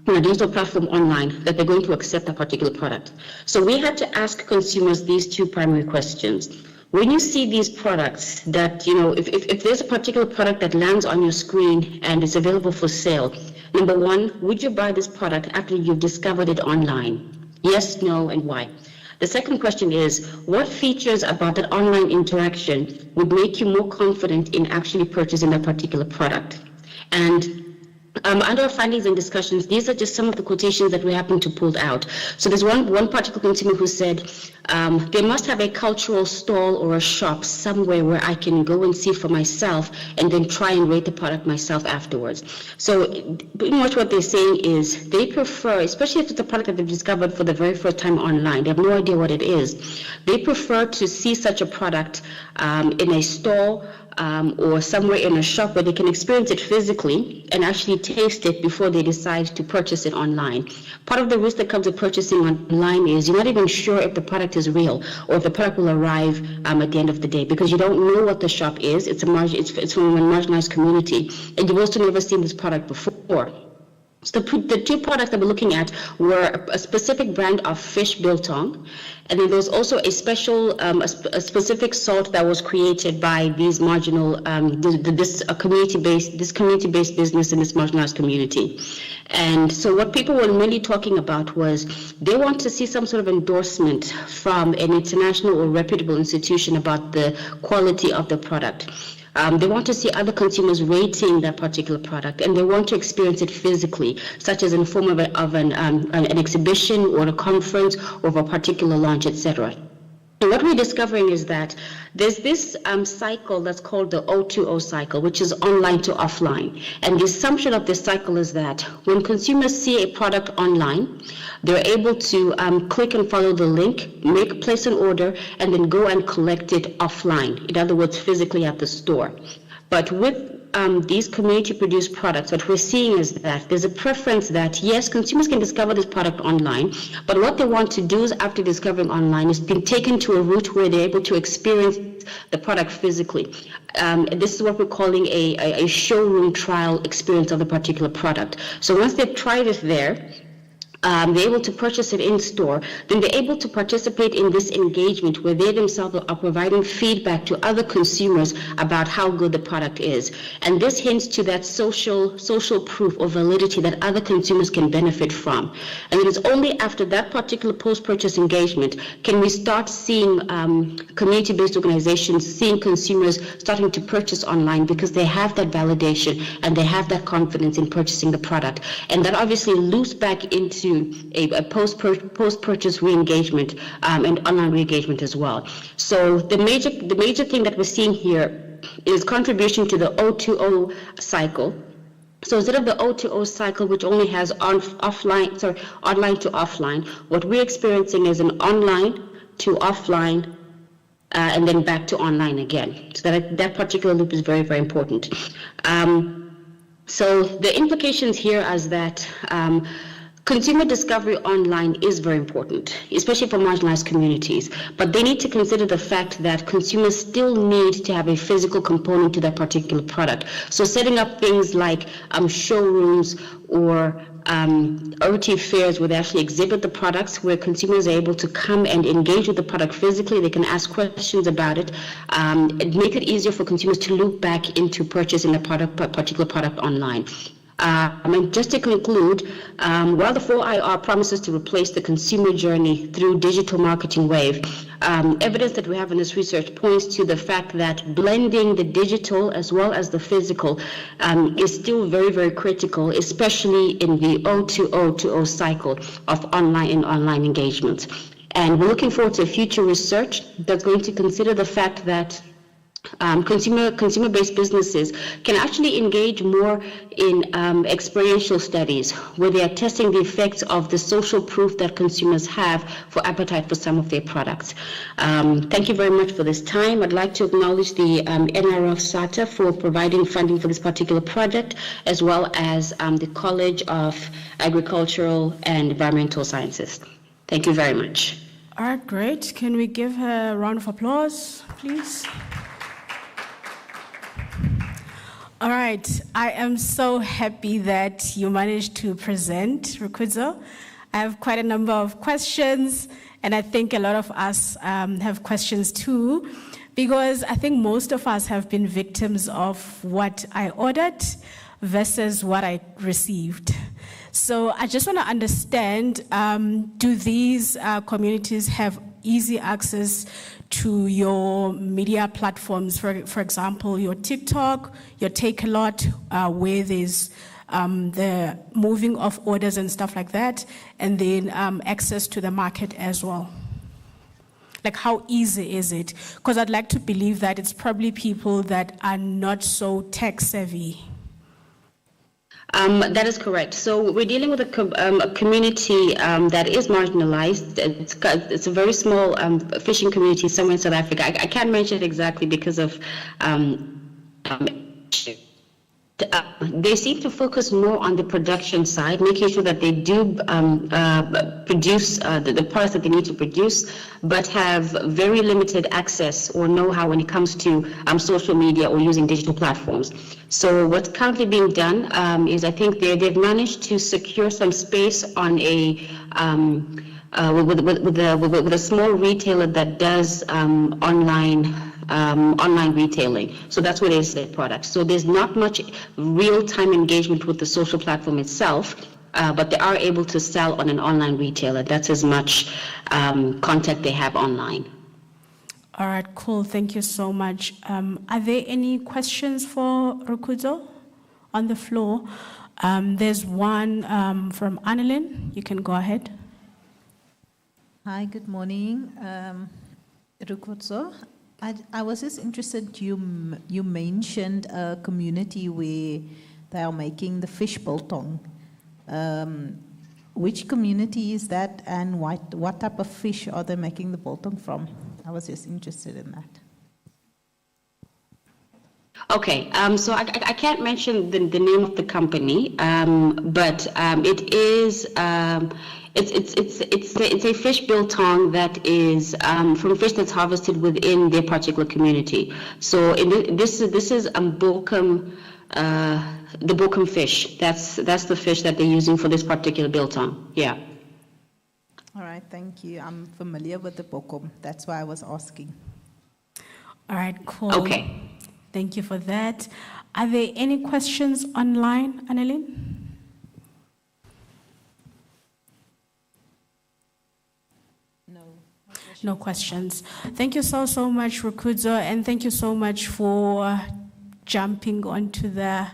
C: digital platform online, that they're going to accept a particular product. So we had to ask consumers these two primary questions. When you see these products that, if there's a particular product that lands on your screen and is available for sale, number one, would you buy this product after you've discovered it online? Yes, no, and why? The second question is, what features about that online interaction would make you more confident in actually purchasing that particular product? And under our findings and discussions, these are just some of the quotations that we happen to pull out. So there's one particular consumer who said, they must have a cultural stall or a shop somewhere where I can go and see for myself and then try and rate the product myself afterwards. So pretty much what they're saying is they prefer, especially if it's a product that they've discovered for the very first time online, they have no idea what it is. They prefer to see such a product in a store or somewhere in a shop where they can experience it physically and actually taste it before they decide to purchase it online. Part of the risk that comes with purchasing online is you're not even sure if the product is real or if the product will arrive at the end of the day, because you don't know what the shop is. It's from a marginalized community, and you've also never seen this product before. So the two products that we're looking at were a specific brand of fish biltong, and then there was also a special, a specific salt that was created by these marginal, this community-based business in this marginalized community. And so what people were mainly talking about was they want to see some sort of endorsement from an international or reputable institution about the quality of the product. They want to see other consumers rating that particular product, and they want to experience it physically, such as in the form of an exhibition or a conference or a particular launch, etc. And what we're discovering is that there's this cycle that's called the O2O cycle, which is online to offline. And the assumption of this cycle is that when consumers see a product online, they're able to click and follow the link, place an order, and then go and collect it offline. In other words, physically at the store. But with these community-produced products, what we're seeing is that there's a preference that, yes, consumers can discover this product online, but what they want to do is, after discovering online, is being taken to a route where they're able to experience the product physically. This is what we're calling a showroom trial experience of the particular product. So once they've tried it there, they're able to purchase it in store, then they're able to participate in this engagement where they themselves are providing feedback to other consumers about how good the product is. And this hints to that social proof or validity that other consumers can benefit from. And it is only after that particular post-purchase engagement can we start seeing community-based organizations seeing consumers starting to purchase online, because they have that validation and they have that confidence in purchasing the product. And that obviously loops back into a post-purchase re-engagement and online re-engagement as well. So the major thing that we're seeing here is contribution to the O2O cycle. So instead of the O2O cycle, which only has online to offline, what we're experiencing is an online to offline and then back to online again. So that particular loop is very, very important. So the implications here is that consumer discovery online is very important, especially for marginalized communities, but they need to consider the fact that consumers still need to have a physical component to that particular product. So setting up things like showrooms or OT fairs where they actually exhibit the products, where consumers are able to come and engage with the product physically, they can ask questions about it, and make it easier for consumers to loop back into purchasing a particular product online. And just to conclude, while the 4IR promises to replace the consumer journey through digital marketing wave, evidence that we have in this research points to the fact that blending the digital as well as the physical is still very, very critical, especially in the O2O cycle of online engagements. And we're looking forward to future research that's going to consider the fact that consumer-based businesses can actually engage more in experiential studies where they are testing the effects of the social proof that consumers have for appetite for some of their products. Thank you very much for this time. I'd like to acknowledge the NRF SATA for providing funding for this particular project, as well as the College of Agricultural and Environmental Sciences. Thank you very much.
K: All right, great. Can we give her a round of applause, please? All right, I am so happy that you managed to present, Rukudzo. I have quite a number of questions, and I think a lot of us have questions too, because I think most of us have been victims of what I ordered versus what I received. So I just want to understand, do these communities have easy access to your media platforms, for example, your TikTok, your Take-A-Lot, where there's the moving of orders and stuff like that, and then access to the market as well? Like, how easy is it? Because I'd like to believe that it's probably people that are not so tech savvy.
C: That is correct. So we're dealing with a community that is marginalized. It's a very small fishing community somewhere in South Africa. I can't mention it exactly because of they seem to focus more on the production side, making sure that they do produce the products that they need to produce, but have very limited access or know-how when it comes to social media or using digital platforms. So what's currently being done is, I think they've managed to secure some space on a with a small retailer that does online retailing. So that's where they sell products. So there's not much real-time engagement with the social platform itself, but they are able to sell on an online retailer. That's as much contact they have online.
K: All right, cool. Thank you so much. Are there any questions for Rukudzo on the floor? There's one from Annalyn. You can go ahead.
G: Hi, good morning. Rukudzo, I was just interested, you mentioned a community where they are making the fish biltong. Which community is that, and what type of fish are they making the biltong from? I was just interested in that.
C: Okay, so I can't mention the name of the company, but it is it's a fish biltong that is from fish that's harvested within their particular community. So this is Bulkum, the Bulkum fish. That's the fish that they're using for this particular biltong. Yeah.
G: All right, thank you. I'm familiar with the Bulkum. That's why I was asking.
K: All right, cool.
C: Okay.
K: Thank you for that. Are there any questions online, Annalyn? No questions. Thank you so much, Rukudzo, and thank you so much for jumping onto the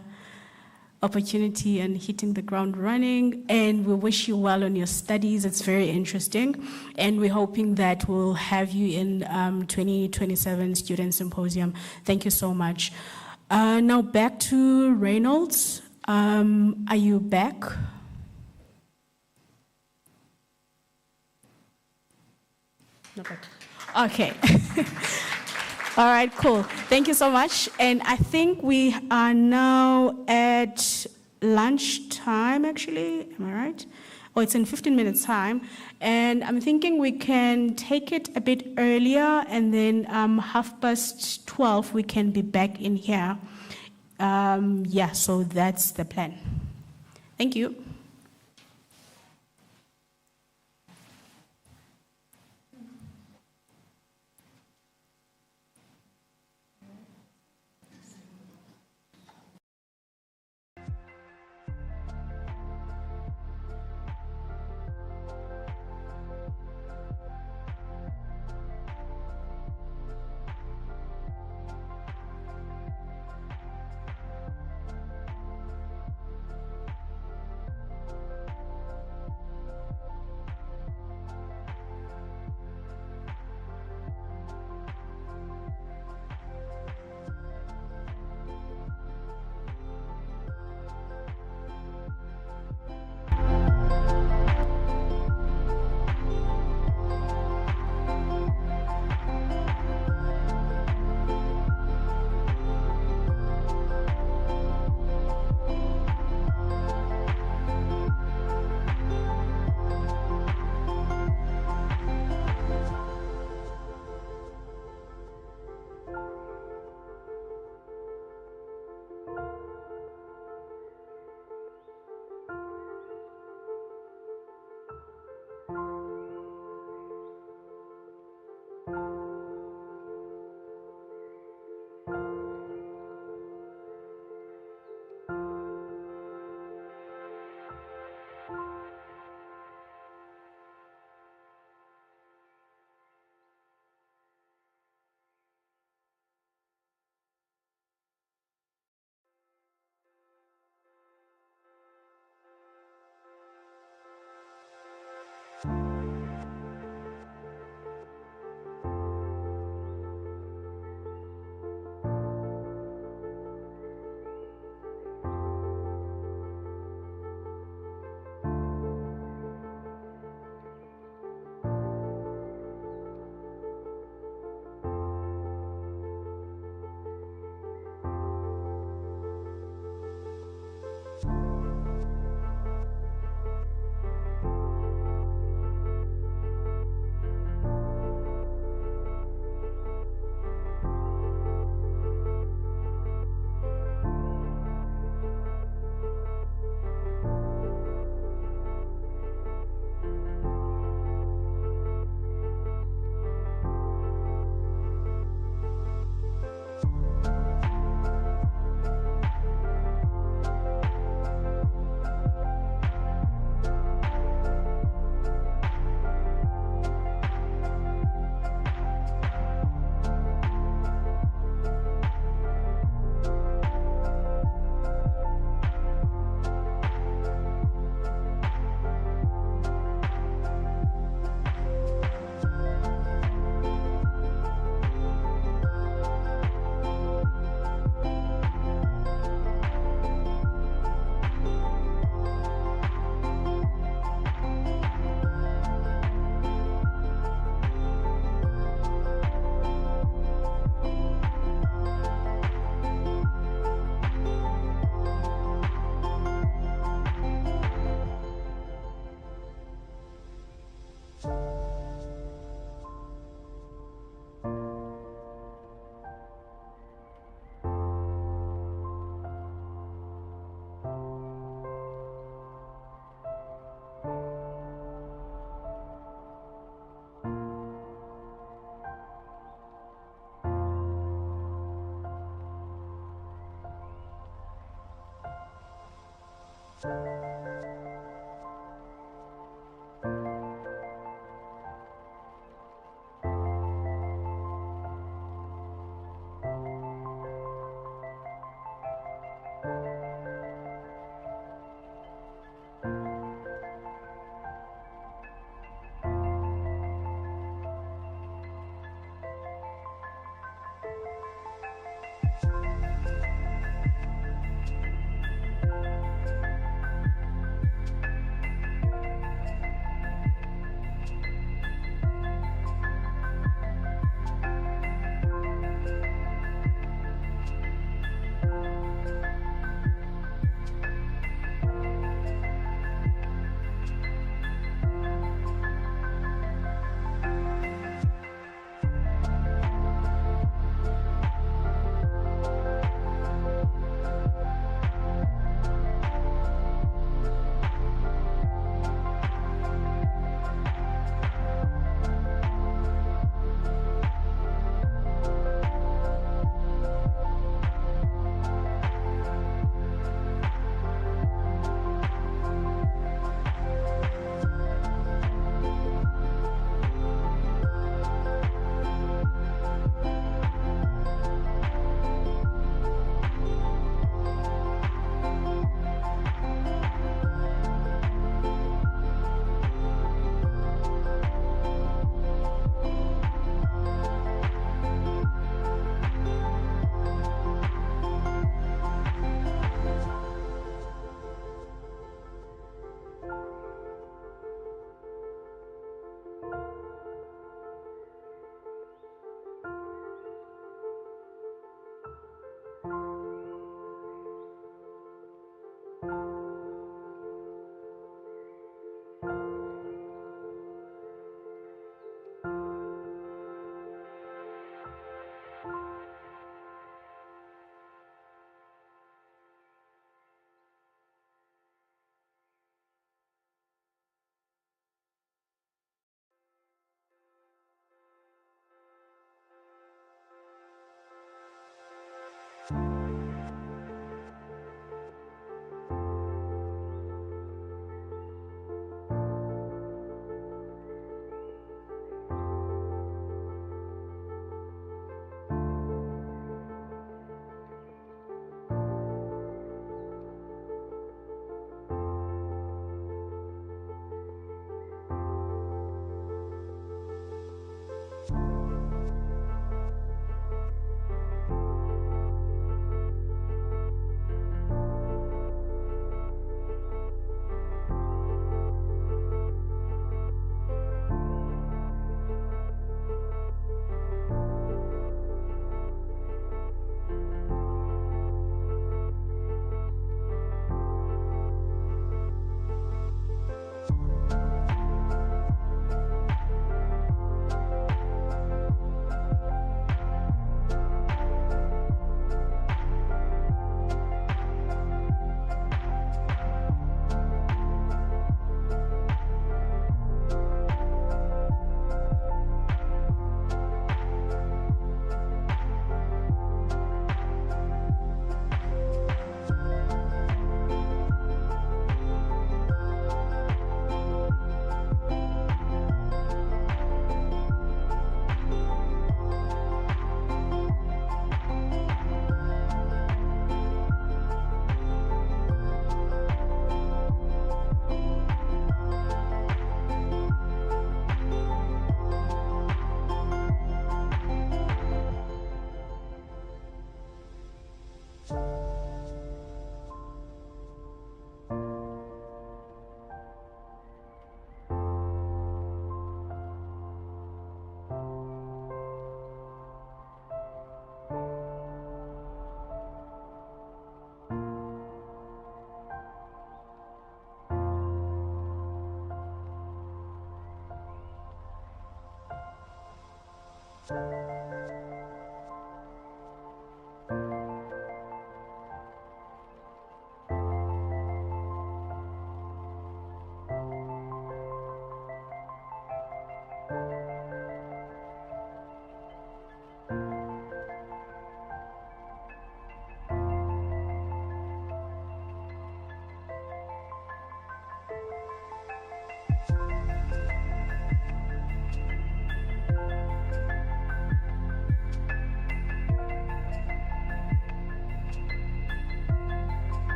K: opportunity and hitting the ground running. And we wish you well on your studies. It's very interesting. And we're hoping that we'll have you in 2027 Student Symposium. Thank you so much. Now back to Reynolds. Are you back? Not back. Okay. All right, cool. Thank you so much. And I think we are now at lunchtime, actually. Am I right? Oh, it's in 15 minutes time. And I'm thinking we can take it a bit earlier, and then 12:30, we can be back in here. Yeah, so that's the plan. Thank you.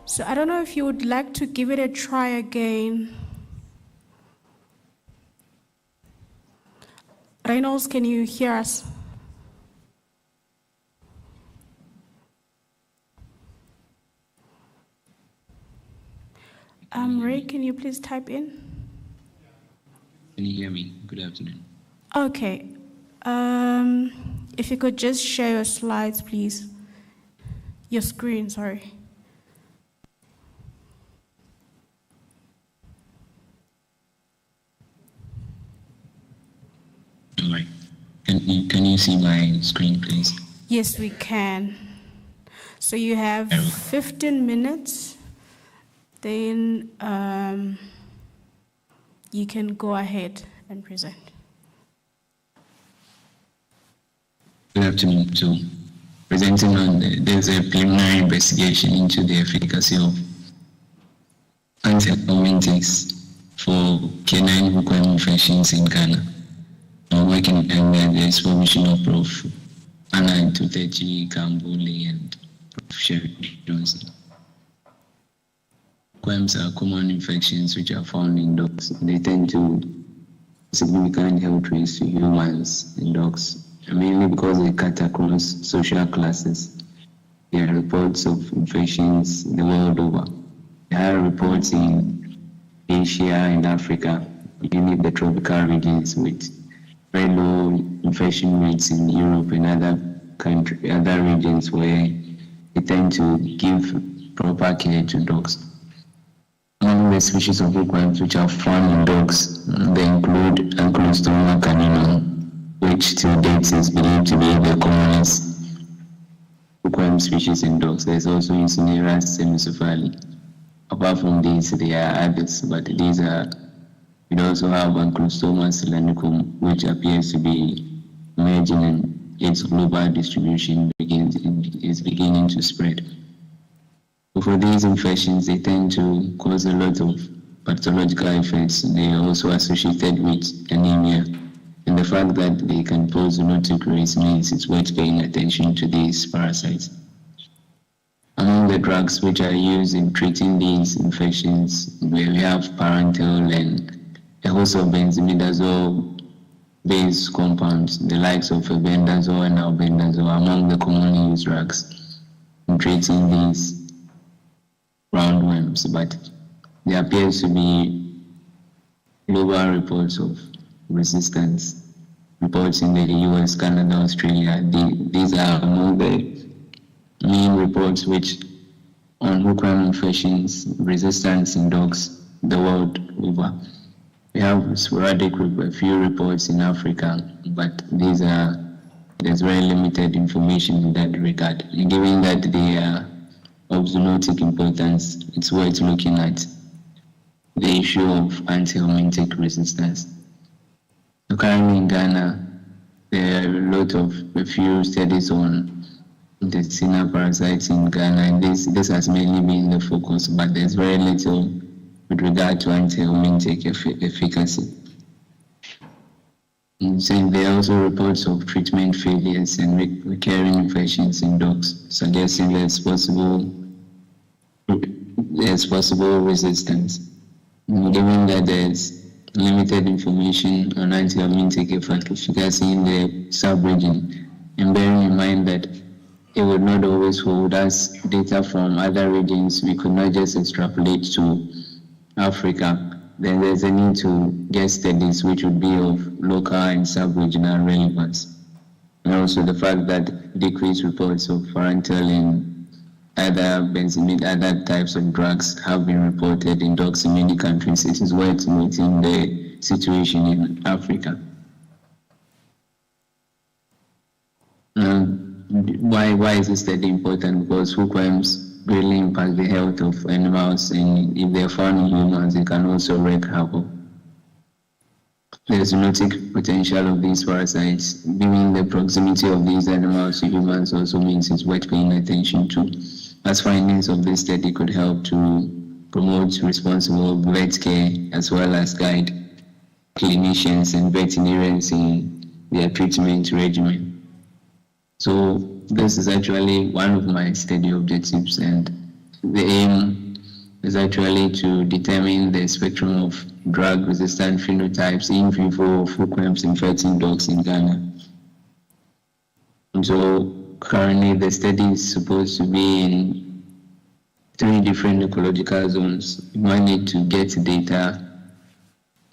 K: So I don't know if you would like to give it a try again. Reynolds, can you hear us? Ray, can you please type in?
M: Can you hear me? Good afternoon.
K: Okay. If you could just share your slides, please. Your screen, sorry.
M: All right. Can you see my screen, please?
K: Yes, we can. So you have 15 minutes. Then you can go ahead and present.
M: Good afternoon. So, presenting on there's a preliminary investigation into the efficacy of anthelmintics for canine hookworm infections in Ghana. I'm working under the supervision of Prof. Anna Tutechi Kambuli and Prof. Sherry Johnson. Hookworms are common infections which are found in dogs. They tend to significant health risks to humans and dogs, mainly because they cut across social classes. There are reports of infections the world over. There are reports in Asia and Africa, mainly the tropical regions, with very low infection rates in Europe and other regions where they tend to give proper care to dogs. Among the species of hookworms which are found in dogs, they include Ancylostoma caninum, which to date is believed to be the commonest hookworm species in dogs. There's also Enciniras semicephali. Apart from these, there are others, but these are, we also have Ancylostoma selanicum, which appears to be emerging and its global distribution is beginning to spread. For these infections, they tend to cause a lot of pathological effects. They are also associated with anemia. And the fact that they can pose zoonotic risk means it's worth paying attention to these parasites. Among the drugs which are used in treating these infections, we have parenteral and a host of benzimidazole-based compounds, the likes of albendazole and albendazole, among the commonly used drugs in treating these roundworms. But there appears to be global reports of resistance. Reports in the US, Canada, Australia. These are among the main reports which on hookworm infections, resistance in dogs the world over. We have sporadic, a few reports in Africa, but there's very limited information in that regard. And given that they are of zoonotic importance, it's worth looking at the issue of anthelmintic resistance. So currently in Ghana, there are a few studies on intestinal parasites in Ghana, and this has mainly been the focus, but there's very little with regard to anthelmintic efficacy. So there are also reports of treatment failures and recurring infections in dogs, suggesting there's possible resistance. And given that there's limited information on anthelmintic efficacy in the sub-region, and bearing in mind that it would not always hold us data from other regions, we could not just extrapolate to Africa, then there's a need to get studies which would be of local and sub-regional relevance. And also the fact that decreased reports of parenteral and other types of drugs have been reported in dogs in many countries. It is worth noting the situation in Africa. Why is this study important? Because hookworms greatly impact the health of animals, and if they're found in humans, they can also wreak havoc. The zoonotic potential of these parasites, given the proximity of these animals to humans, also means it's worth paying attention to, as findings of this study could help to promote responsible vet care as well as guide clinicians and veterinarians in their treatment regimen. So this is actually one of my study objectives, and the aim is actually to determine the spectrum of drug-resistant phenotypes in vivo of hookworms infecting dogs in Ghana. And so currently the study is supposed to be in 3 different ecological zones. We need to get data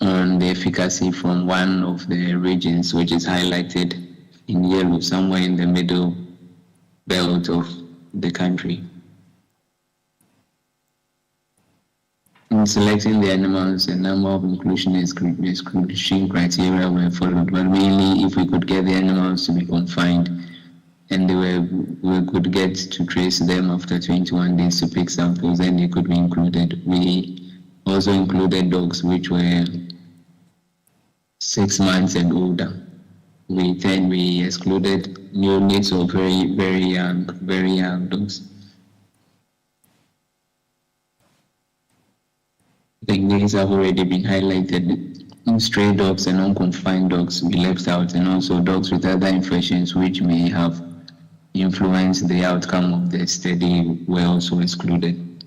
M: on the efficacy from one of the regions, which is highlighted in yellow, somewhere in the middle belt of the country. In selecting the animals, a number of inclusion and exclusion criteria were followed, but mainly if we could get the animals to be confined and we could get to trace them after 21 days to pick samples, and they could be included. We also included dogs which were 6 months and older. We excluded neonates or very young dogs. I think these have already been highlighted. Stray dogs and unconfined dogs we left out, and also dogs with other infections which may have influenced the outcome of the study were also excluded.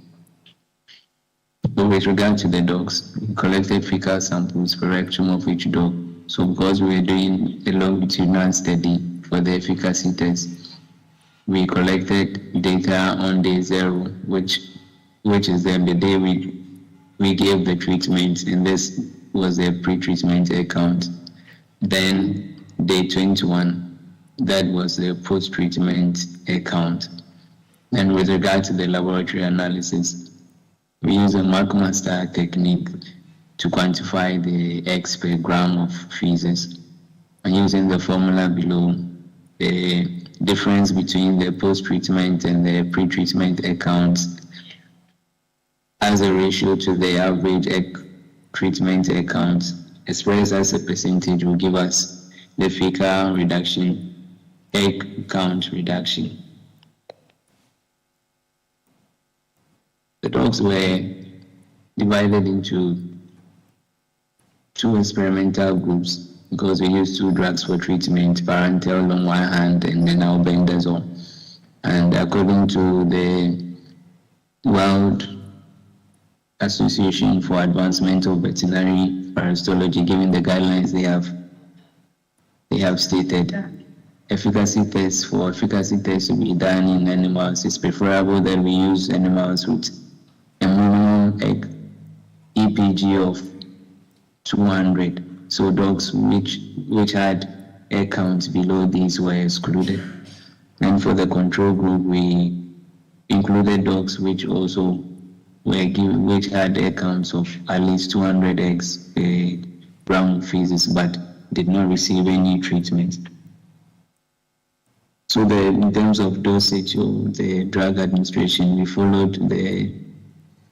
M: So with regard to the dogs, we collected fecal samples per rectum of each dog. So because we were doing a longitudinal study for the efficacy test, we collected data on day 0, which is the day we gave the treatment, and this was a pre-treatment account. Then day 21, that was the post-treatment account. And with regard to the laboratory analysis, we use a McMaster technique to quantify the X per gram of feces. And using the formula below, the difference between the post-treatment and the pre-treatment accounts as a ratio to the average egg treatment account expressed as a percentage will give us the fecal reduction, egg count reduction. The dogs were divided into 2 experimental groups because we used 2 drugs for treatment, parental on one hand and then albendazole. And according to the World Association for Advancement of Veterinary Parasitology, given the guidelines they have stated, efficacy tests to be done in animals, it's preferable that we use animals with a minimum egg EPG of 200. So dogs which had egg counts below these were excluded. And for the control group, we included dogs which also which had egg counts of at least 200 eggs per gram of feces, but did not receive any treatment. So in terms of dosage or the drug administration, we followed the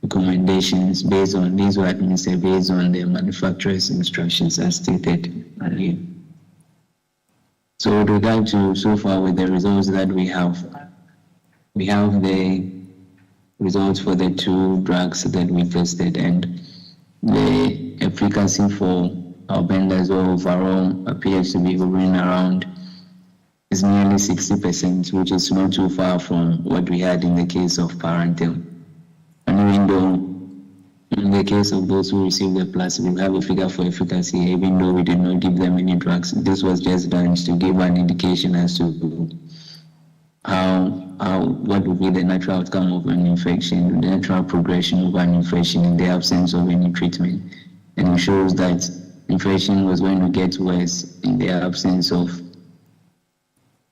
M: recommendations based on, these were administered based on the manufacturer's instructions as stated earlier. So with regard to so far with the results that we have the results for the 2 drugs that we tested, and the efficacy for albendazole overall appears to be hovering around is nearly 60%, which is not too far from what we had in the case of parental. And even though in the case of those who received the placebo, we have a figure for efficacy, even though we did not give them any drugs. This was just done to give an indication as to what would be the natural outcome of an infection, the natural progression of an infection in the absence of any treatment. And it shows that infection was going to get worse in the absence of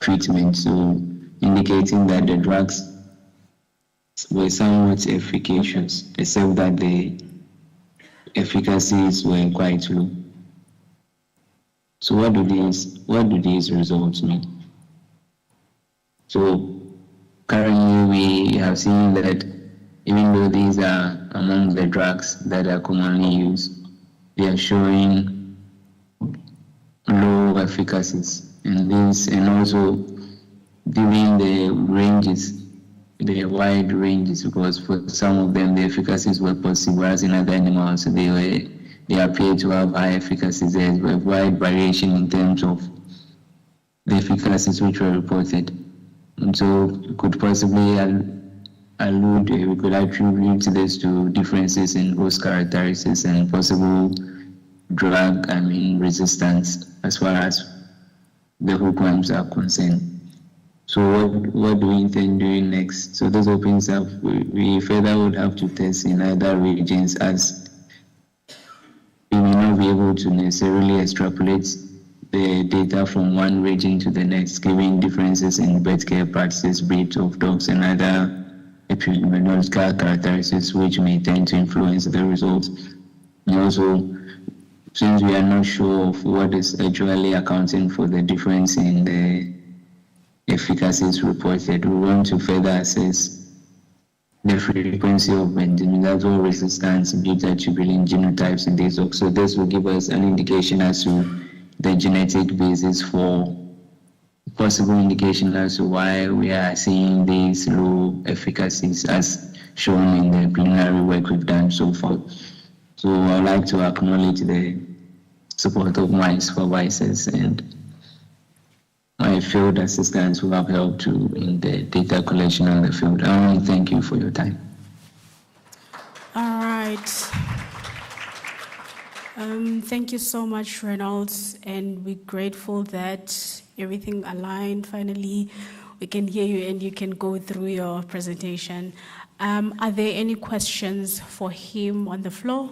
M: treatment, so indicating that the drugs were somewhat efficacious, except that the efficacies were quite low. So what do these results mean? So currently we have seen that even though these are among the drugs that are commonly used, they are showing low efficacies. And also giving the ranges, the wide ranges, because for some of them the efficacies were possible, as in other animals they appear to have high efficacies. There's a wide variation in terms of the efficacies which were reported. And so we could possibly we could attribute this to differences in host characteristics and possible drug resistance as far as the hookworms are concerned. So what do we intend doing next? So this opens up, we further would have to test in other regions, as we may not be able to necessarily extrapolate the data from one region to the next, given differences in birth care practices, breeds of dogs, and other epidemiological characteristics which may tend to influence the results. And also, since we are not sure of what is actually accounting for the difference in the efficacies reported. We want to further assess the frequency of bentamidazole resistance beta tubulin genotypes in these dogs. So this will give us an indication as to the genetic basis for possible indication as to why we are seeing these low efficacies as shown in the preliminary work we've done so far. So I would like to acknowledge the support of my supervisors and my field assistants who have helped to in the data collection on the field. I want to thank you for your time.
K: All right. Thank you so much, Reynolds, and we're grateful that everything aligned. Finally, we can hear you and you can go through your presentation. Are there any questions for him on the floor?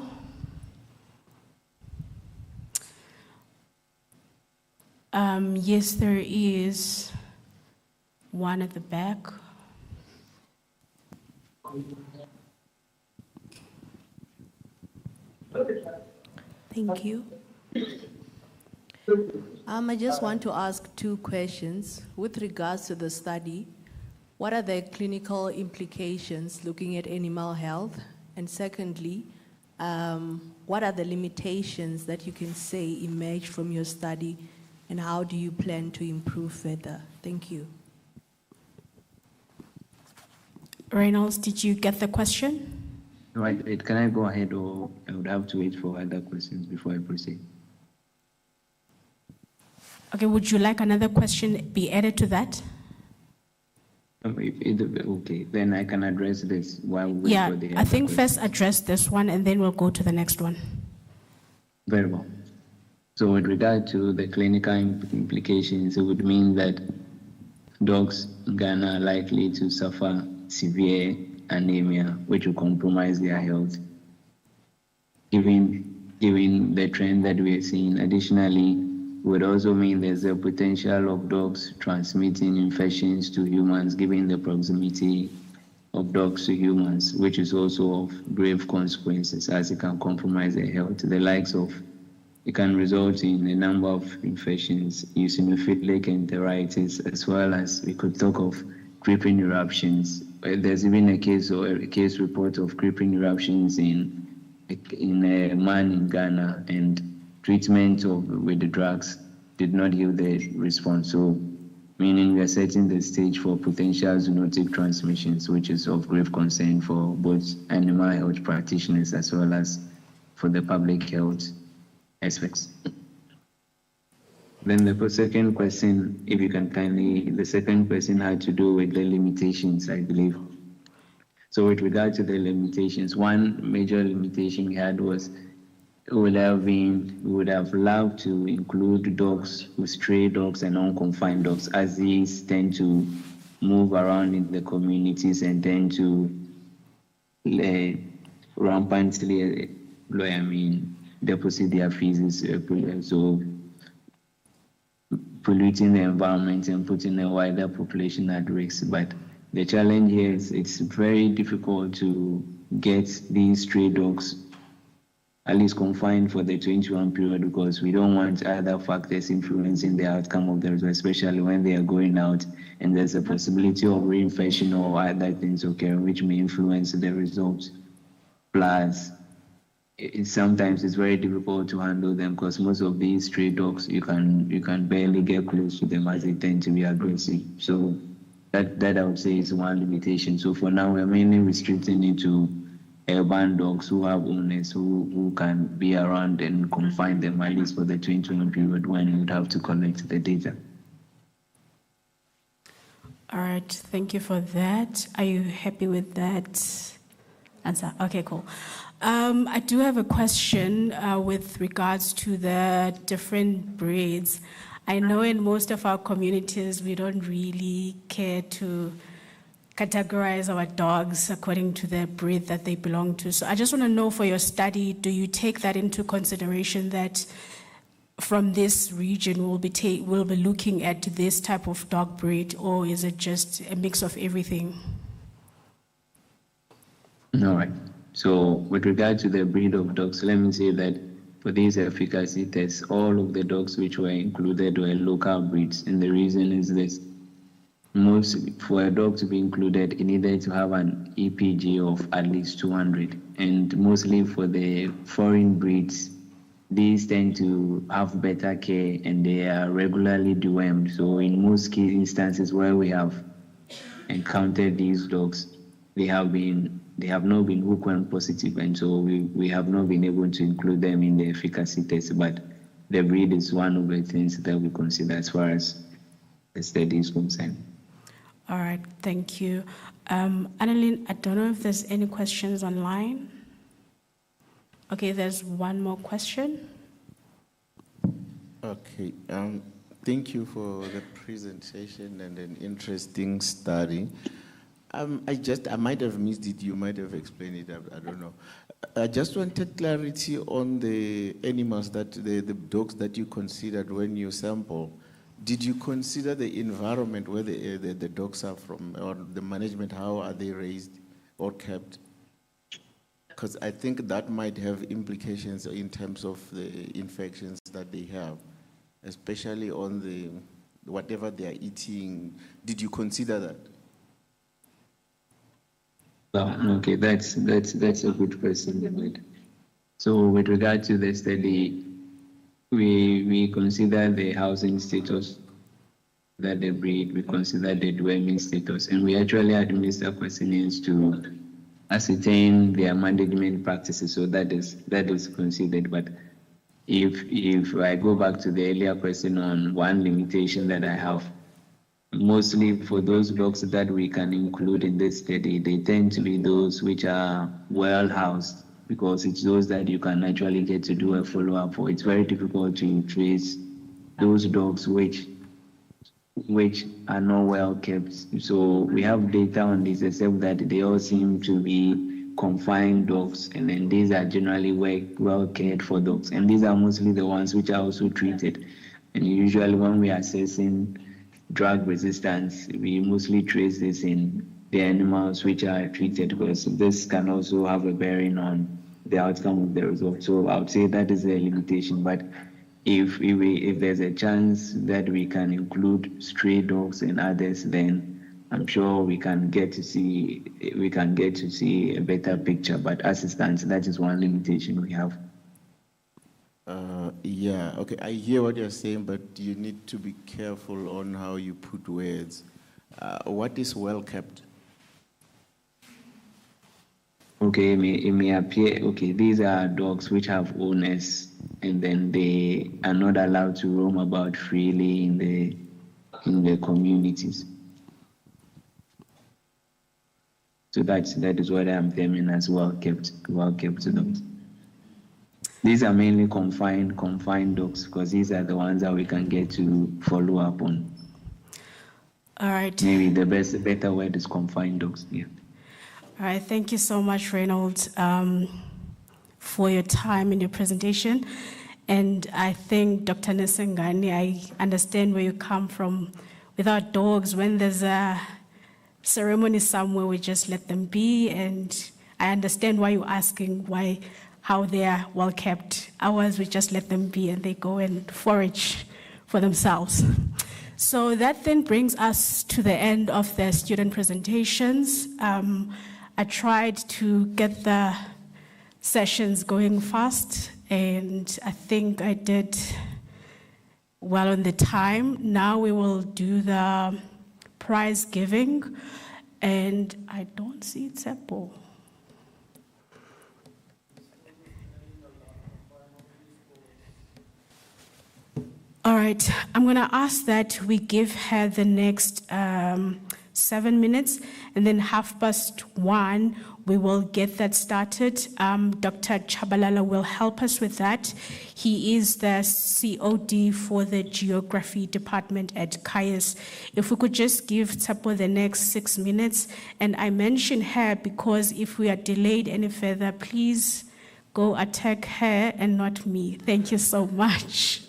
K: Yes, there is one at the back.
N: Thank you. I just want to ask two questions with regards to the study. What are the clinical implications looking at animal health? And secondly, what are the limitations that you can say emerge from your study, and how do you plan to improve further? Thank you.
K: Reynolds, did you get the question?
M: Right, can I go ahead, or I would have to wait for other questions before I proceed?
K: Okay, would you like another question be added to that?
M: Okay, then I can address this while we wait for the other
K: I think
M: question.
K: first address this one and then we'll go to the next one.
M: Very well. So with regard to the clinical implications, it would mean that dogs in Ghana are likely to suffer severe anemia, which will compromise their health, given the trend that we are seeing. Additionally, would also mean there's a potential of dogs transmitting infections to humans, given the proximity of dogs to humans, which is also of grave consequences, as it can compromise their health. The likes of, it can result in a number of infections, eosinophilic enteritis, as well as we could talk of creeping eruptions. There's even a case report of creeping eruptions in a man in Ghana, and treatment with the drugs did not yield the response. So, meaning we are setting the stage for potential zoonotic transmissions, which is of grave concern for both animal health practitioners as well as for the public health aspects. Then the second question, if you can kindly, the second question had to do with the limitations, I believe. So with regard to the limitations, one major limitation we had was we would have loved to include dogs, stray dogs and unconfined dogs, as these tend to move around in the communities and tend to rampantly deposit their feces, so polluting the environment and putting a wider population at risk. But the challenge here is it's very difficult to get these stray dogs at least confined for the 21 period, because we don't want other factors influencing the outcome of the result, especially when they are going out and there's a possibility of reinfection or other things occurring which may influence the results. Plus, sometimes it's very difficult to handle them, because most of these stray dogs, you can barely get close to them as they tend to be aggressive. So that I would say is one limitation. So for now, we're mainly restricting it to urban dogs who have owners who can be around and confine them, at least for the 21 period when you would have to collect the data.
K: All right, thank you for that. Are you happy with that answer? Okay, cool. I do have a question with regards to the different breeds. I know in most of our communities, we don't really care to categorize our dogs according to the breed that they belong to. So I just want to know, for your study, do you take that into consideration, that from this region we'll be looking at this type of dog breed, or is it just a mix of everything?
M: All right. So with regard to the breed of dogs, let me say that for these efficacy tests, all of the dogs which were included were local breeds. And the reason is this. for a dog to be included, it needed to have an EPG of at least 200. And mostly for the foreign breeds, these tend to have better care and they are regularly dewormed. So in most instances where we have encountered these dogs, they have not been hookworm positive, and so we have not been able to include them in the efficacy test. But the breed is one of the things that we consider as far as the study is concerned.
K: All right, thank you. Annalyn, I don't know if there's any questions online. Okay, there's one more question.
B: Okay, thank you for the presentation and an interesting study. I might have missed it, you might have explained it, I don't know. I just wanted clarity on the animals, the dogs that you considered when you sample. Did you consider the environment where the dogs are from, or the management, how are they raised or kept? Because I think that might have implications in terms of the infections that they have, especially on whatever they are eating. Did you consider that?
M: Okay, that's a good question. So with regard to the study, we consider the housing status, that the breed, we consider the dwelling status, and we actually administer questionnaires to ascertain their management practices. So that is considered. But if I go back to the earlier question on one limitation that I have, mostly for those dogs that we can include in this study, they tend to be those which are well housed, because it's those that you can actually get to do a follow-up for. It's very difficult to trace those dogs which are not well kept. So we have data on this, except that they all seem to be confined dogs, and then these are generally well cared for dogs, and these are mostly the ones which are also treated. And usually when we are assessing drug resistance, we mostly trace this in the animals which are treated, because this can also have a bearing on the outcome of the result. So I would say that is a limitation. But if there's a chance that we can include stray dogs and others, then I'm sure we can get to see a better picture. But as it stands, that is one limitation we have.
B: Yeah, okay, I hear what you're saying, but you need to be careful on how you put words. What is well kept?
M: Okay, it may appear, okay, these are dogs which have owners, and then they are not allowed to roam about freely in the communities. So that is what I'm terming as well kept dogs. These are mainly confined dogs, because these are the ones that we can get to follow up on.
K: All right.
M: Maybe the better word is confined dogs. Yeah.
K: All right. Thank you so much, Reynolds, for your time and your presentation. And I think, Dr. Nesengani, I understand where you come from. Without dogs, when there's a ceremony somewhere, we just let them be. And I understand why you're asking how they are well kept. Ours, we just let them be and they go and forage for themselves. So that then brings us to the end of the student presentations. I tried to get the sessions going fast, and I think I did well on the time. Now we will do the prize giving, and I don't see Tsepo. All right, I'm going to ask that we give her the next 7 minutes, and then 1:30, we will get that started. Dr. Chabalala will help us with that. He is the COD for the Geography Department at CAIS. If we could just give Tsapo the next 6 minutes, and I mention her because if we are delayed any further, please go attack her and not me. Thank you so much.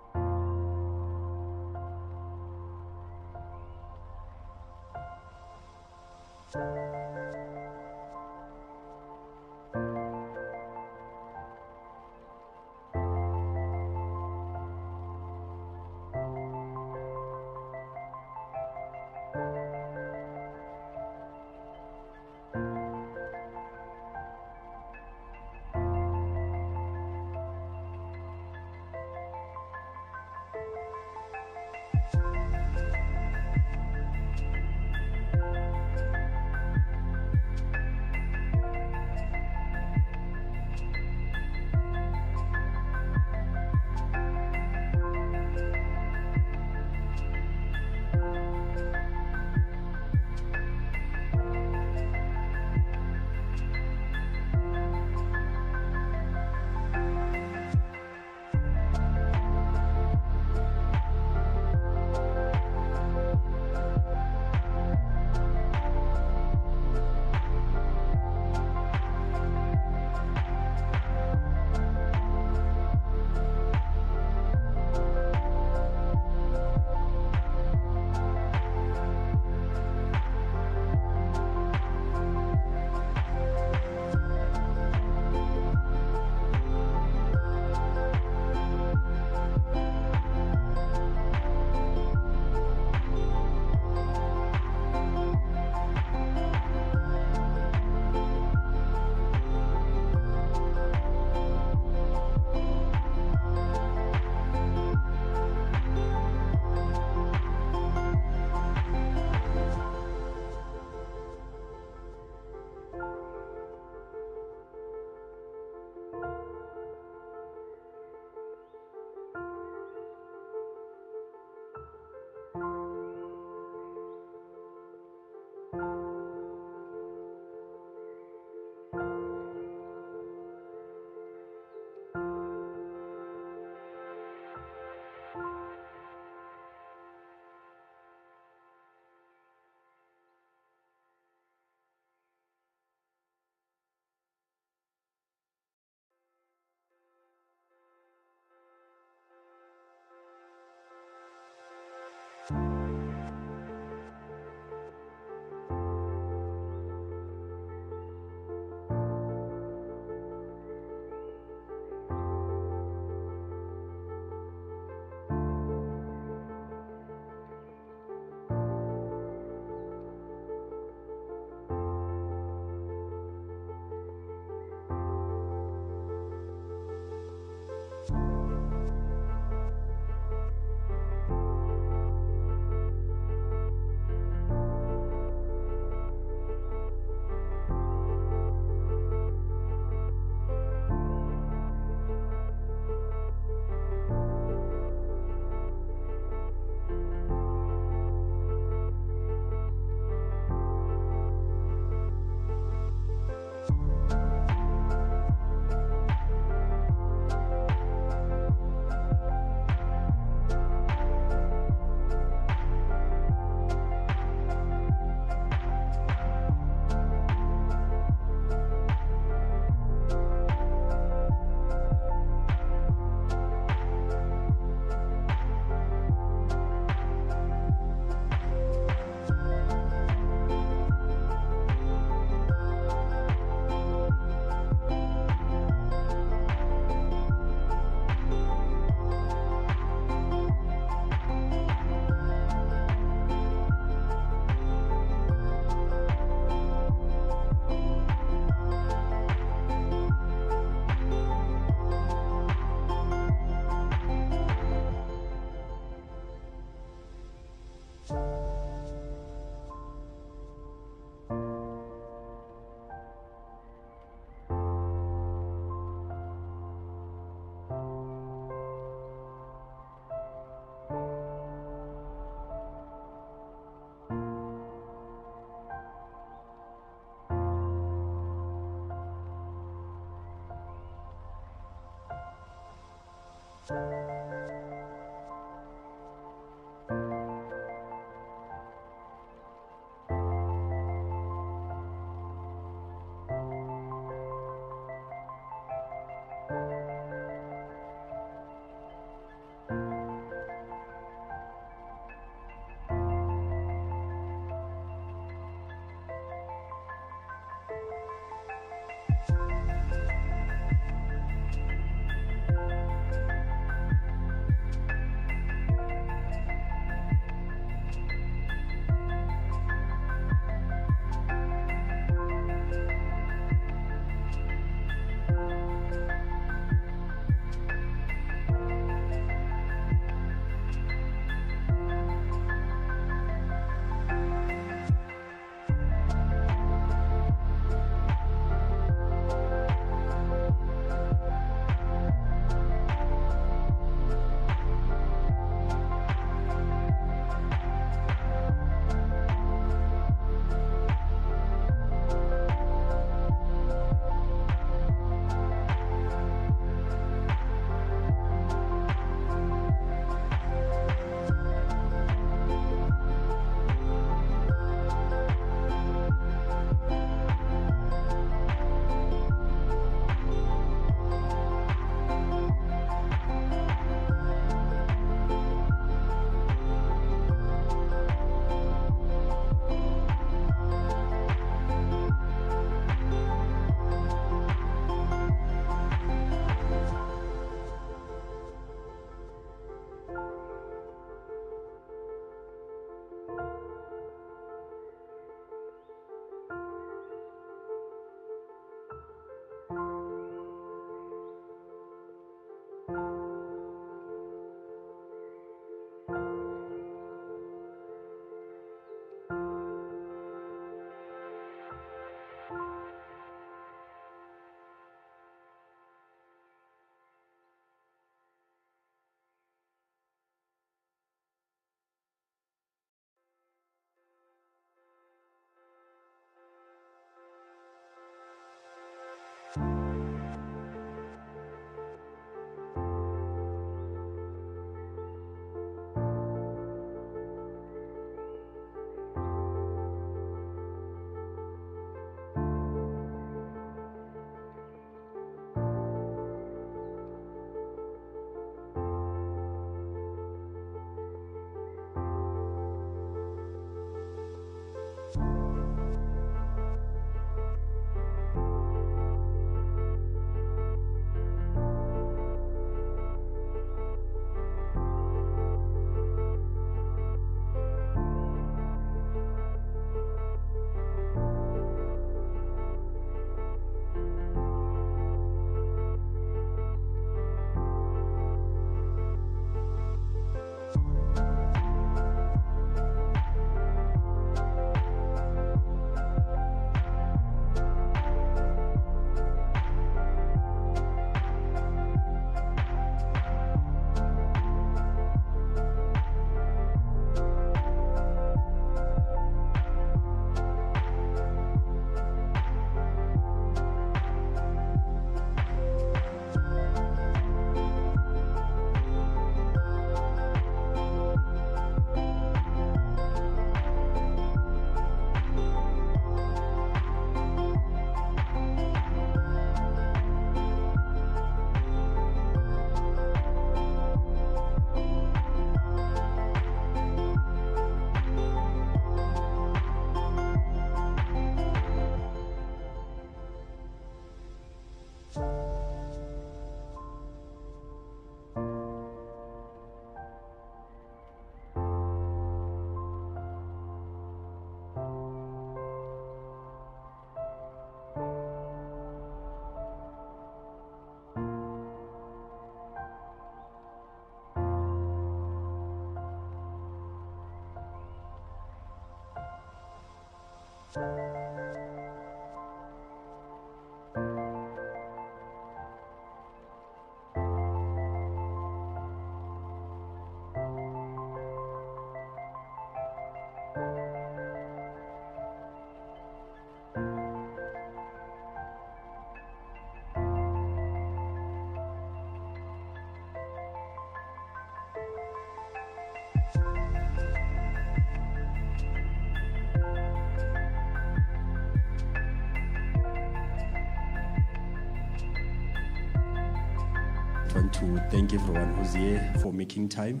O: want to thank everyone who's here for making time,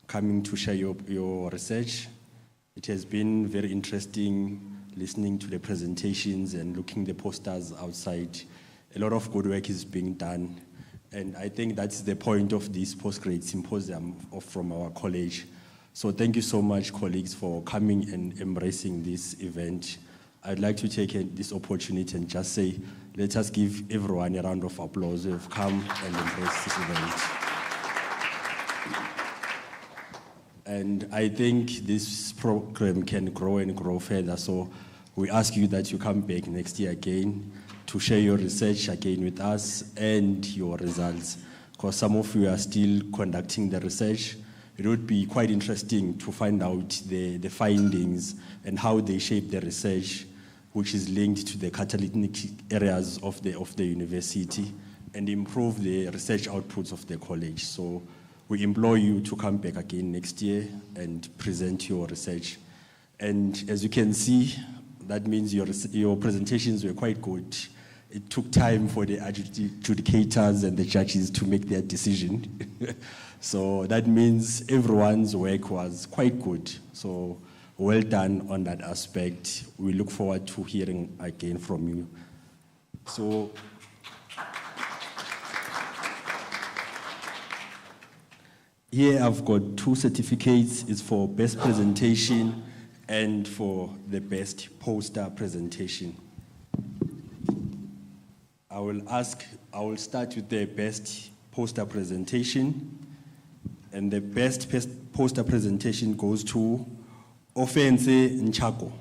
O: coming to share your research. It has been very interesting listening to the presentations and looking at the posters outside. A lot of good work is being done. And I think that's the point of this postgrad symposium from our college. So thank you so much, colleagues, for coming and embracing this event. I'd like to take this opportunity and just say, let us give everyone a round of applause who have come and embraced this event. And I think this program can grow and grow further. So we ask you that you come back next year again to share your research again with us and your results. Because some of you are still conducting the research. It would be quite interesting to find out the findings and how they shape the research, which is linked to the catalytic areas of the university, and improve the research outputs of the college. So we implore you to come back again next year and present your research. And as you can see, that means your presentations were quite good. It took time for the adjudicators and the judges to make their decision. So that means everyone's work was quite good. So well done on that aspect. We look forward to hearing again from you. So here I've got 2 certificates. It's for best presentation and for the best poster presentation. I will start with the best poster presentation. And the best poster presentation goes to Offense Nchako.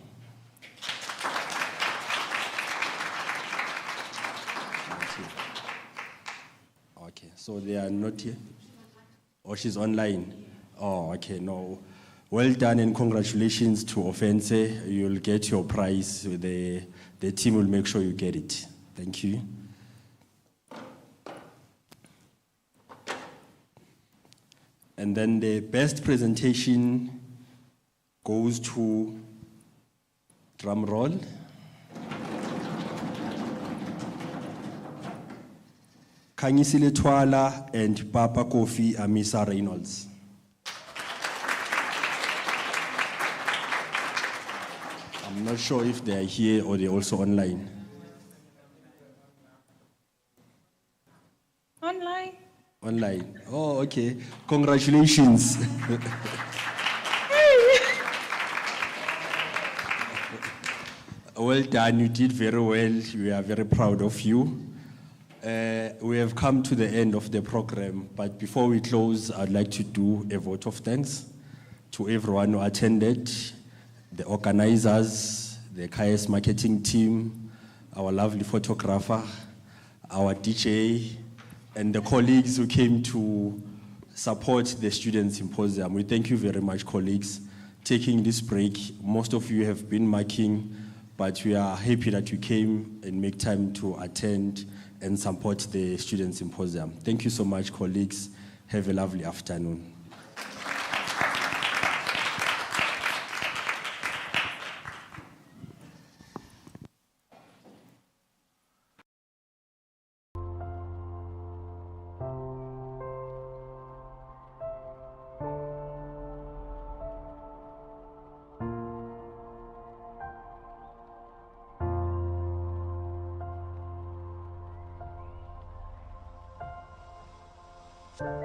O: Okay, so they are not here? Oh, she's online. Oh, okay, no. Well done and congratulations to Offense. You'll get your prize. The team will make sure you get it. Thank you. And then the best presentation goes to, drum roll, Kanyisile Twala and Papa Kofi Amisa Reynolds. I'm not sure if they are here or they're also online. Online. Oh, okay. Congratulations. Well done. You did very well. We are very proud of you. We have come to the end of the program, but before we close, I'd like to do a vote of thanks to everyone who attended, the organizers, the KS marketing team, our lovely photographer, our DJ, and the colleagues who came to support the Student Symposium. We thank you very much, colleagues. Taking this break, most of you have been marking, but we are happy that you came and make time to attend and support the Student Symposium. Thank you so much, colleagues. Have a lovely afternoon.
P: Thank